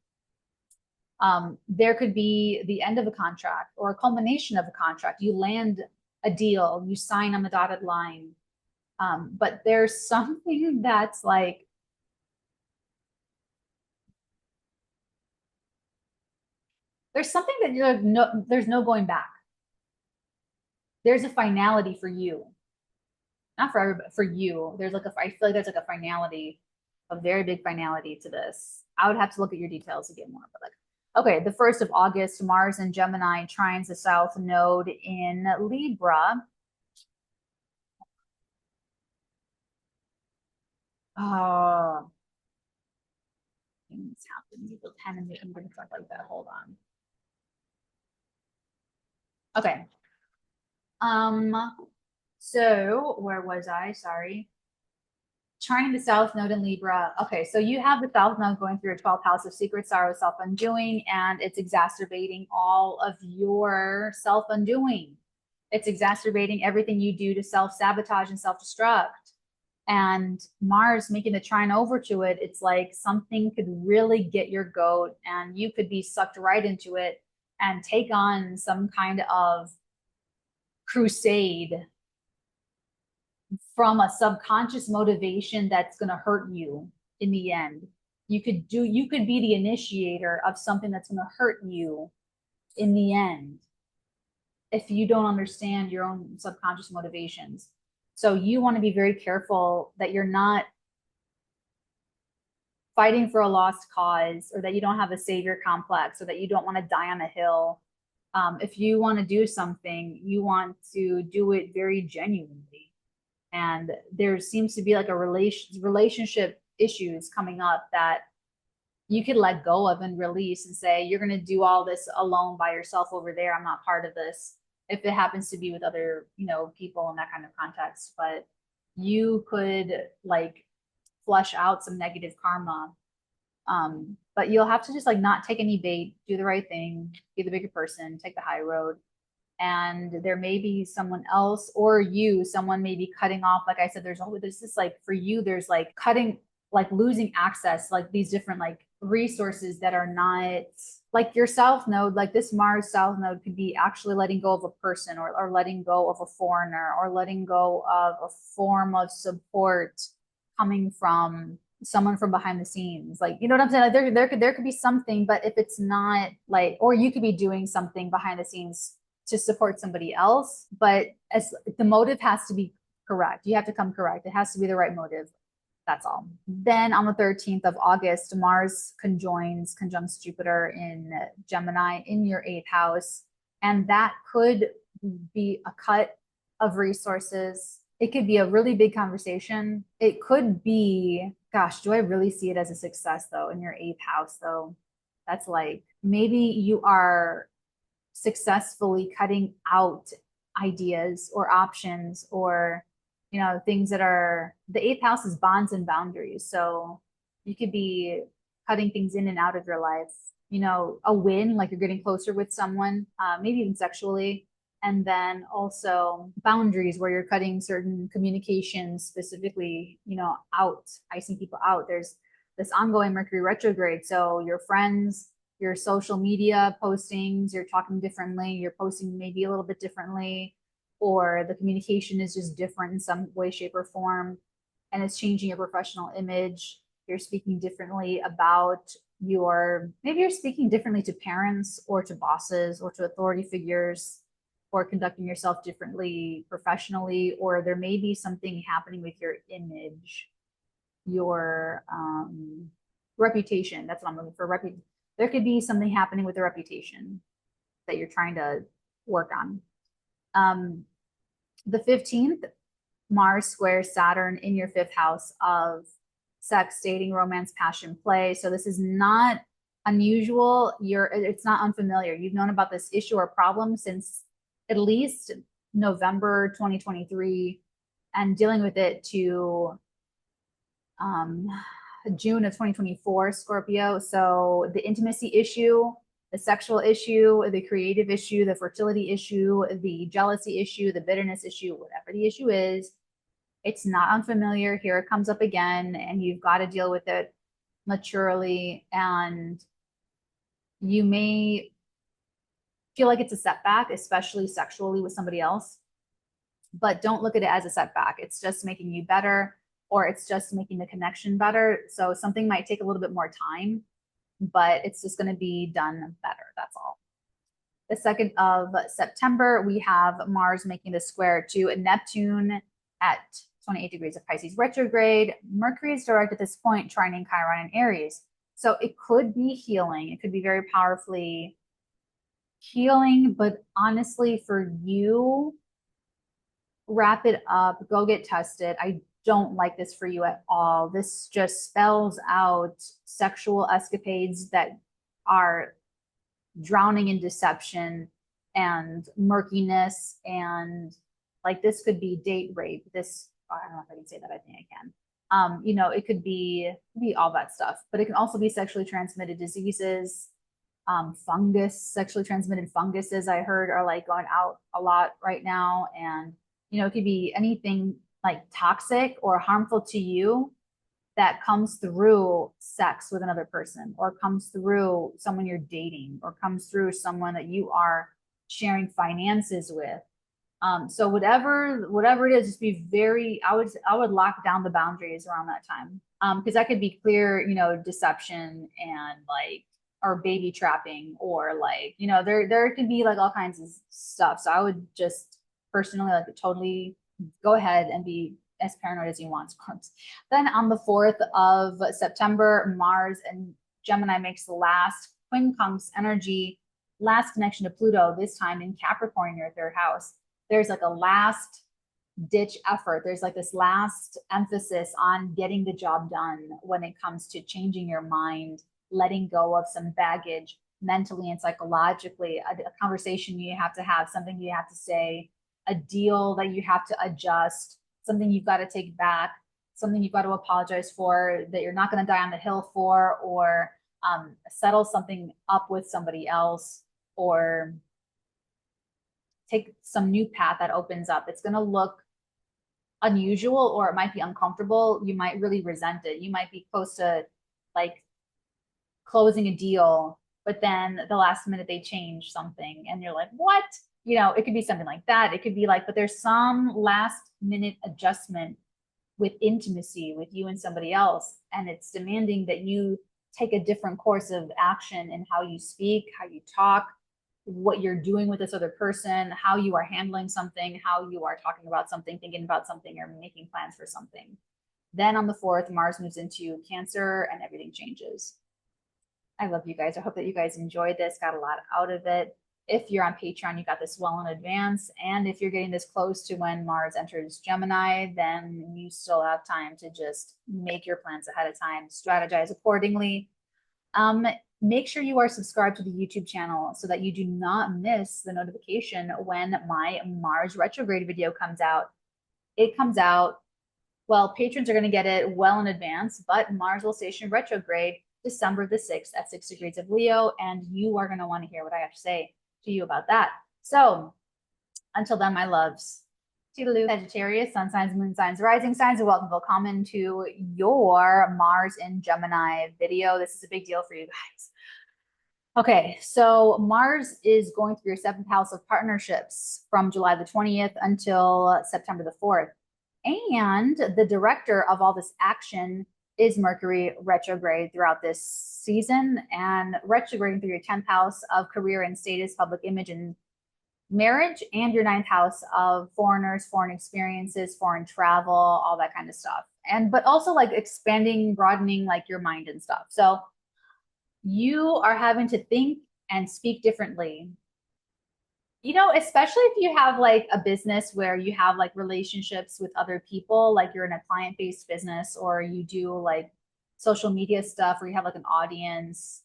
There could be the end of a contract or a culmination of a contract. You land a deal, you sign on the dotted line. But there's something that's like, there's something that there's no going back. There's a finality for you. Not for everybody, for you. There's like I feel like there's like a finality, a very big finality to this. I would have to look at your details to get more, but like, okay, the 1st of August, Mars and Gemini trines the South Node in Libra. Oh, things happen. People tend to make and stuff like that. Hold on. Okay. So where was I? Sorry. Trining the South Node in Libra. Okay, so you have the South Node going through your 12th house of secret sorrow, self-undoing, and it's exacerbating all of your self-undoing. It's exacerbating everything you do to self-sabotage and self-destruct. And Mars making the trine over to it, it's like something could really get your goat and you could be sucked right into it and take on some kind of crusade from a subconscious motivation that's going to hurt you in the end. You could be the initiator of something that's going to hurt you in the end if you don't understand your own subconscious motivations. So you want to be very careful that you're not fighting for a lost cause, or that you don't have a savior complex, or that you don't want to die on a hill. If you want to do something, you want to do it very genuinely. And there seems to be like a relationship issues coming up that you could let go of and release and say, you're going to do all this alone by yourself over there. I'm not part of this. If it happens to be with other, people in that kind of context, but you could like flush out some negative karma. But you'll have to just like not take any bait, do the right thing, be the bigger person, take the high road. And there may be someone else or someone may be cutting off. Like I said, there's this like for you, there's like cutting, like losing access, like these different like resources that are not like your South Node. Like this Mars South Node could be actually letting go of a person, or letting go of a foreigner, or letting go of a form of support coming from someone from behind the scenes. Like, you know what I'm saying? Like there could be something, but if it's not like, or you could be doing something behind the scenes to support somebody else, but as the motive has to be correct. You have to come correct. It has to be the right motive. That's all. Then on the 13th of August, Mars conjuncts Jupiter in Gemini in your 8th house. And that could be a cut of resources. It could be a really big conversation. It could be, gosh, do I really see it as a success though in your eighth house though? That's like maybe you are successfully cutting out ideas or options or things that are, the eighth house is bonds and boundaries. So you could be cutting things in and out of your life, a win, like you're getting closer with someone, maybe even sexually. And then also boundaries where you're cutting certain communications specifically, out, icing people out. There's this ongoing Mercury retrograde. So your friends, your social media postings, you're talking differently, you're posting maybe a little bit differently, or the communication is just different in some way, shape, or form, and it's changing your professional image. You're speaking differently about maybe you're speaking differently to parents or to bosses or to authority figures, or conducting yourself differently professionally, or there may be something happening with your image, your reputation. That's what I'm looking for. There could be something happening with the reputation that you're trying to work on. The 15th, Mars squares Saturn in your fifth house of sex, dating, romance, passion, play. So this is not unusual. It's not unfamiliar. You've known about this issue or problem since at least November 2023 and dealing with it to June of 2024, Scorpio. So the intimacy issue, the sexual issue, the creative issue, the fertility issue, the jealousy issue, the bitterness issue, whatever the issue is, it's not unfamiliar. Here it comes up again, and you've got to deal with it maturely. And you may feel like it's a setback, especially sexually with somebody else, but don't look at it as a setback. It's just making you better, or it's just making the connection better. So something might take a little bit more time, but it's just going to be done better. That's all. The 2nd of September, we have Mars making the square to Neptune at 28 degrees of Pisces retrograde. Mercury is direct at this point, trining Chiron and Aries. So it could be healing. It could be very powerfully healing, but honestly, for you, wrap it up, go get tested. I don't like this for you at all. This just spells out sexual escapades that are drowning in deception and murkiness, and like this could be date rape. This, I don't know if I can say that. I think I can. It could be all that stuff, but it can also be sexually transmitted diseases, sexually transmitted funguses. I heard are like going out a lot right now, and it could be anything like toxic or harmful to you that comes through sex with another person, or comes through someone you're dating, or comes through someone that you are sharing finances with. So whatever it is, just be very, I would lock down the boundaries around that time. Because that could be clear, deception and like, or baby trapping, or like, there could be like all kinds of stuff. So I would just personally like totally go ahead and be as paranoid as you want. Then on the 4th of September, Mars and Gemini makes the last quincunx energy, last connection to Pluto, this time in Capricorn in your 3rd house. There's like a last ditch effort. There's like this last emphasis on getting the job done when it comes to changing your mind, letting go of some baggage mentally and psychologically, a conversation you have to have, something you have to say, a deal that you have to adjust, something you've got to take back, something you've got to apologize for, that you're not going to die on the hill for, or settle something up with somebody else, or take some new path that opens up. It's going to look unusual, or it might be uncomfortable. You might really resent it. You might be close to like closing a deal, but then the last minute they change something and you're like, what? It could be something like that. It could be like, but there's some last minute adjustment with intimacy with you and somebody else. And it's demanding that you take a different course of action in how you speak, how you talk, what you're doing with this other person, how you are handling something, how you are talking about something, thinking about something, or making plans for something. Then on the 4th, Mars moves into Cancer and everything changes. I love you guys. I hope that you guys enjoyed this, got a lot out of it. If you're on Patreon, you got this well in advance. And if you're getting this close to when Mars enters Gemini, then you still have time to just make your plans ahead of time, strategize accordingly. Make sure you are subscribed to the YouTube channel so that you do not miss the notification when my Mars retrograde video comes out. It comes out, well, patrons are going to get it well in advance, but Mars will station retrograde December the 6th at 6 degrees of Leo, and you are going to want to hear what I have to say to you about that. So until then, my loves, toodaloo. Sagittarius, sun signs, moon signs, rising signs, and welcome, willkommen to your Mars in Gemini video. This is a big deal for you guys. Okay, so Mars is going through your 7th house of partnerships from July the 20th until September the 4th. And the director of all this action is Mercury retrograde throughout this season and retrograding through your 10th house of career and status, public image, and marriage, and your 9th house of foreigners, foreign experiences, foreign travel, all that kind of stuff. But also like expanding, broadening like your mind and stuff. So you are having to think and speak differently. You know, especially if you have like a business where you have like relationships with other people, like you're in a client-based business, or you do like social media stuff where you have like an audience,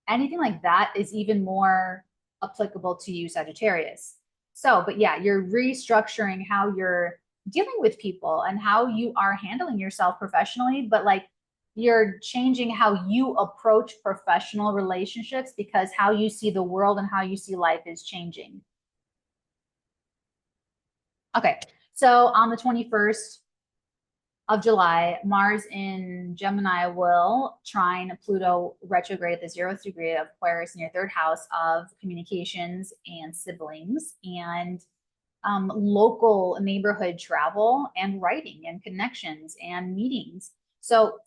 anything like that is even more applicable to you, Sagittarius. So, but yeah, you're restructuring how you're dealing with people and how you are handling yourself professionally, but like you're changing how you approach professional relationships because how you see the world and how you see life is changing. Okay, so on the 21st of July, Mars in Gemini will trine Pluto retrograde at the 0th degree of Aquarius in your 3rd house of communications and siblings and local neighborhood travel and writing and connections and meetings. So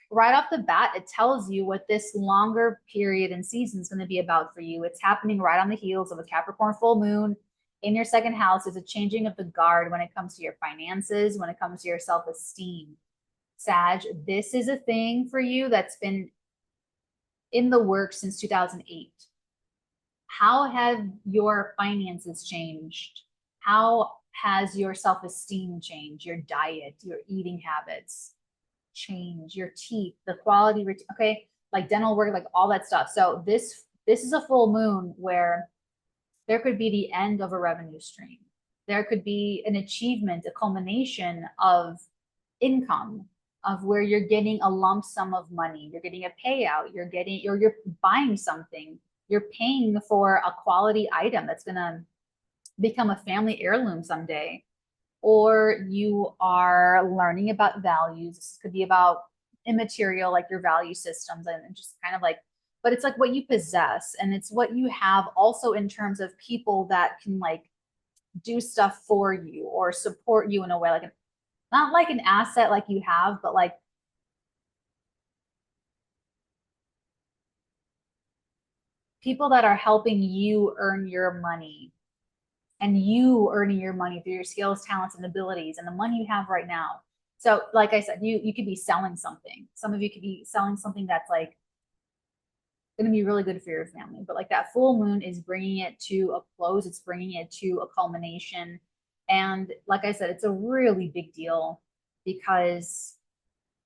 right off the bat, it tells you what this longer period and season is going to be about for you. It's happening right on the heels of a Capricorn full moon. In your 2nd house is a changing of the guard when it comes to your finances, when it comes to your self-esteem. Sag, this is a thing for you that's been in the works since 2008. How have your finances changed? How has your self-esteem changed? Your diet, your eating habits change, your teeth, the quality, okay, like dental work, like all that stuff. So this is a full moon where there could be the end of a revenue stream. There could be an achievement, a culmination of income, of where you're getting a lump sum of money, you're getting a payout, you're buying something, you're paying for a quality item that's gonna become a family heirloom someday, or you are learning about values. This could be about immaterial, like your value systems, and just kind of like, but it's like what you possess, and it's what you have also in terms of people that can like do stuff for you or support you in a way, like not like an asset like you have, but like people that are helping you earn your money and you earning your money through your skills, talents, and abilities and the money you have right now. So like I said, you could be selling something. Some of you could be selling something that's like going to be really good for your family. But like that full moon is bringing it to a close. It's bringing it to a culmination. And like I said, it's a really big deal because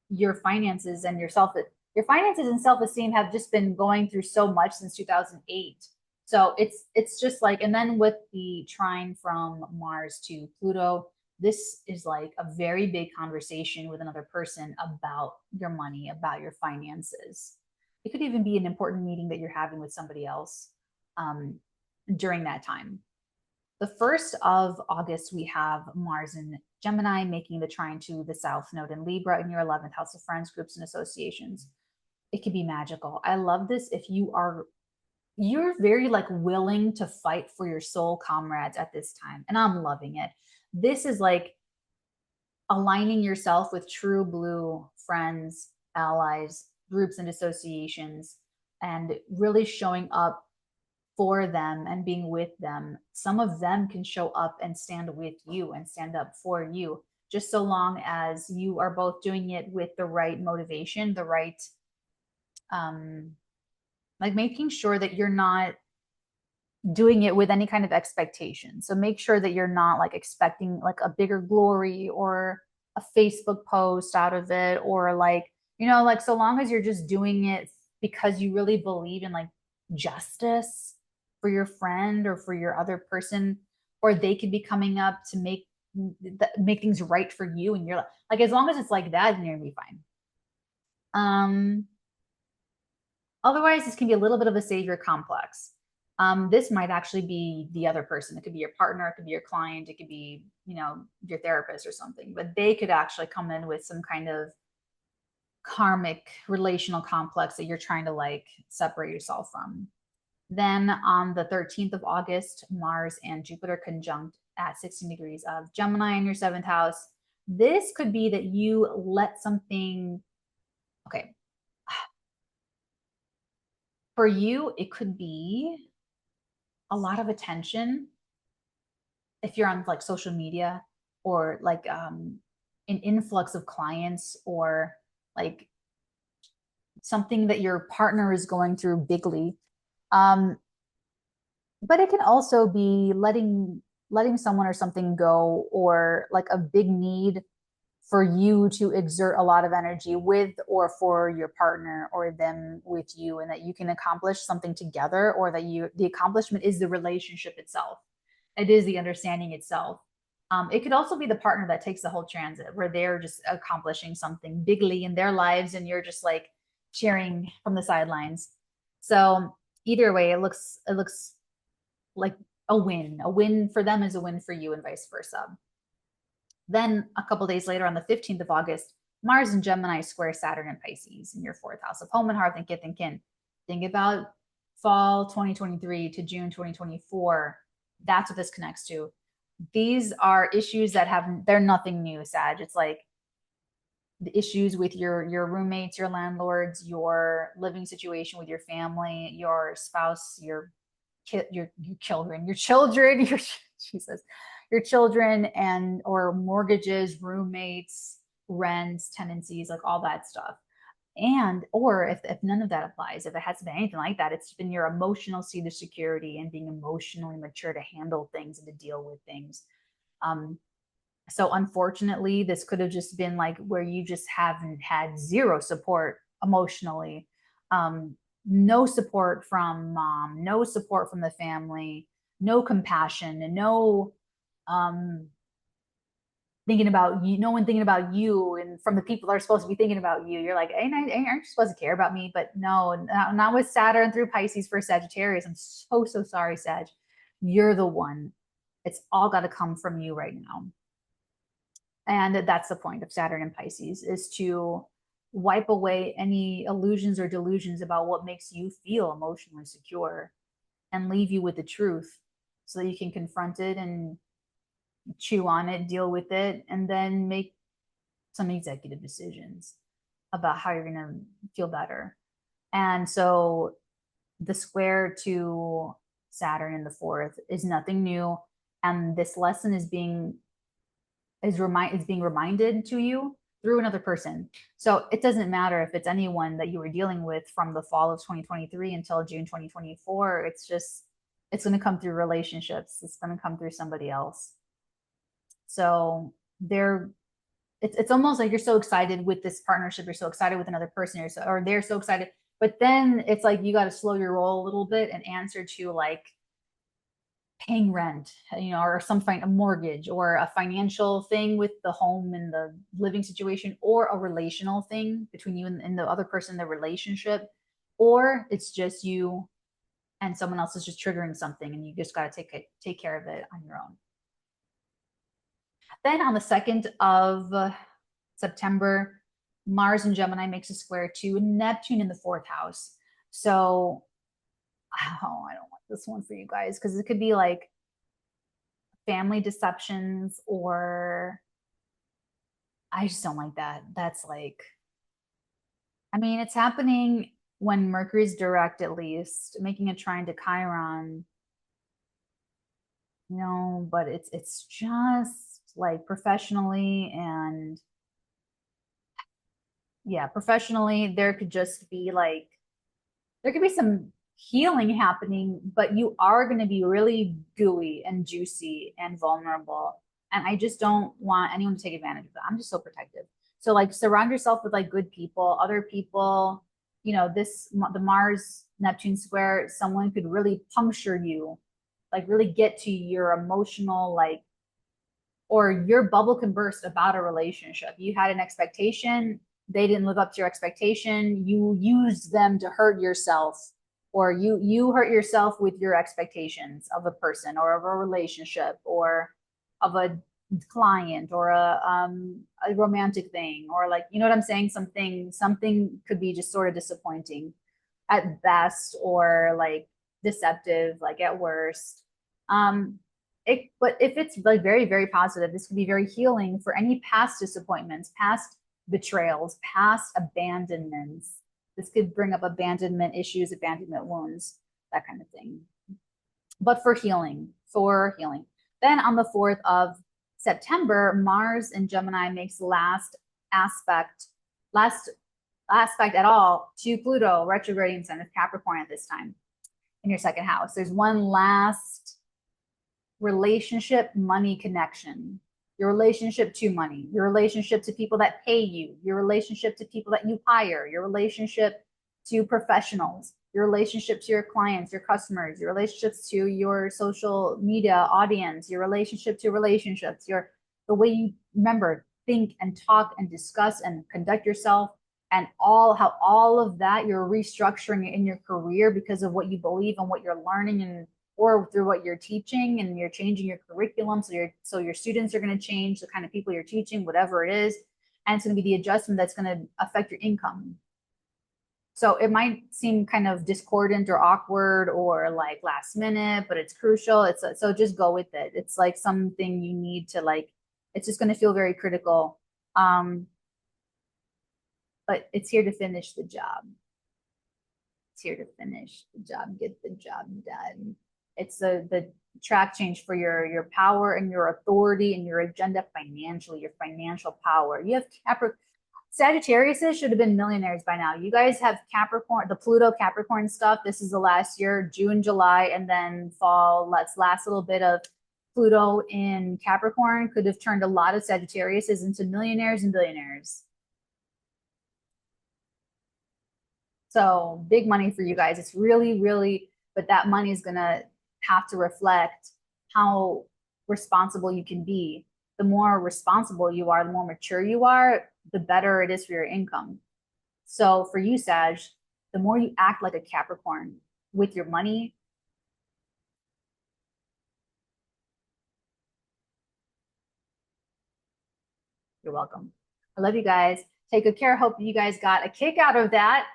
your finances and your finances and self-esteem have just been going through so much since 2008. So it's just like, and then with the trine from Mars to Pluto, this is like a very big conversation with another person about your money, about your finances. It could even be an important meeting that you're having with somebody else during that time. The 1st of August, we have Mars in Gemini making the trine to the South Node in Libra in your 11th house of friends, groups, and associations. It could be magical. I love this if you're very like willing to fight for your soul comrades at this time. And I'm loving it. This is like aligning yourself with true blue friends, allies, groups, and associations, and really showing up for them and being with them. Some of them can show up and stand with you and stand up for you, just so long as you are both doing it with the right motivation, the right, like making sure that you're not doing it with any kind of expectation. So make sure that you're not like expecting like a bigger glory or a Facebook post out of it, or like, you know, like so long as you're just doing it because you really believe in like justice for your friend or for your other person, or they could be coming up to make things right for you, and you're like as long as it's like that, then you're gonna be fine. Otherwise, this can be a little bit of a savior complex. This might actually be the other person. It could be your partner, it could be your client, it could be, you know, your therapist or something, but they could actually come in with some kind of karmic relational complex that you're trying to like separate yourself from. Then on the 13th of August, Mars and Jupiter conjunct at 16 degrees of Gemini in your seventh house. This could be that you let something, okay. For you, it could be a lot of attention if you're on like social media, or like an influx of clients, or like something that your partner is going through bigly. But it can also be letting someone or something go, or like a big need for you to exert a lot of energy with, or for your partner or them with you, and that you can accomplish something together, or that the accomplishment is the relationship itself. It is the understanding itself. It could also be the partner that takes the whole transit, where they're just accomplishing something bigly in their lives and you're just like cheering from the sidelines. So either way, it looks like a win. A win for them is a win for you, and vice versa. Then a couple days later, on the 15th of August, Mars and Gemini square Saturn and Pisces in your fourth house of home and hearth and kith and kin. Think about fall 2023 to June 2024. That's what this connects to. These are issues that they're nothing new, Sag. It's like the issues with your roommates, your landlords, your living situation with your family, your spouse, your children, your Jesus, your children, and or mortgages, roommates, rents, tenancies, like all that stuff. And or if none of that applies, if it hasn't been anything like that, it's been your emotional seed of security and being emotionally mature to handle things and to deal with things. So unfortunately, this could have just been like where you just haven't had zero support emotionally. No support from mom, no support from the family, no compassion, and no thinking about you, no one thinking about you, and from the people that are supposed to be thinking about you. You're like, aren't you supposed to care about me? But no, not with Saturn through Pisces for Sagittarius. I'm so sorry, Sag. You're the one. It's all got to come from you right now. And that's the point of Saturn and Pisces, is to wipe away any illusions or delusions about what makes you feel emotionally secure, and leave you with the truth so that you can confront it and chew on it, deal with it, and then make some executive decisions about how you're going to feel better. And so the square to Saturn in the fourth is nothing new. And this lesson is being reminded to you through another person. So it doesn't matter if it's anyone that you were dealing with from the fall of 2023 until June 2024. It's going to come through relationships. It's going to come through somebody else. So it's almost like you're so excited with this partnership. You're so excited with another person, or they're so excited. But then it's like you got to slow your roll a little bit and answer to like paying rent, you know, or a mortgage, or a financial thing with the home and the living situation, or a relational thing between you and the other person in the relationship, or it's just you and someone else is just triggering something and you just got to take care of it on your own. Then on the 2nd of September, Mars in Gemini makes a square to Neptune in the fourth house. So I don't want this one for you guys, because it could be like family deceptions, or I just don't like that. That's like, I mean, it's happening when Mercury's direct, at least, making a trine to Chiron. You know, but it's just like professionally, and yeah, professionally, there could be some healing happening, but you are going to be really gooey and juicy and vulnerable. And I just don't want anyone to take advantage of that. I'm just so protective. So like surround yourself with like good people, other people, you know, the Mars Neptune square, someone could really puncture you, like really get to your emotional, like, or your bubble can burst about a relationship. You had an expectation, they didn't live up to your expectation, you used them to hurt yourself, or you hurt yourself with your expectations of a person or of a relationship or of a client or a romantic thing, or like, you know what I'm saying? Something could be just sort of disappointing at best, or like deceptive, like at worst. But if it's like very, very positive, this could be very healing for any past disappointments, past betrayals, past abandonments. This could bring up abandonment issues, abandonment wounds, that kind of thing. But for healing. Then on the 4th of September, Mars in Gemini makes last aspect at all to Pluto, retrograding sign of Capricorn at this time in your 2nd house. There's one last relationship money connection. Your relationship to money, your relationship to people that pay you, your relationship to people that you hire, your relationship to professionals, your relationship to your clients, your customers, your relationships to your social media audience, your relationship to relationships, the way you remember, think and talk and discuss and conduct yourself, and how all of that you're restructuring it in your career because of what you believe and what you're learning, and or through what you're teaching, and you're changing your curriculum. So your students are going to change the kind of people you're teaching, whatever it is. And it's going to be the adjustment that's going to affect your income. So it might seem kind of discordant or awkward or like last minute, but it's crucial. So just go with it. It's like something you need to like, it's just going to feel very critical. But it's here to finish the job. It's here to finish the job, get the job done. It's the track change for your power and your authority and your agenda financially, your financial power. You have Sagittarius should have been millionaires by now. You guys have Capricorn, the Pluto Capricorn stuff. This is the last year, June, July, and then fall. Last little bit of Pluto in Capricorn could have turned a lot of Sagittariuses into millionaires and billionaires. So big money for you guys. It's really, really, but that money is going to have to reflect how responsible you can be. The more responsible you are, the more mature you are, the better it is for your income. So for you, Sag, the more you act like a Capricorn with your money, you're welcome. I love you guys. Take good care. Hope you guys got a kick out of that.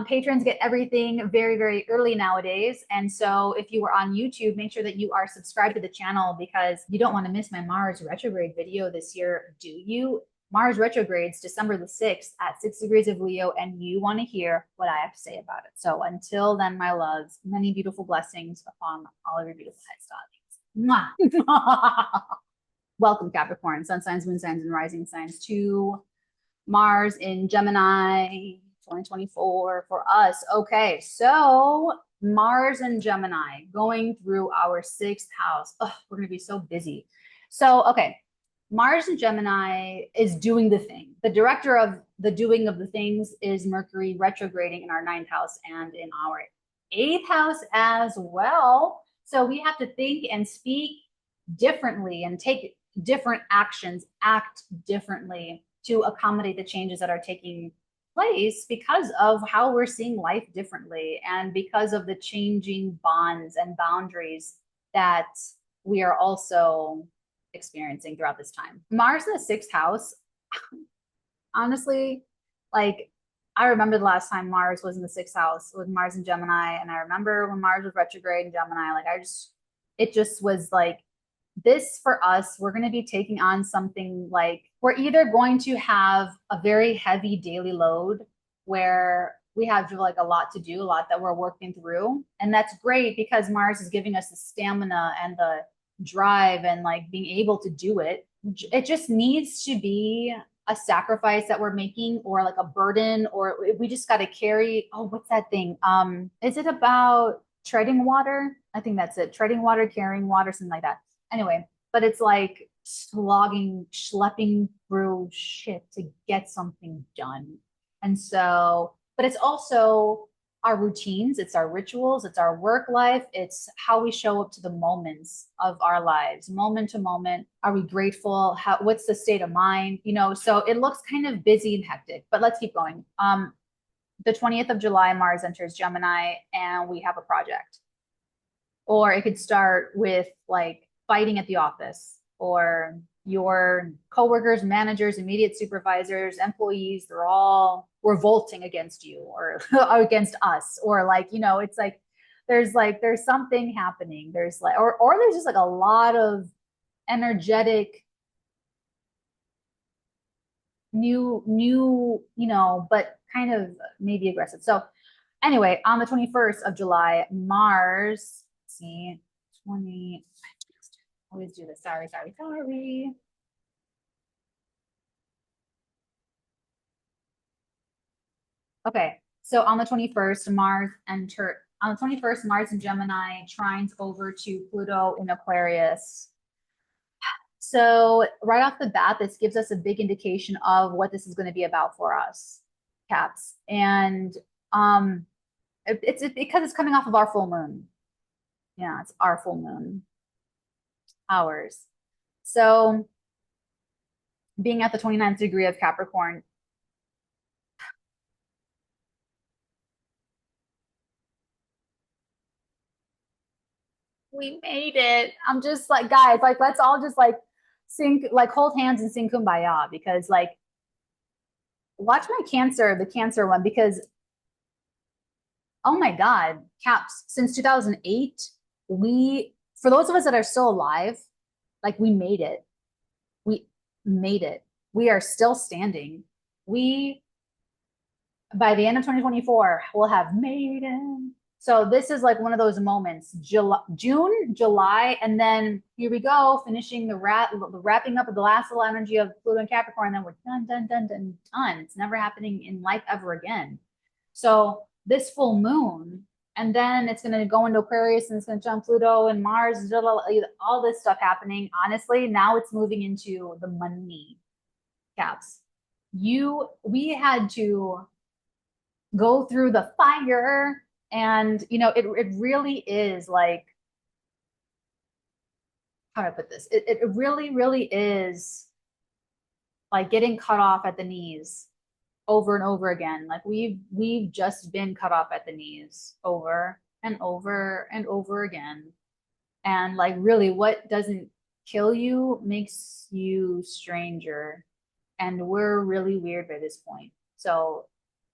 Patrons get everything very, very early nowadays. And so if you are on YouTube, make sure that you are subscribed to the channel, because you don't want to miss my Mars retrograde video this year, do you? Mars retrogrades December the 6th at 6 degrees of Leo, and you want to hear what I have to say about it. So until then, my loves, many beautiful blessings upon all of your beautiful head starlings. Welcome, Capricorn, sun signs, moon signs, and rising signs to Mars in Gemini 2024 for us. Okay, so Mars and Gemini going through our 6th house. Oh, we're going to be so busy. So, okay, Mars and Gemini is doing the thing. The director of the doing of the things is Mercury retrograding in our 9th house and in our 8th house as well. So we have to think and speak differently and take different actions, act differently to accommodate the changes that are taking place because of how we're seeing life differently, and because of the changing bonds and boundaries that we are also experiencing throughout this time. Mars in the 6th house, honestly, like I remember the last time Mars was in the 6th house with Mars and Gemini, and I remember when Mars was retrograde in Gemini, like it just was like, this for us, we're going to be taking on something like, we're either going to have a very heavy daily load where we have like a lot to do, a lot that we're working through. And that's great because Mars is giving us the stamina and the drive and like being able to do it. It just needs to be a sacrifice that we're making, or like a burden, or we just got to carry. Oh, what's that thing? Is it about treading water? I think that's it. Treading water, carrying water, something like that. Anyway, but it's like slogging, schlepping through shit to get something done. And so, but it's also our routines, it's our rituals, it's our work life, it's how we show up to the moments of our lives, moment to moment. Are we grateful? What's the state of mind? You know, so it looks kind of busy and hectic, but let's keep going. The 20th of July, Mars enters Gemini and we have a project. Or it could start with like fighting at the office, or your coworkers, managers, immediate supervisors, employees, they're all revolting against you or against us, or like, you know, it's like there's something happening. There's like, or there's just like a lot of energetic new, you know, but kind of maybe aggressive. So anyway, on the 21st of July, Mars, let's see, 20, always do this. Sorry. Okay, so on the 21st, Mars in Gemini trines over to Pluto in Aquarius. So right off the bat, this gives us a big indication of what this is going to be about for us, Caps. And it's because it's coming off of our full moon. Yeah, it's our full moon. Ours. So being at the 29th degree of Capricorn, we made it. I'm just like, guys, like, let's all just like sing, like hold hands and sing Kumbaya, because like, watch my Cancer, the Cancer one, because oh my God, Caps, since 2008, for those of us that are still alive, like we made it. We made it. We are still standing. We, by the end of 2024, will have made it. So this is like one of those moments, June, July, and then here we go, finishing the wrapping up of the last little energy of Pluto and Capricorn, and then we're done. It's never happening in life ever again. So this full moon, and then it's going to go into Aquarius, and it's going to jump Pluto and Mars, all this stuff happening. Honestly, now it's moving into the money, Caps. We had to go through the fire. And, you know, it really is like, how do I put this? It really, really is like getting cut off at the knees over and over again. Like we've just been cut off at the knees over and over and over again. And like really, what doesn't kill you makes you stranger. And we're really weird by this point. So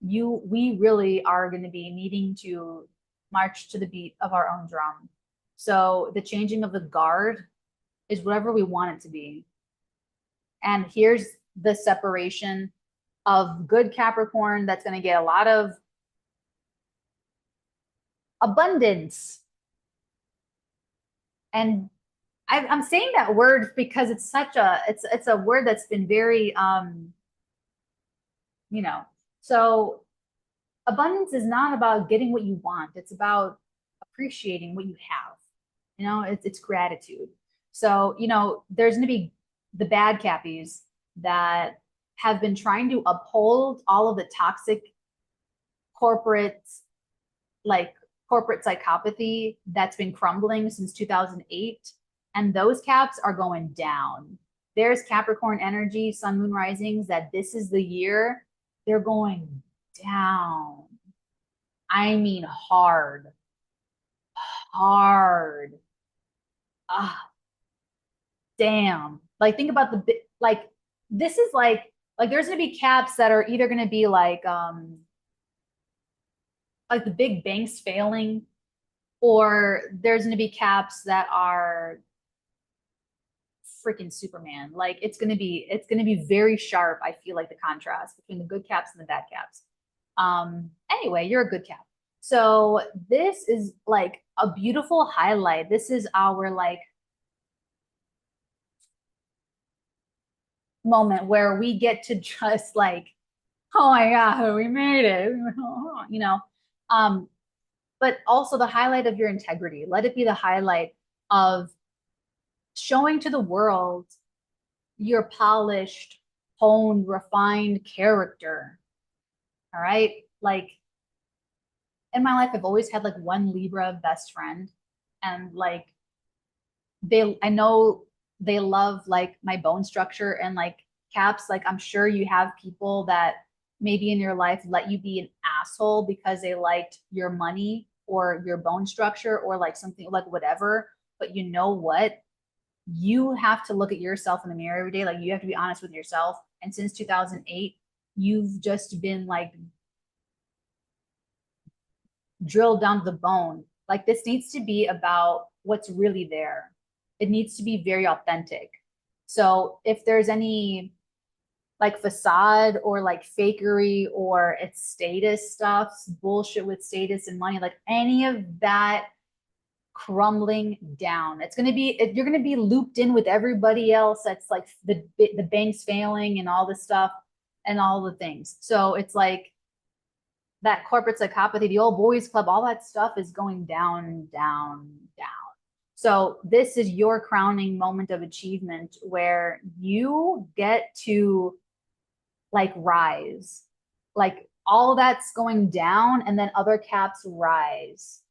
we really are going to be needing to march to the beat of our own drum. So the changing of the guard is whatever we want it to be. And here's the separation of good Capricorn that's going to get a lot of abundance. And I'm saying that word because it's such it's a word that's been very you know, so abundance is not about getting what you want. It's about appreciating what you have. You know, it's gratitude. So, you know, there's going to be the bad Cappies that have been trying to uphold all of the toxic corporate psychopathy that's been crumbling since 2008. And those Caps are going down. There's Capricorn energy, sun, moon risings, that this is the year they're going down. I mean, hard. Ah, damn. Like, think about like, this is like there's gonna be Caps that are either gonna be like the big banks failing, or there's gonna be Caps that are freaking Superman. Like, it's gonna be very sharp. I feel like the contrast between the good Caps and the bad Caps. Anyway, you're a good Cap. So this is like a beautiful highlight. This is our like moment where we get to just like, oh my God, we made it, you know. But also the highlight of your integrity. Let it be the highlight of showing to the world your polished, honed, refined character. All right. Like in my life, I've always had like one Libra best friend. And like I know they love like my bone structure and like caps. Like I'm sure you have people that maybe in your life let you be an asshole because they liked your money or your bone structure or like something like whatever. But you know what? You have to look at yourself in the mirror every day. Like you have to be honest with yourself. And since 2008, you've just been like drilled down to the bone. Like this needs to be about what's really there. It needs to be very authentic. So if there's any like facade or like fakery or it's status stuff, bullshit with status and money, like any of that crumbling down. It's going to be, you're going to be looped in with everybody else. That's like the bank's failing and all this stuff and all the things. So it's like that corporate psychopathy, the old boys club, all that stuff is going down, down, down. So this is your crowning moment of achievement where you get to like rise, like all that's going down and then other caps rise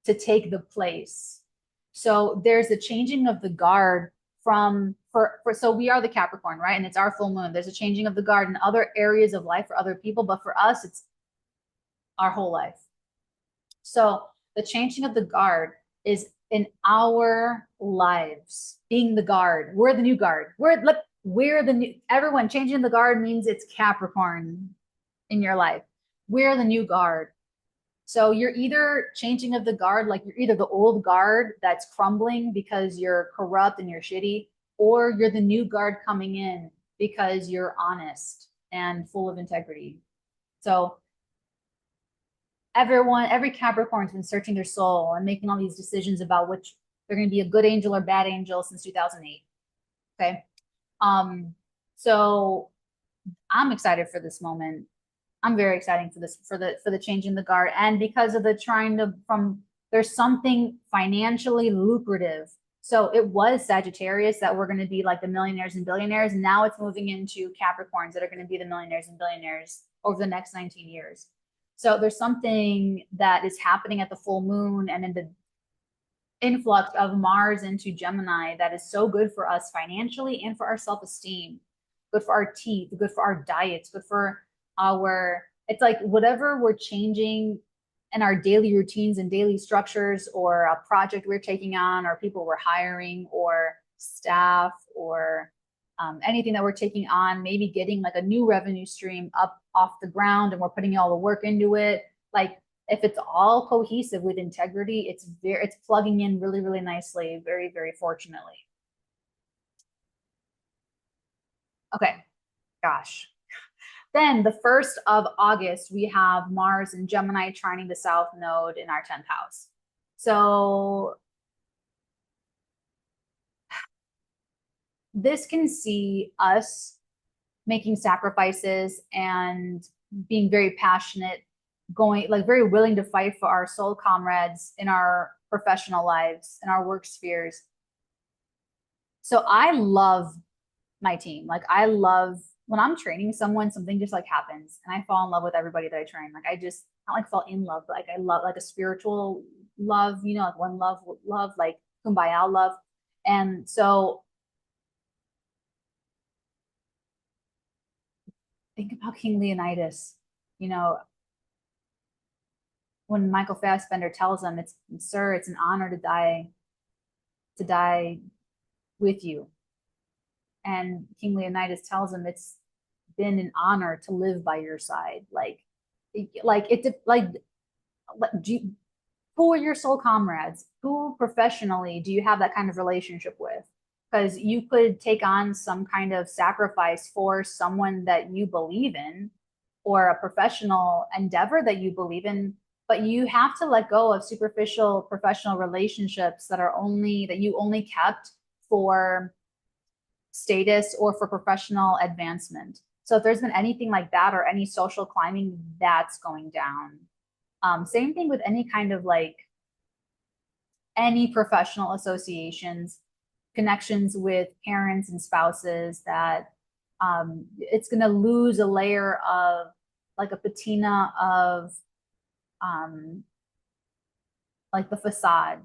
to take the place. So there's a changing of the guard from so we are the Capricorn, right? And it's our full moon. There's a changing of the guard in other areas of life for other people, but for us, it's our whole life. So the changing of the guard is in our lives, being the guard. We're the new guard. We're the new, everyone changing the guard means it's Capricorn in your life. We're the new guard. So you're either changing of the guard, like you're either the old guard that's crumbling because you're corrupt and you're shitty, or you're the new guard coming in because you're honest and full of integrity. So every Capricorn's been searching their soul and making all these decisions about which they're going to be a good angel or bad angel since 2008. Okay. So I'm excited for this moment. I'm very excited for this, for the change in the guard. And because of the trying to, there's something financially lucrative. So it was Sagittarius that were going to be like the millionaires and billionaires. And now it's moving into Capricorns that are going to be the millionaires and billionaires over the next 19 years. So there's something that is happening at the full moon and in the influx of Mars into Gemini that is so good for us financially and for our self-esteem, good for our teeth, good for our diets, good for our, it's like whatever we're changing in our daily routines and daily structures, or a project we're taking on, or people we're hiring, or staff, or anything that we're taking on, maybe getting like a new revenue stream up off the ground and we're putting all the work into it. Like if it's all cohesive with integrity, it's plugging in really, really nicely, very, very fortunately. Okay, gosh. Then the 1st of August, we have Mars and Gemini trining the South Node in our 10th house. So this can see us making sacrifices and being very passionate, going like very willing to fight for our soul comrades in our professional lives, in our work spheres. So I love my team. Like I love when I'm training someone, something just like happens and I fall in love with everybody that I train. Like I just not like fall in love, but like I love like a spiritual love, you know, like one love, like kumbaya love. And so think about King Leonidas, you know, when Michael Fassbender tells him, sir, it's an honor to die with you. And King Leonidas tells him, it's been an honor to live by your side. Who are your soul comrades? Who professionally do you have that kind of relationship with? Because you could take on some kind of sacrifice for someone that you believe in, or a professional endeavor that you believe in, but you have to let go of superficial professional relationships that you only kept for status or for professional advancement. So if there's been anything like that or any social climbing, that's going down. Same thing with any kind of like any professional associations, connections with parents and spouses, that it's going to lose a layer of like a patina of like the facade.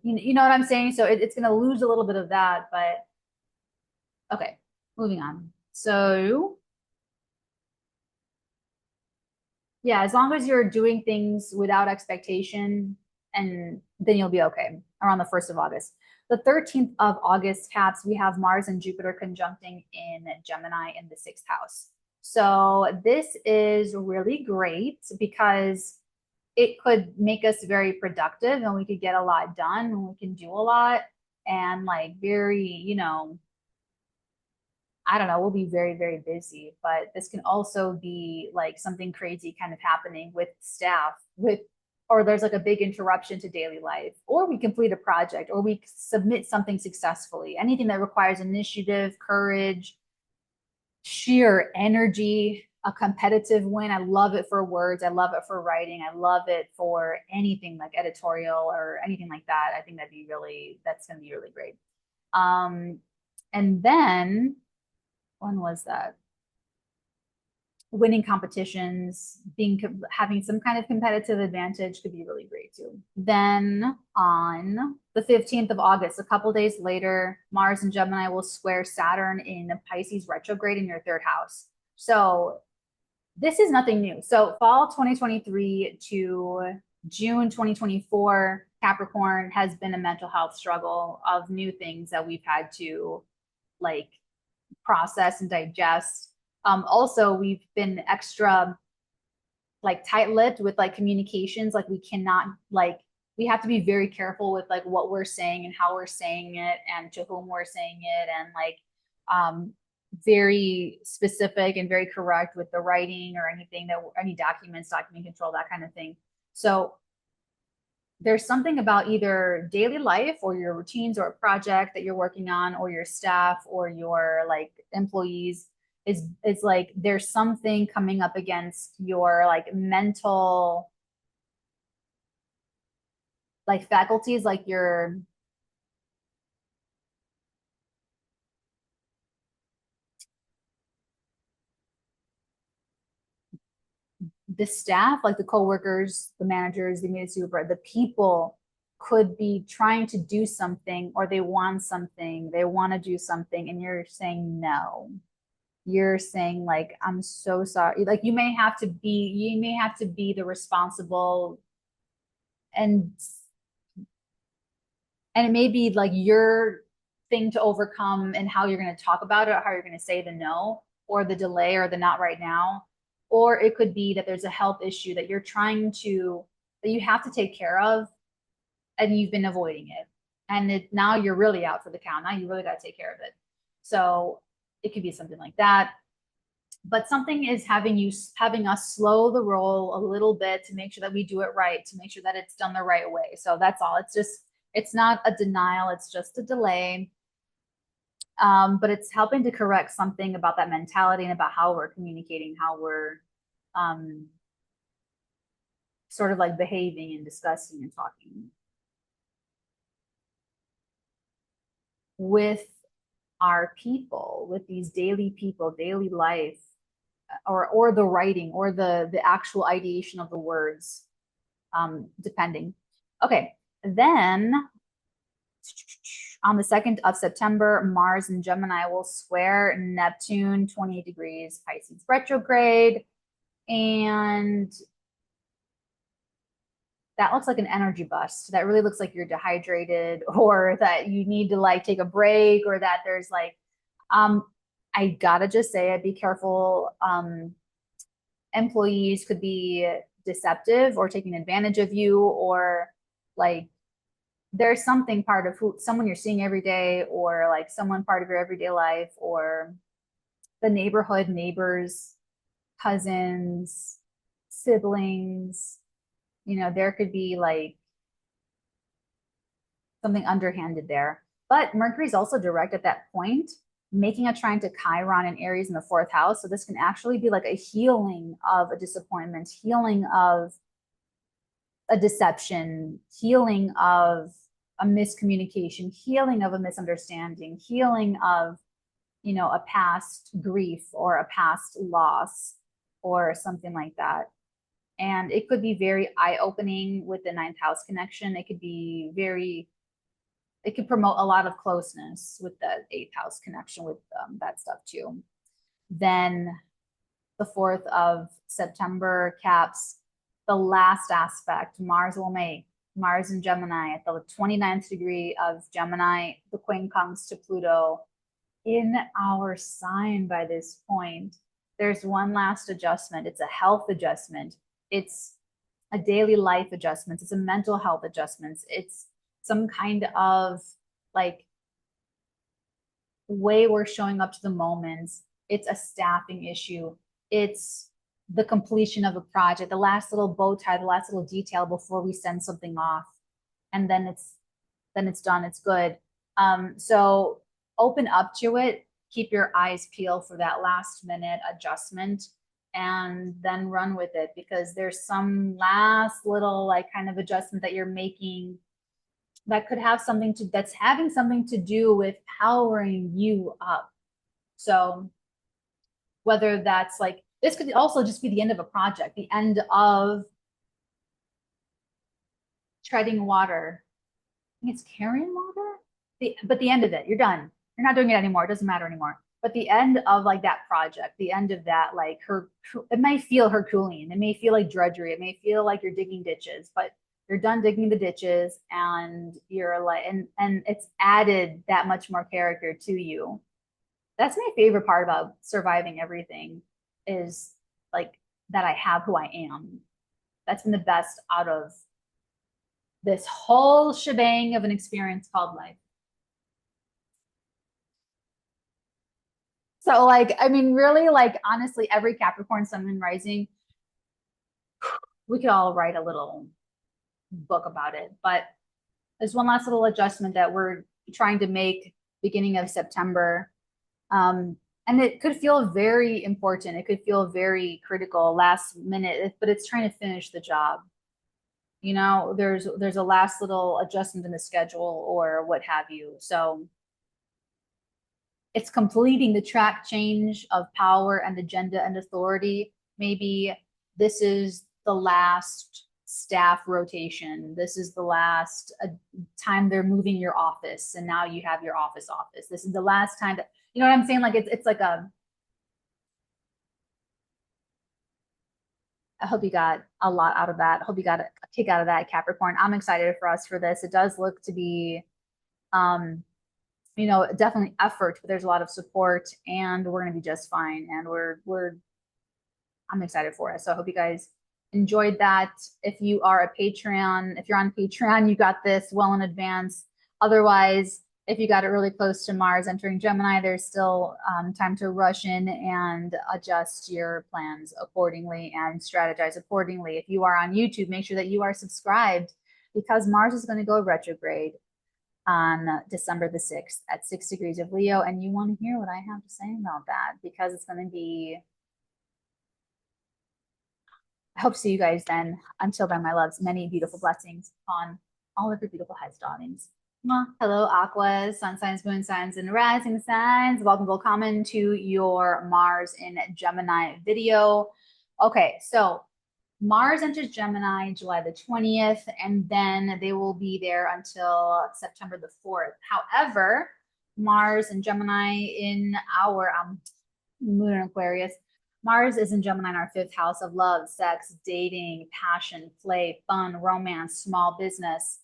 You know what I'm saying? So it's going to lose a little bit of that, but okay, moving on. So yeah, as long as you're doing things without expectation, and then you'll be okay around the 1st of August. The 13th of August, Caps, we have Mars and Jupiter conjuncting in Gemini in the 6th house. So this is really great because it could make us very productive and we could get a lot done and we can do a lot and like very, you know, I don't know, we'll be very, very busy, but this can also be like something crazy kind of happening with staff, or there's like a big interruption to daily life, or we complete a project, or we submit something successfully. Anything that requires initiative, courage, sheer energy, a competitive win. I love it for words. I love it for writing. I love it for anything like editorial or anything like that. I think that's going to be really great. And then when was that? Winning competitions, having some kind of competitive advantage could be really great too. Then on the 15th of August, a couple days later, Mars and Gemini will square Saturn in Pisces retrograde in your 3rd house. So this is nothing new. So fall 2023 to June 2024, Capricorn has been a mental health struggle of new things that we've had to like process and digest. Also, we've been extra like tight-lipped with like communications. Like we cannot we have to be very careful with like what we're saying and how we're saying it and to whom we're saying it, and like very specific and very correct with the writing or anything that any documents, document control, that kind of thing. So there's something about either daily life or your routines or a project that you're working on or your staff or your like employees is like there's something coming up against your like mental like faculties, like your the staff, like the coworkers, the managers, the immediate super, the people could be trying to do something, or they want something, they want to do something, and you're saying no. You're saying like, I'm so sorry. Like you may have to be the responsible, and it may be like your thing to overcome and how you're going to talk about it, or how you're going to say the no or the delay or the not right now. Or it could be that there's a health issue that that you have to take care of and you've been avoiding it. And now you're really out for the count. Now you really got to take care of it. So it could be something like that. But something is having us slow the roll a little bit to make sure that we do it right, to make sure that it's done the right way. So that's all. It's not a denial. It's just a delay. But it's helping to correct something about that mentality and about how we're communicating, how we're sort of like behaving and discussing and talking with our people, with these daily people, daily life, or the writing, or the actual ideation of the words, depending. Okay, then on the 2nd of September, Mars and Gemini will square Neptune, 28 degrees, Pisces retrograde. And that looks like an energy bust. That really looks like you're dehydrated, or that you need to like take a break, or that there's like, I gotta just say it, be careful. Employees could be deceptive or taking advantage of you, or like there's something part of someone you're seeing every day, or like someone part of your everyday life, or the neighborhood, neighbors, cousins, siblings, there could be like something underhanded there. But Mercury's also direct at that point. making a trine to Chiron and Aries in the 4th house. So this can actually be like a healing of a disappointment, healing of a deception, healing of a miscommunication, healing of a misunderstanding, healing of, you know, a past grief or a past loss or something like that. And it could be very eye-opening with the 9th house connection. It could be very, it could promote a lot of closeness with the 8th house connection with that stuff too. Then the 4th of September caps the last aspect. Mars will make Mars in Gemini at the 29th degree of Gemini. The 𝚃𝚑𝚎𝚎 to Pluto in our sign by this point. There's one last adjustment. It's a health adjustment. It's a daily life adjustment. It's a mental health adjustment. It's some kind of like way we're showing up to the moments. It's a staffing issue. It's the completion of a project, the last little bow tie, the last little detail before we send something off. And then it's done. It's good. So open up to it. Keep your eyes peeled for that last minute adjustment and then run with it, because there's some last little like kind of adjustment that you're making that could have something to, that's having something to do with powering you up. So whether that's like, this could also just be the end of a project, the end of treading water. I think it's carrying water, but the end of it, you're done. You're not doing it anymore. It doesn't matter anymore. But the end of like that project, the end of that, like it may feel Herculean. It may feel like drudgery. It may feel like you're digging ditches, but you're done digging the ditches and you're like, and it's added that much more character to you. That's my favorite part about surviving everything, is like that I have who I am. That's been the best out of this whole shebang of an experience called life. So like, I mean, really, like, honestly, every Capricorn sun and rising, we could all write a little book about it. But there's one last little adjustment that we're trying to make beginning of September. And it could feel very important. It could feel very critical, last minute, but it's trying to finish the job. You know, there's a last little adjustment in the schedule or what have you. So it's completing the track change of power and agenda and authority. Maybe this is the last staff rotation. This is the last time they're moving your office, and now you have your office. This is the last time that, you know what I'm saying? Like it's like a, I hope you got a lot out of that. I hope you got a kick out of that, Capricorn. I'm excited for us for this. It does look to be, you know, definitely effort, but there's a lot of support, and we're going to be just fine. And I'm excited for it. So I hope you guys enjoyed that. If you are a Patreon, if you're on Patreon, you got this well in advance. Otherwise, if you got it really close to Mars entering Gemini, there's still time to rush in and adjust your plans accordingly and strategize accordingly. If you are on YouTube, make sure that you are subscribed, because Mars is going to go retrograde on December the 6th at 6 degrees of Leo. And you want to hear what I have to say about that, because it's going to be, I hope to see you guys then. Until then, my loves, many beautiful blessings on all of your beautiful heads, darlings. Hello, Aquas, sun signs, moon signs, and rising signs. Welcome to your Mars in Gemini video. Okay, so Mars enters Gemini July the 20th, and then they will be there until September the 4th. However, Mars and Gemini in our moon in Aquarius, Mars is in Gemini in our 5th house of love, sex, dating, passion, play, fun, romance, small business.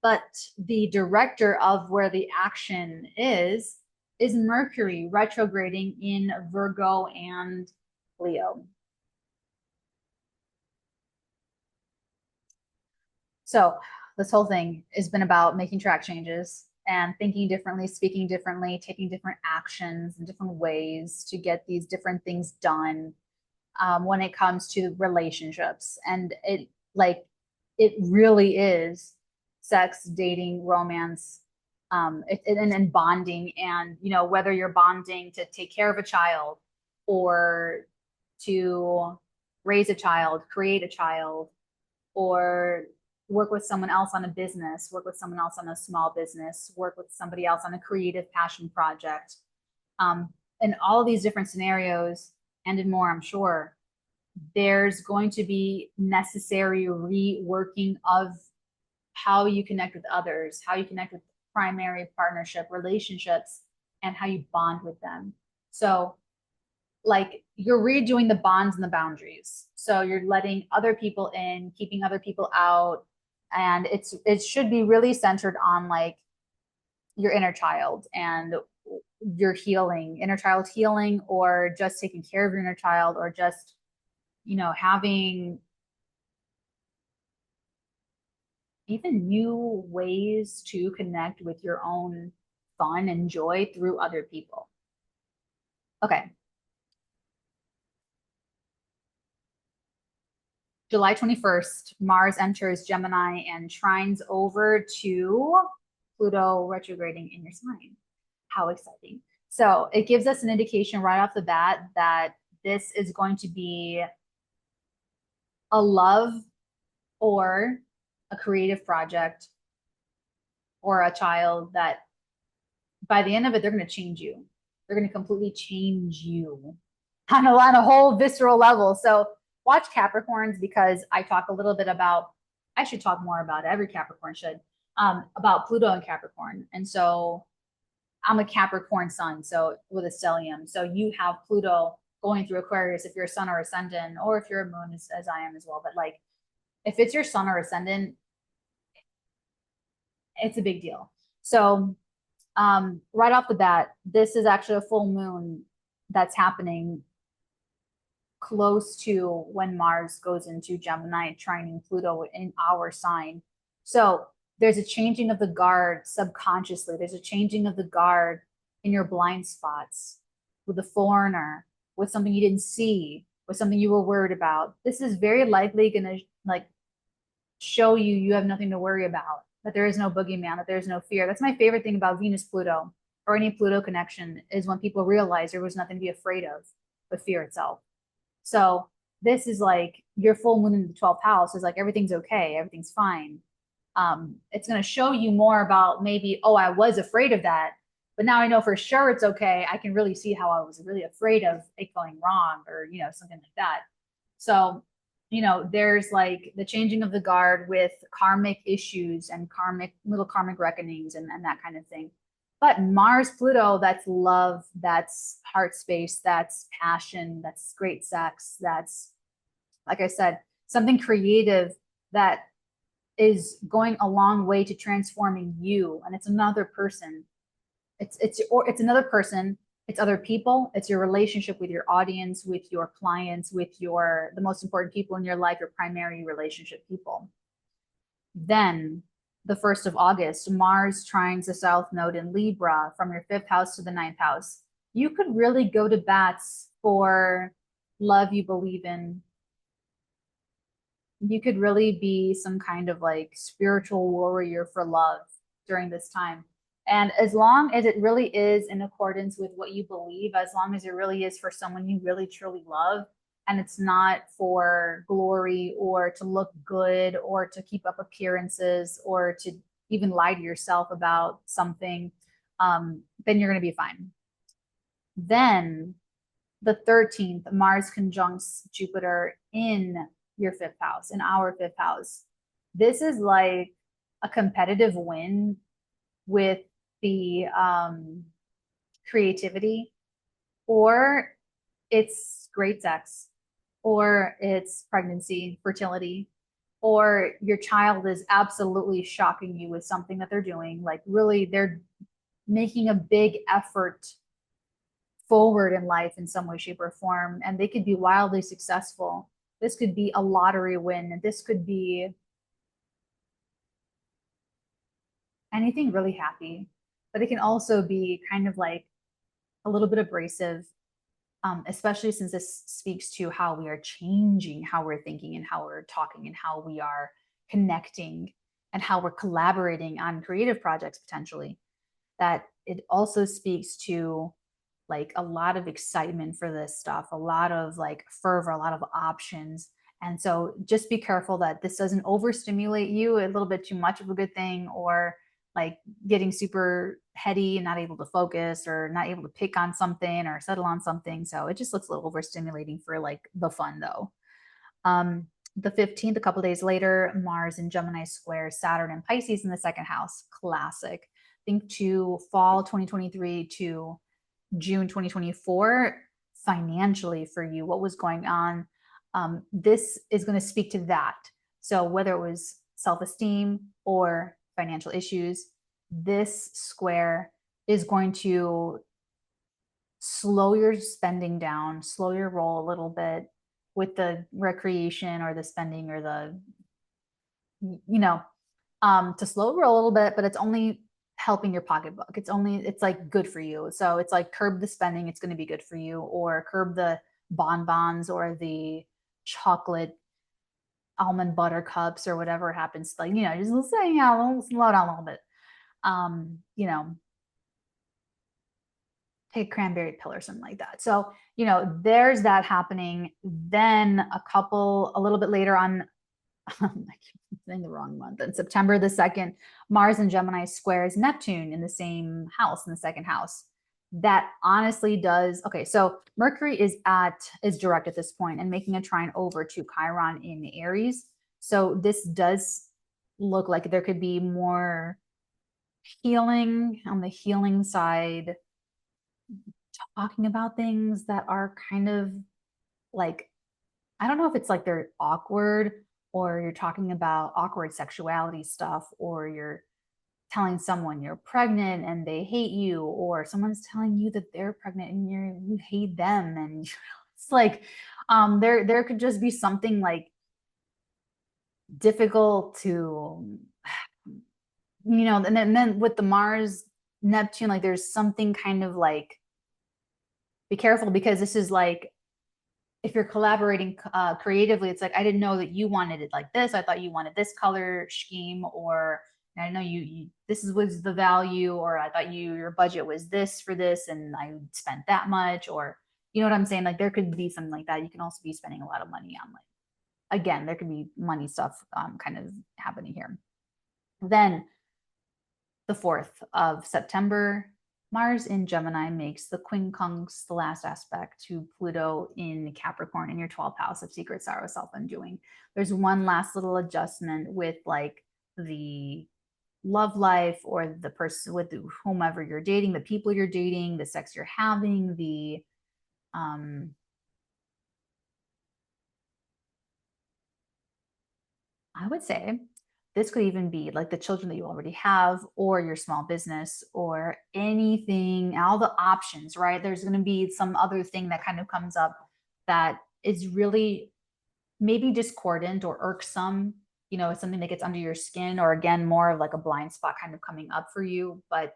But the director of where the action is Mercury retrograding in Virgo and Leo. So this whole thing has been about making track changes and thinking differently, speaking differently, taking different actions in different ways to get these different things done when it comes to relationships. And it really is sex, dating, romance, And bonding, and whether you're bonding to take care of a child or to raise a child, create a child, or work with someone else on a business, work with someone else on a small business, work with somebody else on a creative passion project. In all of these different scenarios, and in more, I'm sure, there's going to be necessary reworking of how you connect with others, how you connect with primary partnership relationships, and how you bond with them. So like you're redoing the bonds and the boundaries. So you're letting other people in, keeping other people out. And it should be really centered on like your inner child and your healing, inner child healing, or just taking care of your inner child, or just, having even new ways to connect with your own fun and joy through other people. Okay. July 21st, Mars enters Gemini and trines over to Pluto retrograding in your sign. How exciting. So it gives us an indication right off the bat that this is going to be a love or a creative project or a child that by the end of it, they're going to change you. They're going to completely change you on a whole visceral level. So watch Capricorns, because I talk a little bit about, I should talk more about it, every Capricorn should, about Pluto and Capricorn. And so I'm a Capricorn sun, so with a stellium. So you have Pluto going through Aquarius if you're a sun or ascendant, or if you're a moon, as I am as well. But like, if it's your sun or ascendant, it's a big deal. So right off the bat, this is actually a full moon that's happening close to when Mars goes into Gemini, trining Pluto in our sign. So there's a changing of the guard subconsciously. There's a changing of the guard in your blind spots, with a foreigner, with something you didn't see, with something you were worried about. This is very likely going to like show you have nothing to worry about, that there is no boogeyman, that there's no fear. That's my favorite thing about Venus Pluto, or any Pluto connection, is when people realize there was nothing to be afraid of but fear itself. So this is like your full moon in the 12th house is like, everything's okay, everything's fine. It's going to show you more about maybe, oh, I was afraid of that, but now I know for sure it's okay. I can really see how I was really afraid of it going wrong, or, something like that. So, there's like the changing of the guard with karmic issues and little karmic reckonings and that kind of thing. But Mars, Pluto, that's love, that's heart space, that's passion, that's great sex, that's, like I said, something creative that is going a long way to transforming you. And it's another person. It's another person. It's other people. It's your relationship with your audience, with your clients, with the most important people in your life, your primary relationship people. Then the 1st of August, Mars trines the South Node in Libra from your 5th house to the 9th house. You could really go to bats for love you believe in. You could really be some kind of like spiritual warrior for love during this time. And as long as it really is in accordance with what you believe, as long as it really is for someone you really truly love, and it's not for glory or to look good or to keep up appearances or to even lie to yourself about something, then you're going to be fine. Then the 13th, Mars conjuncts Jupiter in your 5th house, in our 5th house. This is like a competitive win with the creativity, or it's great sex, or it's pregnancy, fertility, or your child is absolutely shocking you with something that they're doing. Like really, they're making a big effort forward in life in some way, shape, or form, and they could be wildly successful. This could be a lottery win. This could be anything really happy, but it can also be kind of like a little bit abrasive, especially since this speaks to how we are changing how we're thinking and how we're talking and how we are connecting and how we're collaborating on creative projects potentially. that it also speaks to like a lot of excitement for this stuff, a lot of like fervor, a lot of options. And so just be careful that this doesn't overstimulate you, a little bit too much of a good thing, or like getting super heady and not able to focus or not able to pick on something or settle on something. So it just looks a little overstimulating for like the fun though. Um, the 15th, a couple days later, Mars in Gemini squares Saturn and Pisces in the second house. Classic. Think to fall 2023 to June 2024 financially for you, what was going on. This is going to speak to that. So whether it was self-esteem or financial issues, this square is going to slow your spending down, slow your roll a little bit with the recreation or the spending or the, you know, to slow roll a little bit, but it's only helping your pocketbook. It's like good for you. So it's like curb the spending. It's going to be good for you, or curb the bonbons or the chocolate almond butter cups or whatever happens. Like, just say, slow down a little bit. You know, take a cranberry pill or something like that. So, there's that happening. Then a little bit later on, I keep saying the wrong month. In September the 2nd, Mars in Gemini squares Neptune in the same house, in the second house. That honestly does. Okay, so Mercury is direct at this point and making a trine over to Chiron in Aries. So this does look like there could be more healing on the healing side, talking about things that are kind of like, I don't know if it's like they're awkward, or you're talking about awkward sexuality stuff, or you're telling someone you're pregnant and they hate you, or someone's telling you that they're pregnant and you hate them. And it's like, there could just be something like difficult to, and then with the Mars Neptune, like there's something kind of like, be careful, because this is like, if you're collaborating creatively, it's like, I didn't know that you wanted it like this. I thought you wanted this color scheme, or I know this was the value, or I thought your budget was this for this, and I spent that much, or you know what I'm saying? Like there could be something like that. You can also be spending a lot of money on, like, again, there could be money stuff kind of happening here. Then the 4th of September, Mars in Gemini makes the 𝚃𝚗𝚎, the last aspect, to Pluto in Capricorn in your 12th house of secret sorrow, self-undoing. There's one last little adjustment with like the love life, or the person with whomever you're dating, the people you're dating, the sex you're having, the I would say this could even be like the children that you already have, or your small business, or anything, all the options, right? There's going to be some other thing that kind of comes up that is really maybe discordant or irksome. It's something that gets under your skin, or again, more of like a blind spot kind of coming up for you, but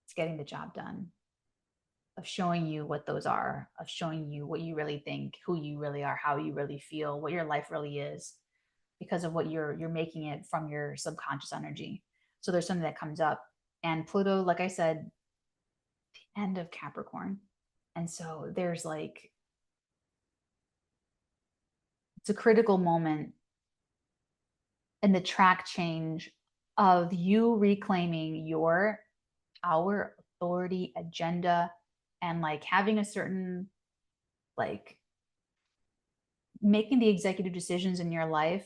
it's getting the job done, of showing you what those are, of showing you what you really think, who you really are, how you really feel, what your life really is, because of what you're making it from your subconscious energy. So there's something that comes up. And Pluto, like I said, the end of Capricorn. And so there's like, it's a critical moment in the track change of you reclaiming your power, authority, agenda, and like having a certain, like, making the executive decisions in your life,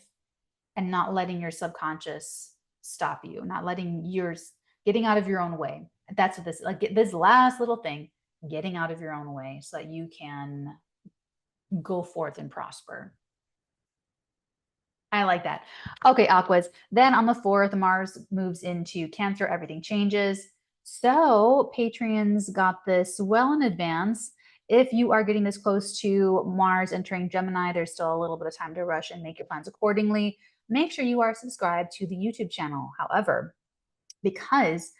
and not letting your subconscious stop you, not letting yours, getting out of your own way. That's what this last little thing, getting out of your own way so that you can go forth and prosper. I like that. Okay, Aquas. Then on the 4th, Mars moves into Cancer. Everything changes. So Patreons got this well in advance. If you are getting this close to Mars entering Gemini, there's still a little bit of time to rush and make your plans accordingly. Make sure you are subscribed to the YouTube channel. However, because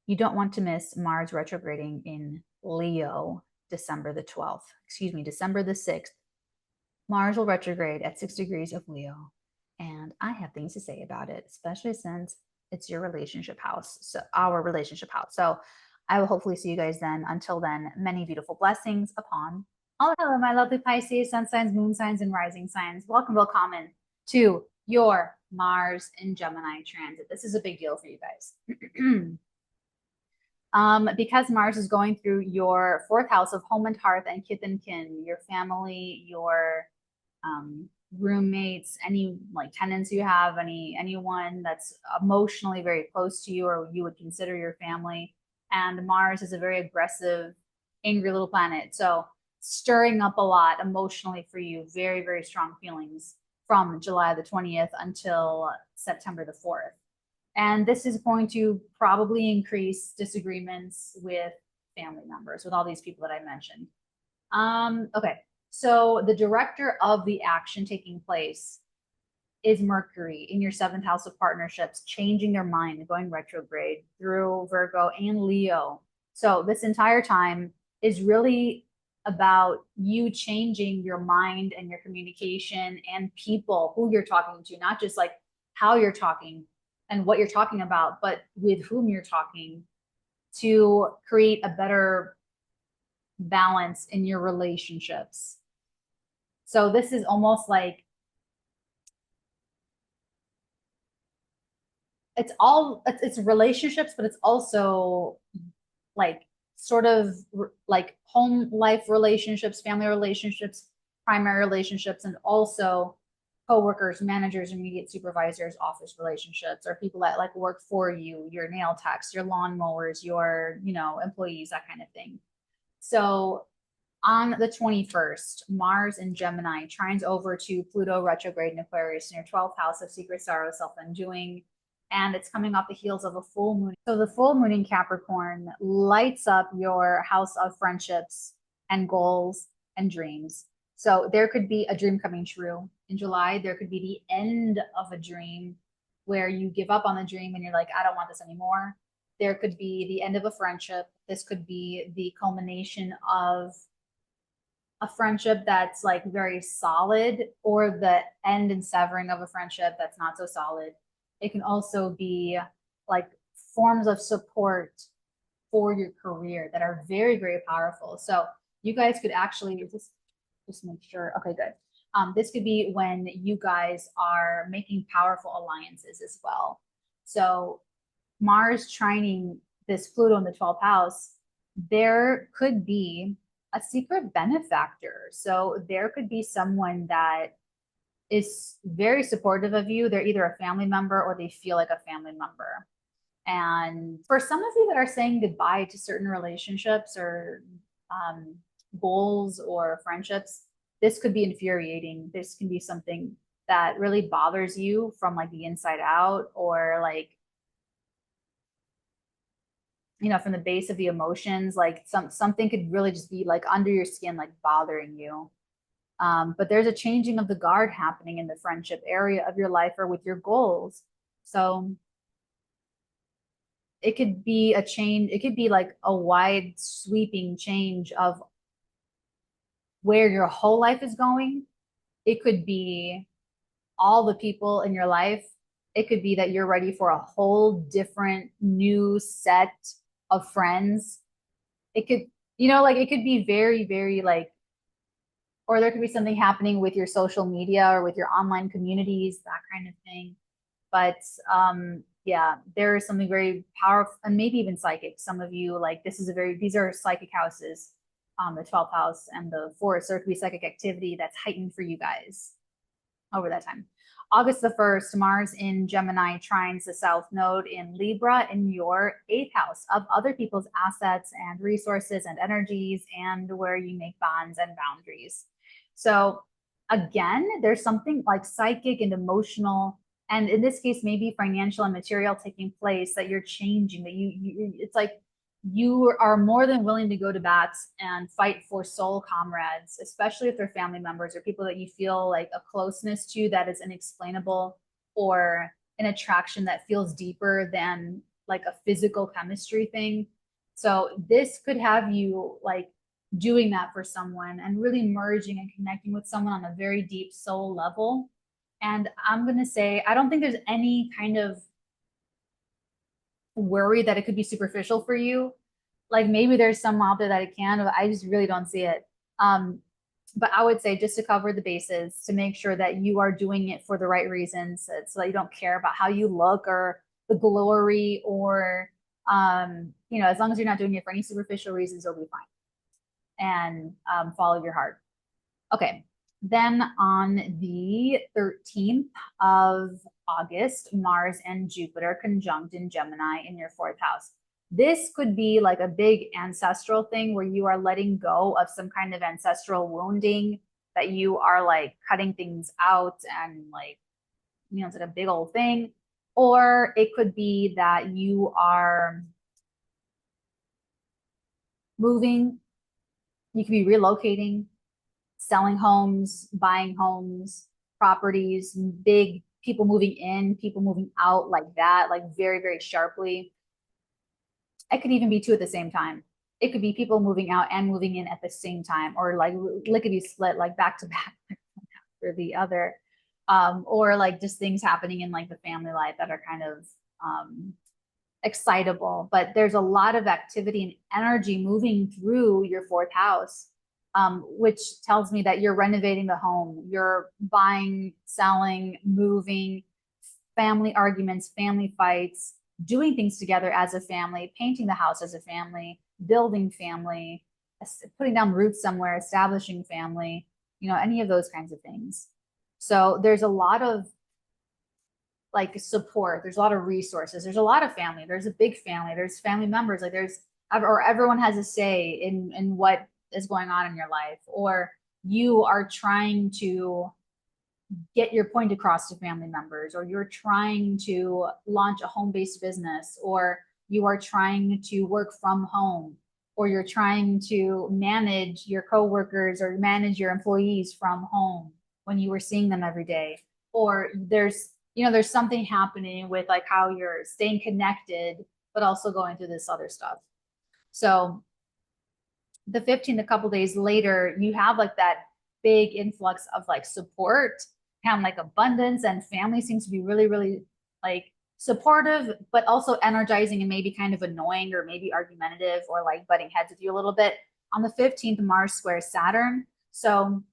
you don't want to miss Mars retrograding in Leo, December the 6th, Mars will retrograde at 6 degrees of Leo. And I have things to say about it, especially since It's your relationship house. So our relationship house. So I will hopefully see you guys then. Until then, many beautiful blessings upon all. Hello, my lovely Pisces, sun signs, moon signs, and rising signs. Welcome, willkommen to your Mars in Gemini transit. This is a big deal for you guys. Because Mars is going through your fourth house of home and hearth and kith and kin, your family, your roommates, any like tenants you have, anyone that's emotionally very close to you or you would consider your family. And Mars is a very aggressive, angry little planet. So stirring up a lot emotionally for you, very, very strong feelings from July the 20th until September the 4th. And this is going to probably increase disagreements with family members, with all these people that I mentioned. Okay, so the director of the action taking place is Mercury in your seventh house of partnerships, changing their mind, going retrograde through Virgo and Leo. So this entire time is really about you changing your mind and your communication and people who you're talking to, not just like how you're talking and what you're talking about, but with whom you're talking, to create a better balance in your relationships. So this is almost like it's relationships, but it's also like sort of like home life relationships, family relationships, primary relationships, and also coworkers, managers, immediate supervisors, office relationships, or people that like work for you, your nail techs, your lawn mowers, your, employees, that kind of thing. So on the 21st, Mars in Gemini trines over to Pluto retrograde in Aquarius in your 12th house of secret sorrow, self-undoing. And it's coming off the heels of a full moon. So the full moon in Capricorn lights up your house of friendships and goals and dreams. So there could be a dream coming true in July. There could be the end of a dream where you give up on the dream and you're like, I don't want this anymore. There could be the end of a friendship. This could be the culmination of a friendship that's like very solid, or the end and severing of a friendship that's not so solid. It can also be like forms of support for your career that are very, very powerful. So you guys could actually just make sure. Okay, good. This could be when you guys are making powerful alliances as well. So Mars trining this Pluto in the 12th house, there could be a secret benefactor. So there could be someone that is very supportive of you. They're either a family member or they feel like a family member. And for some of you that are saying goodbye to certain relationships or goals or friendships, this could be infuriating. This can be something that really bothers you from like the inside out, or like, from the base of the emotions, like something could really just be like under your skin, like bothering you. But there's a changing of the guard happening in the friendship area of your life or with your goals. So it could be a change. It could be like a wide sweeping change of where your whole life is going. It could be all the people in your life. It could be that you're ready for a whole different new set of friends. It could, it could be very, very like, or there could be something happening with your social media or with your online communities, that kind of thing. But yeah, there is something very powerful, and maybe even psychic. Some of you, like, these are psychic houses, the 12th house and the 4th. So there could be psychic activity that's heightened for you guys over that time. August the 1st, Mars in Gemini trines the South Node in Libra in your 8th house of other people's assets and resources and energies, and where you make bonds and boundaries. So again, there's something like psychic and emotional, and in this case, maybe financial and material taking place that you're changing, that it's like you are more than willing to go to bats and fight for soul comrades, especially if they're family members or people that you feel like a closeness to that is inexplainable, or an attraction that feels deeper than like a physical chemistry thing. So this could have you like doing that for someone and really merging and connecting with someone on a very deep soul level. And I'm going to say, I don't think there's any kind of worried that it could be superficial for you. Like maybe there's some out there that it can, but I just really don't see it. But I would say just to cover the bases, to make sure that you are doing it for the right reasons, so that you don't care about how you look or the glory, or you know, as long as you're not doing it for any superficial reasons, you'll be fine. And follow your heart. Okay. Then on the 13th of August, Mars and Jupiter conjunct in Gemini in your fourth house. This could be like a big ancestral thing where you are letting go of some kind of ancestral wounding, that you are like cutting things out and like, you know, it's like a big old thing. Or it could be that you are moving, you could be relocating, selling homes, buying homes, properties, big people moving in, people moving out, like that, like very, very sharply. It could even be two at the same time. It could be people moving out and moving in at the same time, or like lickety split, like back to back, after the other. Or like just things happening in like the family life that are kind of excitable. But there's a lot of activity and energy moving through your fourth house, which tells me that you're renovating the home, you're buying, selling, moving, family arguments, family fights, doing things together as a family, painting the house as a family, building family, putting down roots somewhere, establishing family, you know, any of those kinds of things. So there's a lot of like support, there's a lot of resources, there's a lot of family, there's a big family, there's family members, like there's, or everyone has a say in what is going on in your life, or you are trying to get your point across to family members, or you're trying to launch a home-based business, or you are trying to work from home, or you're trying to manage your coworkers or manage your employees from home when you were seeing them every day. Or there's, you know, there's something happening with like how you're staying connected, but also going through this other stuff. So the 15th, a couple days later, you have like that big influx of like support, kind of like abundance, and family seems to be really, really like supportive, but also energizing and maybe kind of annoying or maybe argumentative or like butting heads with you a little bit. On the 15th, Mars squares Saturn. So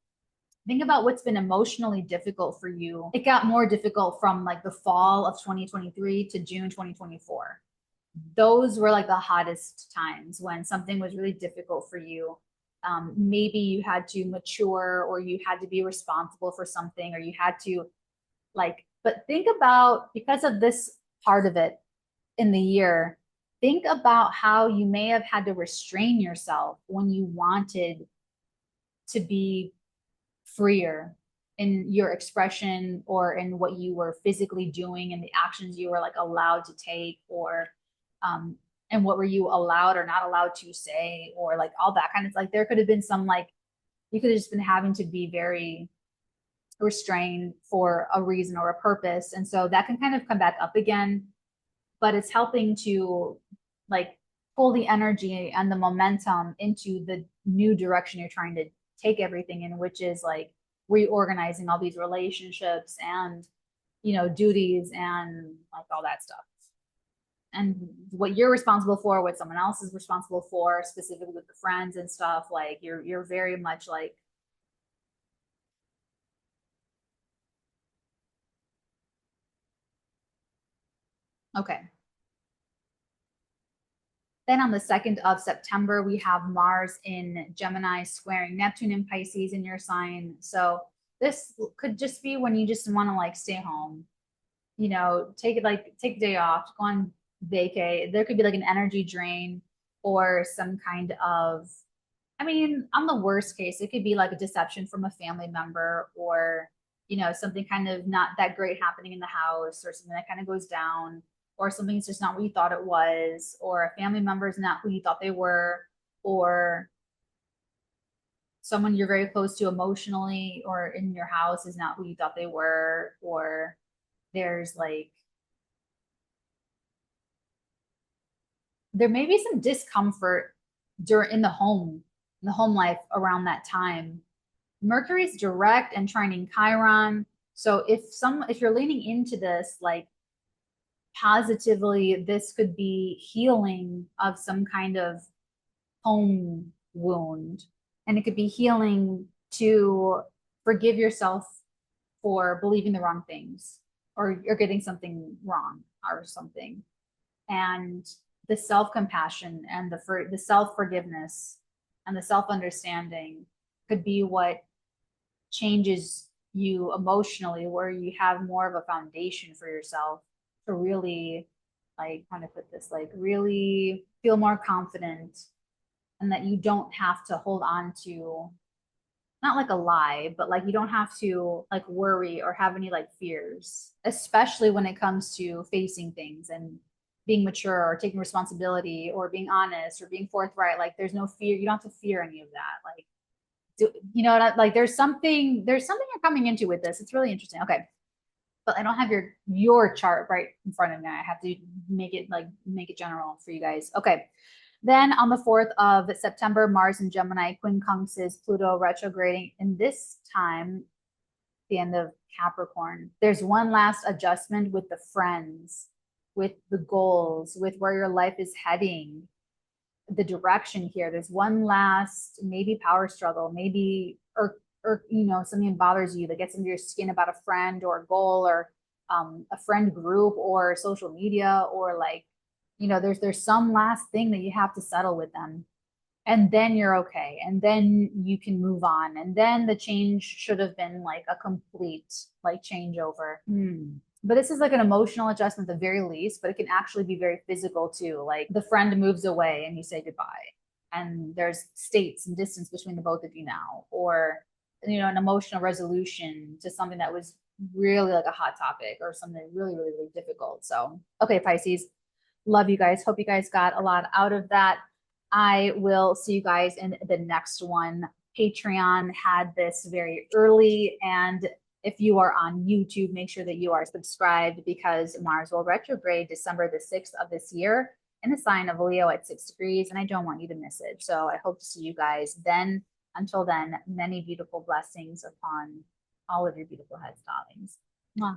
think about what's been emotionally difficult for you. It got more difficult from like the fall of 2023 to June 2024. Those were like the hottest times when something was really difficult for you. Maybe you had to mature, or you had to be responsible for something, or you had to like, but think about, because of this part of it in the year, think about how you may have had to restrain yourself when you wanted to be freer in your expression, or in what you were physically doing and the actions you were like allowed to take, or and what were you allowed or not allowed to say, or like all that kind of, like there could have been some like, you could have just been having to be very restrained for a reason or a purpose. And so that can kind of come back up again, but it's helping to like pull the energy and the momentum into the new direction you're trying to take everything in, which is like reorganizing all these relationships and, you know, duties and like all that stuff. And what you're responsible for, what someone else is responsible for, specifically with the friends and stuff, like you're very much like, okay. Then on the 2nd of September, we have Mars in Gemini squaring Neptune in Pisces in your sign. So this could just be when you just want to like stay home, you know, take a day off, go on vacay. There could be like an energy drain, or some kind of, I mean, on the worst case, it could be like a deception from a family member, or, you know, something kind of not that great happening in the house, or something that kind of goes down, or something's just not what you thought it was, or a family member is not who you thought they were, or someone you're very close to emotionally or in your house is not who you thought they were, or there's like, there may be some discomfort in the home life around that time. Mercury's direct and trining Chiron. So if you're leaning into this, like positively, this could be healing of some kind of home wound. And it could be healing to forgive yourself for believing the wrong things, or you're getting something wrong or something. And the self-compassion and the self-forgiveness and the self-understanding could be what changes you emotionally, where you have more of a foundation for yourself to really, like, how to put this, like, really feel more confident, and that you don't have to hold on to, not like a lie, but like you don't have to like worry or have any like fears, especially when it comes to facing things and being mature or taking responsibility or being honest or being forthright. Like there's no fear. You don't have to fear any of that. Like, you know, like there's something you're coming into with this. It's really interesting. Okay. But I don't have your chart right in front of me. I have to make it general for you guys. Okay. Then on the 4th of September, Mars in Gemini, 𝚃𝚑𝚎𝚎, Pluto retrograding. And this time, the end of Capricorn, there's one last adjustment with the friends, with the goals, with where your life is heading, the direction here. There's one last maybe power struggle, maybe, or you know, something bothers you that gets under your skin about a friend or a goal, or a friend group or social media, or like, you know, there's some last thing that you have to settle with them, and then you're okay, and then you can move on, and then the change should have been like a complete like changeover. But this is like an emotional adjustment at the very least, but it can actually be very physical too. Like the friend moves away and you say goodbye, and there's states and distance between the both of you now, or, you know, an emotional resolution to something that was really like a hot topic, or something really, really, really difficult. So, okay, Pisces, love you guys. Hope you guys got a lot out of that. I will see you guys in the next one. Patreon had this very early, and if you are on YouTube, make sure that you are subscribed, because Mars will retrograde December the 6th of this year in the sign of Leo at 6 degrees, and I don't want you to miss it. So I hope to see you guys then. Until then, many beautiful blessings upon all of your beautiful heads, darlings.